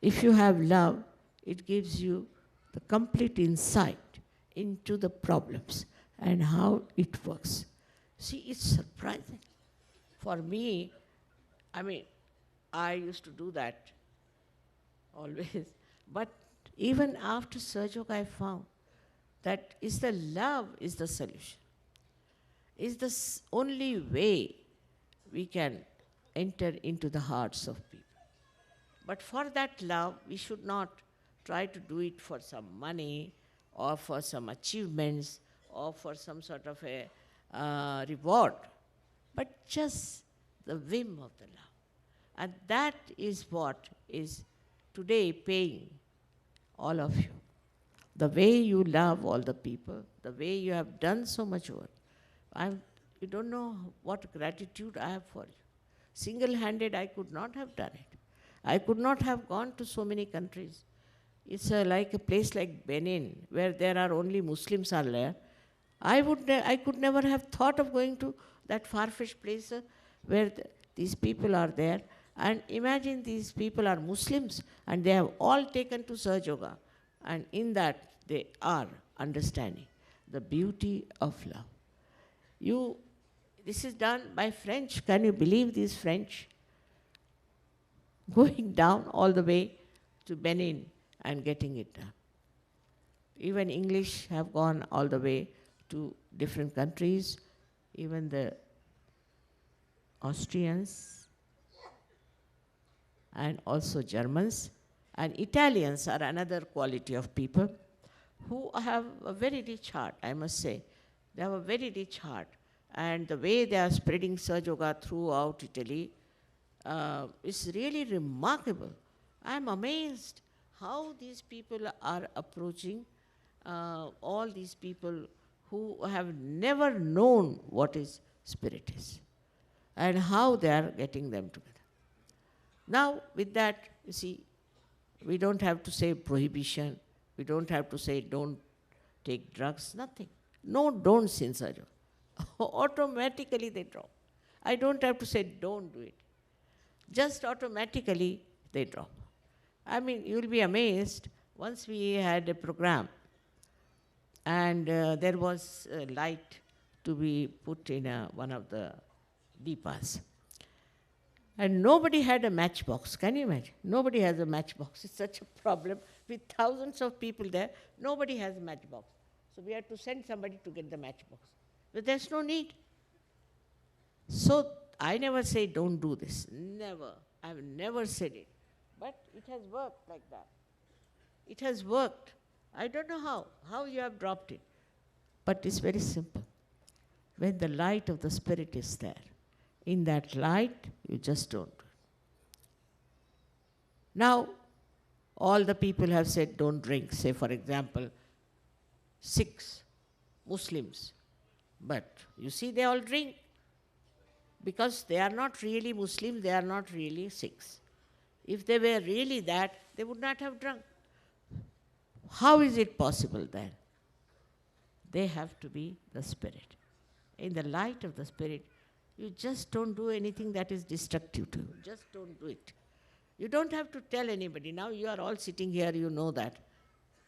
Speaker 1: If you have love, it gives you the complete insight into the problems and how it works. See, it's surprising. For me, I used to do that always. But even after Sahaja Yoga, I found that the love is the solution. Is the only way we can enter into the hearts of people. But for that love, we should not try to do it for some money or for some achievements or for some sort of a reward, but just the whim of the love. And that is what is today paying all of you. The way you love all the people, the way you have done so much work. You don't know what gratitude I have for you. Single-handed, I could not have done it. I could not have gone to so many countries. It's like a place like Benin, where there are only Muslims are there. I could never have thought of going to that far-fetched place where these people are there. And imagine these people are Muslims, and they have all taken to Sahaja Yoga. And in that, they are understanding the beauty of love. This is done by French. Can you believe these French? Going down all the way to Benin and getting it done. Even English have gone all the way to different countries. Even the Austrians and also Germans and Italians are another quality of people who have a very rich heart, I must say. They have a very rich heart. And the way they are spreading Sahaja Yoga throughout Italy is really remarkable. I am amazed how these people are approaching all these people who have never known what is spirit is and how they are getting them together. Now, with that, you see, we don't have to say prohibition. We don't have to say don't take drugs, nothing. No don'ts in Sahaja Yoga. Automatically they drop. I don't have to say don't do it. Just automatically they drop. You will be amazed. Once we had a program and there was a light to be put in one of the deepas. And nobody had a matchbox. Can you imagine? Nobody has a matchbox. It's such a problem. With thousands of people there, nobody has a matchbox. So we had to send somebody to get the matchbox. But there's no need. So I never say don't do this. Never. I've never said it. But it has worked like that. It has worked. I don't know how you have dropped it. But it's very simple. When the light of the Spirit is there, in that light, you just don't do it. Now, all the people have said don't drink. Say, for example, 6 Muslims. But you see, they all drink. Because they are not really Muslims, they are not really Sikhs. If they were really that, they would not have drunk. How is it possible then? They have to be the Spirit. In the light of the Spirit, you just don't do anything that is destructive to you. Just don't do it. You don't have to tell anybody. Now you are all sitting here, you know that.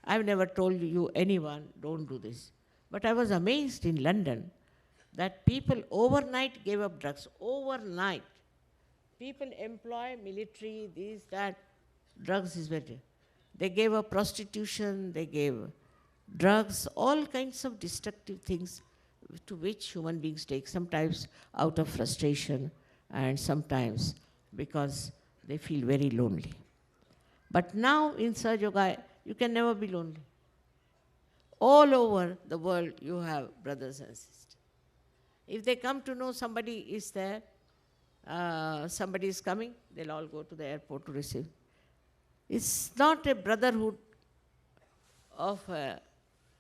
Speaker 1: I've never told you anyone, don't do this. But I was amazed in London that people overnight gave up drugs. Overnight. People employ military, this, that. Drugs is better. They gave up prostitution, they gave drugs, all kinds of destructive things to which human beings take, sometimes out of frustration and sometimes because they feel very lonely. But now in Sahaja Yoga, you can never be lonely. All over the world, you have brothers and sisters. If they come to know somebody is there, somebody is coming, they'll all go to the airport to receive. It's not a brotherhood of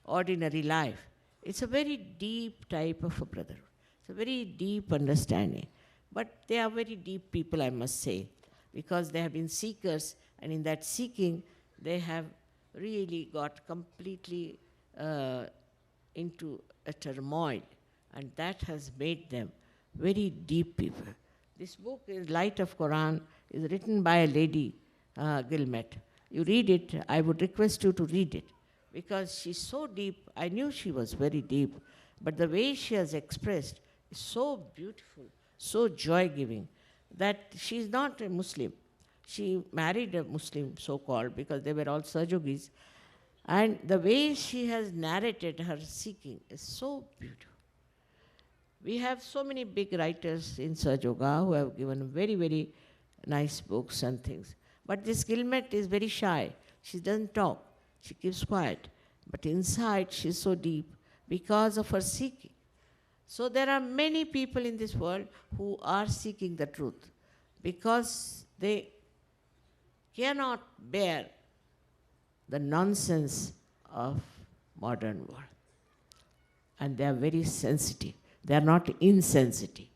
Speaker 1: ordinary life. It's a very deep type of a brotherhood. It's a very deep understanding. But they are very deep people, I must say, because they have been seekers, and in that seeking, they have really got completely into a turmoil, and that has made them very deep people. This book, Light of Quran, is written by a lady, Gilmet. You read it, I would request you to read it, because she's so deep. I knew she was very deep, but the way she has expressed is so beautiful, so joy-giving, that she's not a Muslim. She married a Muslim, so-called, because they were all Sahajogis. And the way she has narrated her seeking is so beautiful. We have so many big writers in Sahaja Yoga who have given very, very nice books and things. But this Gilmet is very shy. She doesn't talk. She keeps quiet. But inside, she's so deep because of her seeking. So there are many people in this world who are seeking the truth because they cannot bear the nonsense of modern world. And they are very sensitive. They are not insensitive.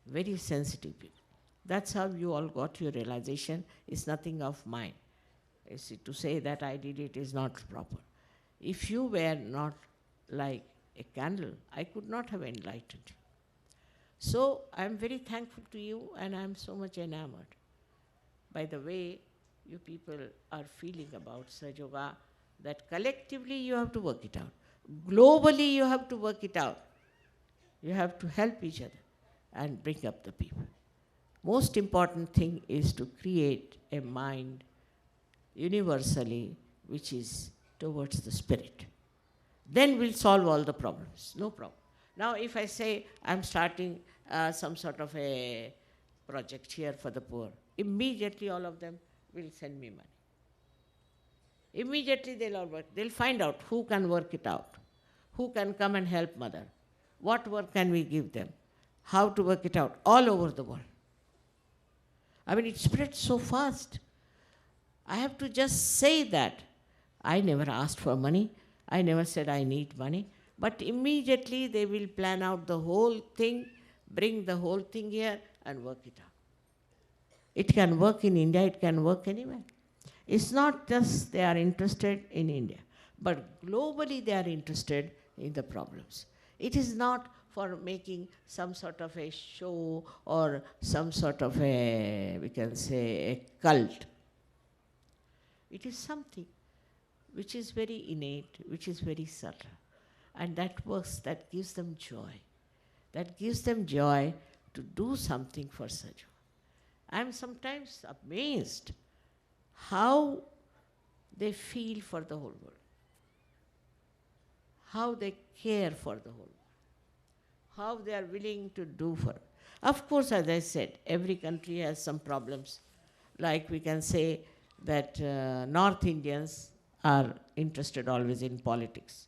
Speaker 1: Very sensitive people. That's how you all got your realization. It's nothing of mine. You see, to say that I did it is not proper. If you were not like a candle, I could not have enlightened you. So I'm very thankful to you, and I'm so much enamored by the way you people are feeling about Sahaja Yoga, that collectively you have to work it out. Globally you have to work it out. You have to help each other and bring up the people. Most important thing is to create a mind universally which is towards the spirit. Then we'll solve all the problems, no problem. Now if I say I'm starting some sort of a project here for the poor, immediately all of them will send me money. Immediately they'll all work. They'll find out who can work it out, who can come and help mother, what work can we give them, how to work it out all over the world. I mean, it spreads so fast. I have to just say that. I never asked for money. I never said I need money. But immediately they will plan out the whole thing, bring the whole thing here and work it out. It can work in India, it can work anywhere. It's not just they are interested in India, but globally they are interested in the problems. It is not for making some sort of a show or some sort of a, we can say, a cult. It is something which is very innate, which is very subtle. And that works, that gives them joy. That gives them joy to do something for Sahaja. I'm sometimes amazed how they feel for the whole world, how they care for the whole world, how they are willing to do for it. Of course, as I said, every country has some problems. Like we can say that North Indians are interested always in politics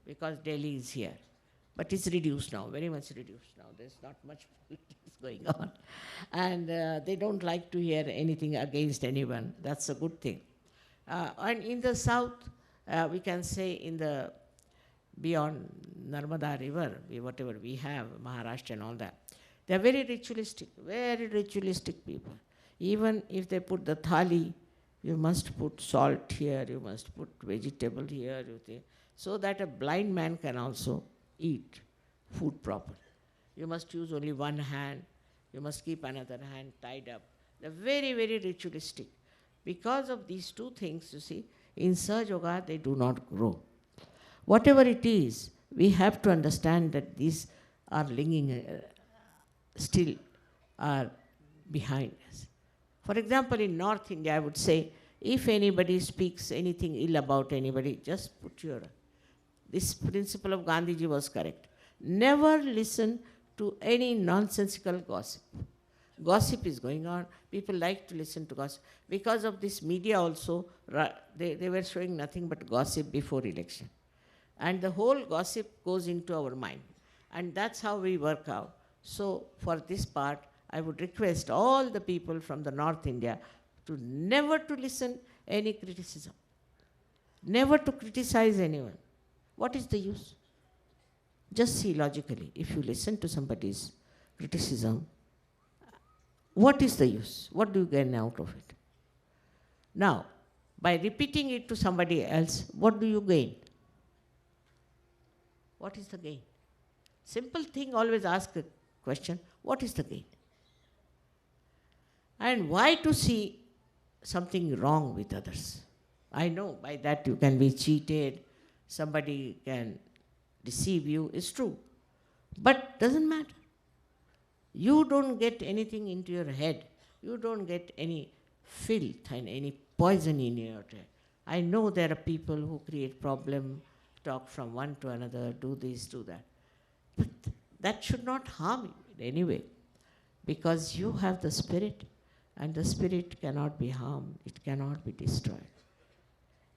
Speaker 1: because Delhi is here. But it's reduced now, very much reduced now. There's not much politics going on. And they don't like to hear anything against anyone. That's a good thing. And in the south, we can say in the beyond Narmada river, whatever we have, Maharashtra and all that, they're very ritualistic people. Even if they put the thali, you must put salt here, you must put vegetable here, so that a blind man can also eat food properly. You must use only one hand, you must keep another hand tied up. They're very, very ritualistic. Because of these two things, you see, in Sahaja Yoga they do not grow. Whatever it is, we have to understand that these are lingering, still are behind us. For example, in North India, I would say, if anybody speaks anything ill about anybody, just put your... This principle of Gandhiji was correct. Never listen to any nonsensical gossip. Gossip is going on. People like to listen to gossip. Because of this media also, they were showing nothing but gossip before election. And the whole gossip goes into our mind. And that's how we work out. So for this part, I would request all the people from the North India to never to listen any criticism. Never to criticize anyone. What is the use? Just see logically, if you listen to somebody's criticism, what is the use? What do you gain out of it? Now, by repeating it to somebody else, what do you gain? What is the gain? Simple thing, always ask a question, what is the gain? And why to see something wrong with others? I know by that you can be cheated, somebody can deceive you, it's true. But doesn't matter. You don't get anything into your head. You don't get any filth and any poison in your head. I know there are people who create problem, talk from one to another, do this, do that. But that should not harm you in any way, because you have the spirit, and the spirit cannot be harmed, it cannot be destroyed.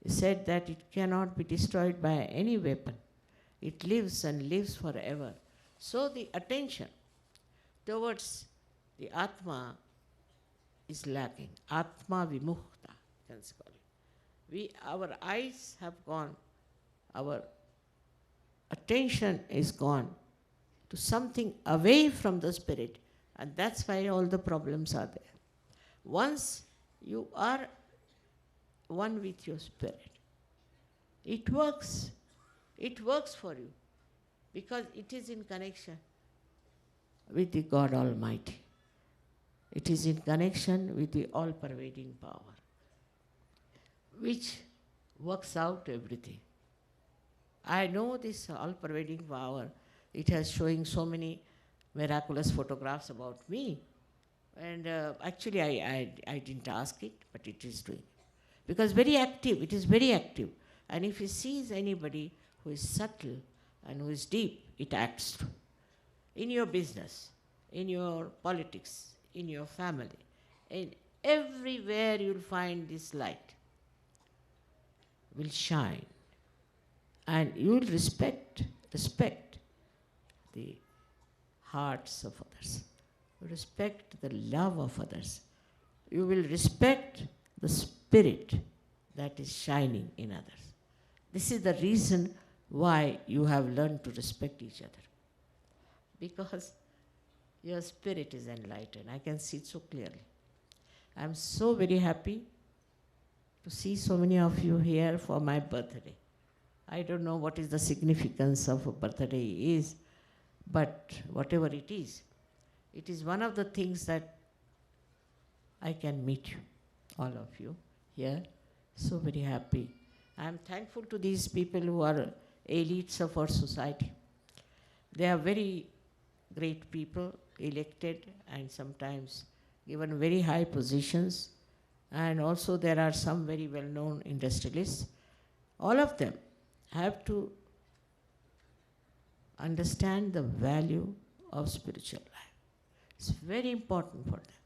Speaker 1: He said that it cannot be destroyed by any weapon. It lives and lives forever. So the attention towards the Atma is lacking. Atma Vimukhta, can call it. Our eyes have gone, our attention is gone to something away from the spirit, and that's why all the problems are there. Once you are one with your spirit, it works. It works for you because it is in connection with the God Almighty. It is in connection with the all-pervading power, which works out everything. I know this all-pervading power. It has showing so many miraculous photographs about me. And actually, I didn't ask it, but it is doing. Because very active, it is very active. And if it sees anybody who is subtle and who is deep, it acts too. In your business, in your politics, in your family, in everywhere you'll find this light will shine. And you'll respect the hearts of others. Respect the love of others. You will respect the spirit that is shining in others. This is the reason why you have learned to respect each other. Because your spirit is enlightened. I can see it so clearly. I'm so very happy to see so many of you here for my birthday. I don't know what is the significance of a birthday is, but whatever it is one of the things that I can meet you, all of you here. So very happy. I'm thankful to these people who are elites of our society. They are very great people, elected and sometimes given very high positions. And also there are some very well-known industrialists. All of them have to understand the value of spiritual life. It's very important for them.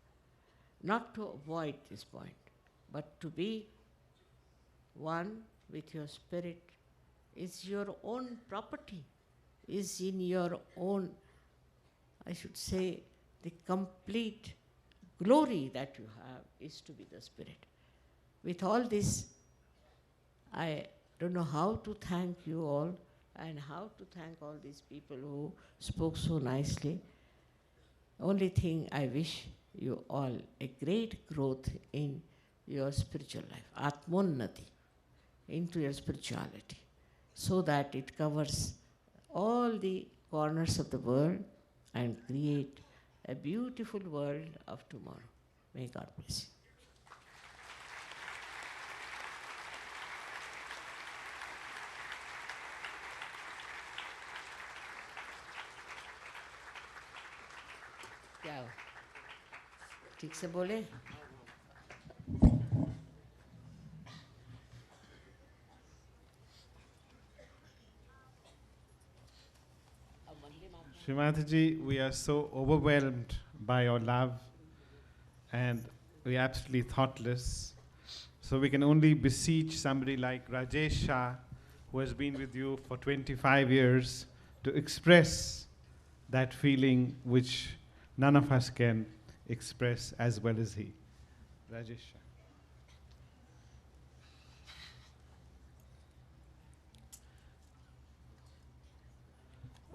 Speaker 1: Not to avoid this point, but to be one with your spirit is your own property, is in your own, I should say, the complete glory that you have is to be the spirit. With all this, I don't know how to thank you all and how to thank all these people who spoke so nicely. Only thing I wish you all a great growth in your spiritual life, Atmonnati, into your spirituality, so that it covers all the corners of the world and create a beautiful world of tomorrow. May God bless you. क्या हो? ठीक से बोले?
Speaker 2: Srimataji, we are so overwhelmed by your love and we're absolutely thoughtless. So we can only beseech somebody like Rajesh Shah, who has been with you for 25 years, to express that feeling which none of us can express as well as he. Rajesh Shah.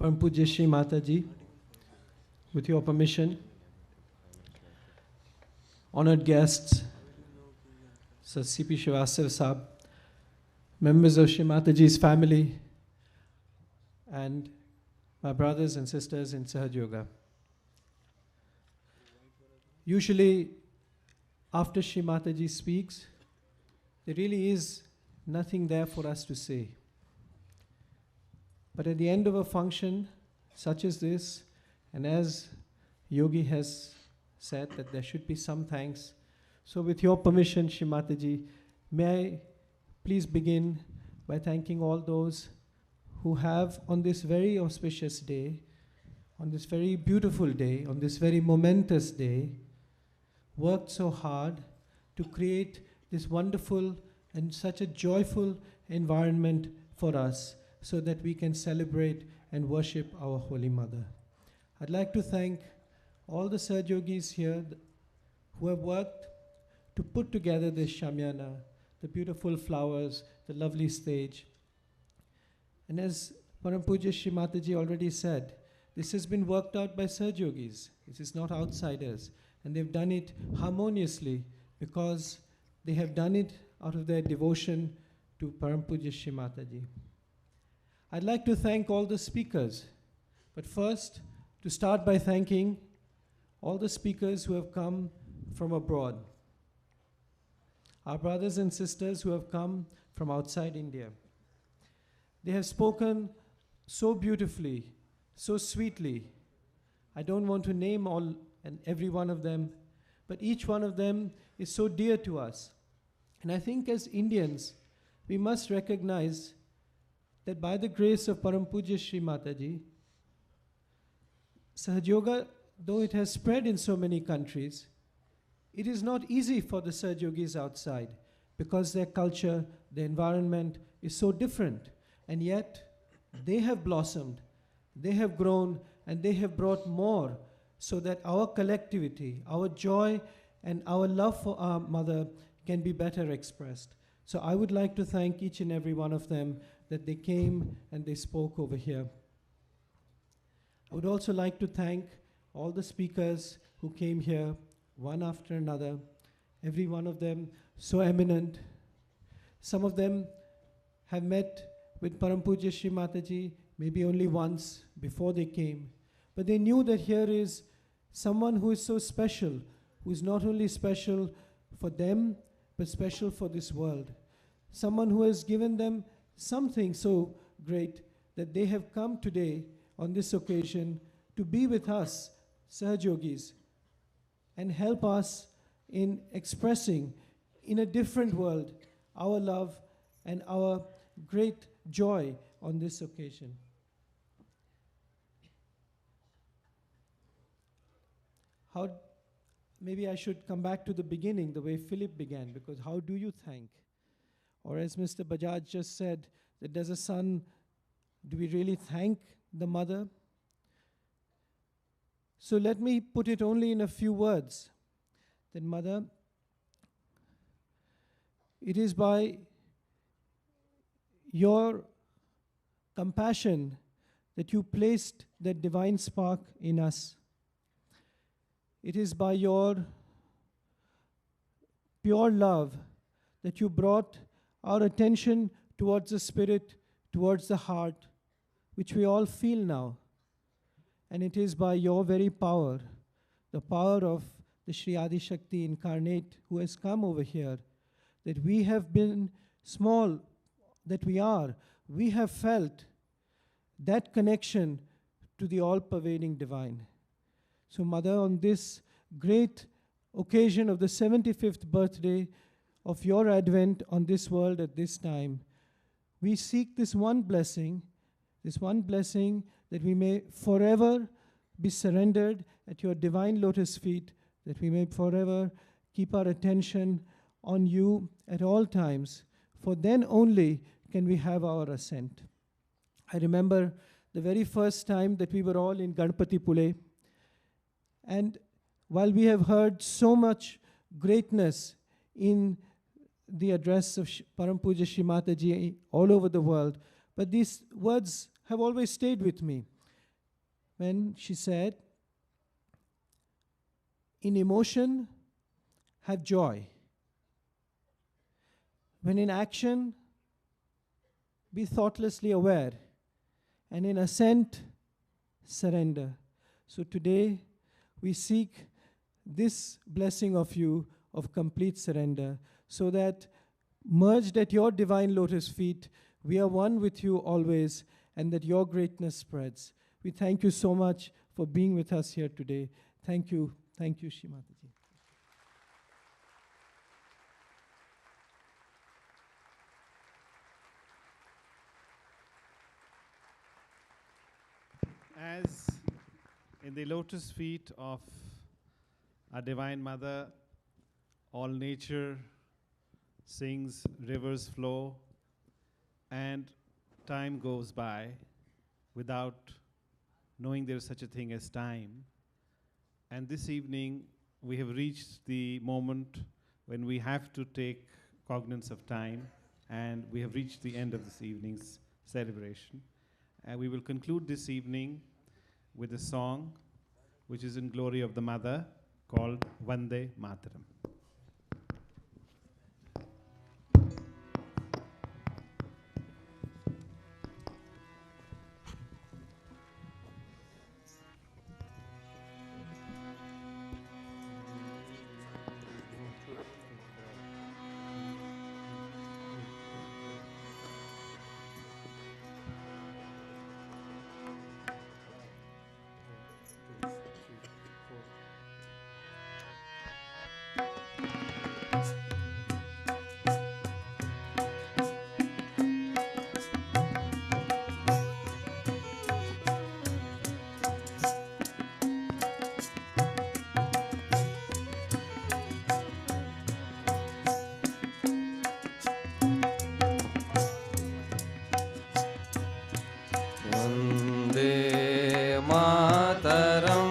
Speaker 19: Param Pujya Shri Mataji, with your permission, honored guests, Sir C.P. Srivastava Sahab, members of Shri Mataji's family, and my brothers and sisters in Sahaj Yoga. Usually, after Shri Mataji speaks, there really is nothing there for us to say. But at the end of a function such as this, and as Yogi has said that there should be some thanks, so with your permission, Shri Mataji, may I please begin by thanking all those who have on this very auspicious day, on this very beautiful day, on this very momentous day, worked so hard to create this wonderful and such a joyful environment for us, so that we can celebrate and worship our Holy Mother. I'd like to thank all the Sahaj Yogis here who have worked to put together this Shamiana, the beautiful flowers, the lovely stage. And as Param Pujya Shri Mataji already said, this has been worked out by Sahaj Yogis. This is not outsiders. And they've done it harmoniously because they have done it out of their devotion to Param Pujya Shri Mataji. I'd like to thank all the speakers, but first, to start by thanking all the speakers who have come from abroad, our brothers and sisters who have come from outside India. They have spoken so beautifully, so sweetly. I don't want to name all and every one of them, but each one of them is so dear to us. And I think as Indians, we must recognize that by the grace of Param Pujya Shri Mataji, Sahaj Yoga, though it has spread in so many countries, it is not easy for the Sahaj Yogis outside because their culture, their environment is so different. And yet, they have blossomed, they have grown, and they have brought more so that our collectivity, our joy, and our love for our mother can be better expressed. So I would like to thank each and every one of them that they came and they spoke over here. I would also like to thank all the speakers who came here, one after another, every one of them so eminent. Some of them have met with Param Pujya Shri Mataji maybe only once before they came, but they knew that here is someone who is so special, who is not only special for them, but special for this world. Someone who has given them something so great that they have come today on this occasion to be with us, Sahaj Yogis, and help us in expressing in a different world our love and our great joy on this occasion. Maybe I should come back to the beginning, the way Philip began, because how do you thank? Or as Mr. Bajaj just said, that does a son, do we really thank the mother? So let me put it only in a few words. That mother, it is by your compassion that you placed that divine spark in us. It is by your pure love that you brought our attention towards the spirit, towards the heart, which we all feel now. And it is by your very power, the power of the Sri Adi Shakti incarnate who has come over here, that we have been small, that we have felt that connection to the all-pervading divine. So Mother, on this great occasion of the 75th birthday of your advent on this world at this time, we seek this one blessing that we may forever be surrendered at your divine lotus feet that we may forever keep our attention on you at all times, for then only can we have our ascent. I remember the very first time that we were all in Ganpati Pule, and while we have heard so much greatness in the address of Param Puja Shri Mataji all over the world, but these words have always stayed with me. When she said, in emotion, have joy. When in action, be thoughtlessly aware. And in assent, surrender. So today, we seek this blessing of you of complete surrender, so that merged at your divine lotus feet, we are one with you always, and that your greatness spreads. We thank you so much for being with us here today. Thank you, Shri Mataji.
Speaker 2: As in the lotus feet of our Divine Mother, all nature sings, rivers flow, and time goes by without knowing there is such a thing as time. And this evening, we have reached the moment when we have to take cognizance of time, and we have reached the end of this evening's celebration. And we will conclude this evening with a song which is in glory of the Mother, called Vande Mataram.
Speaker 3: Mataram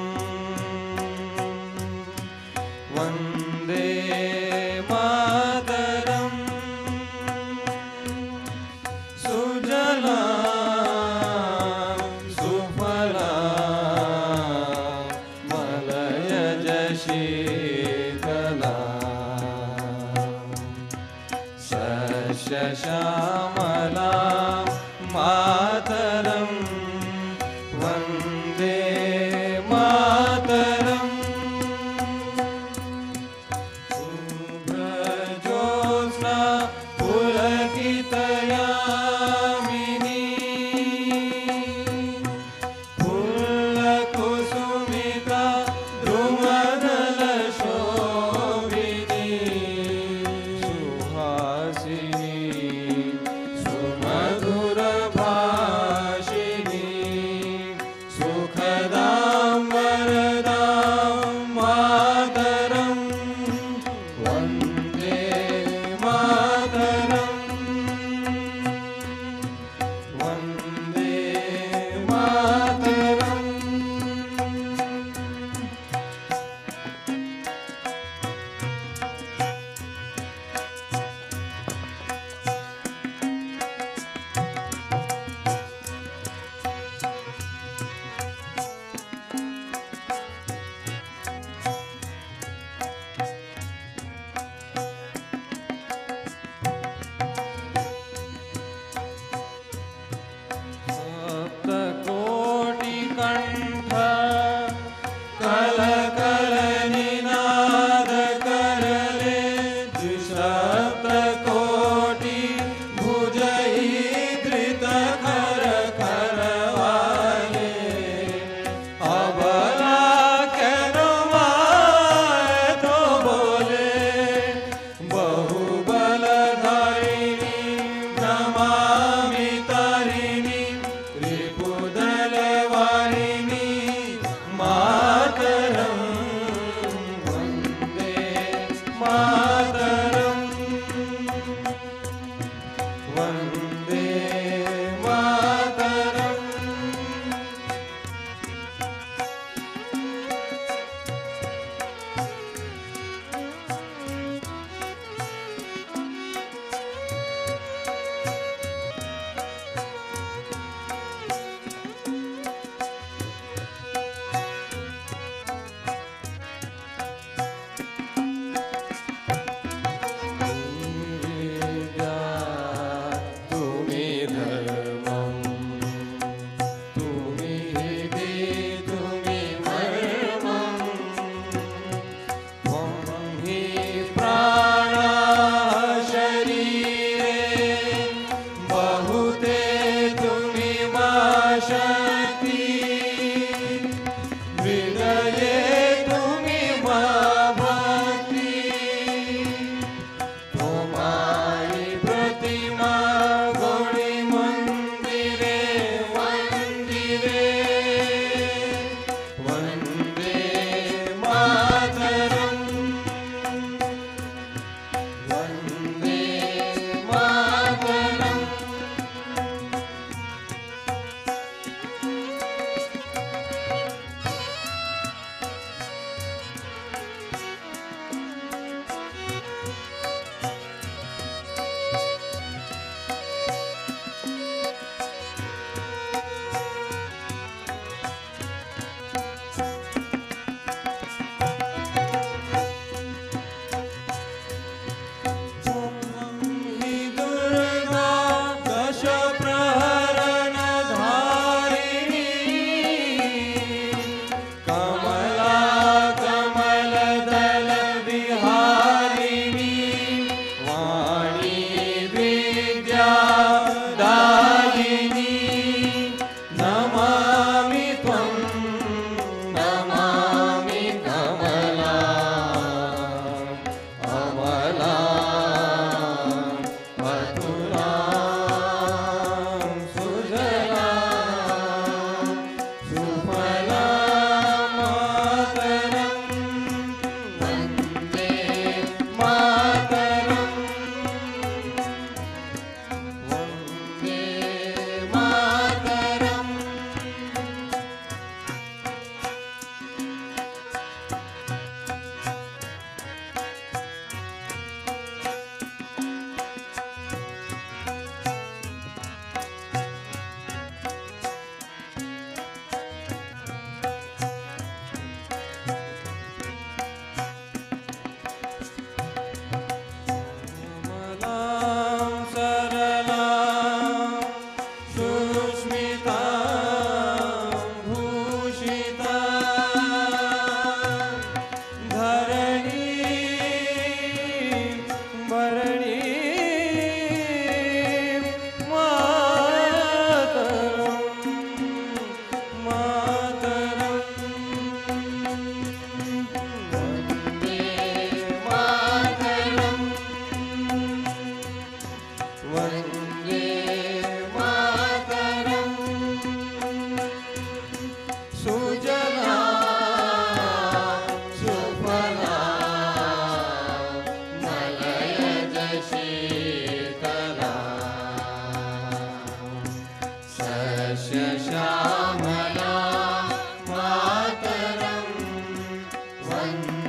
Speaker 3: बंधु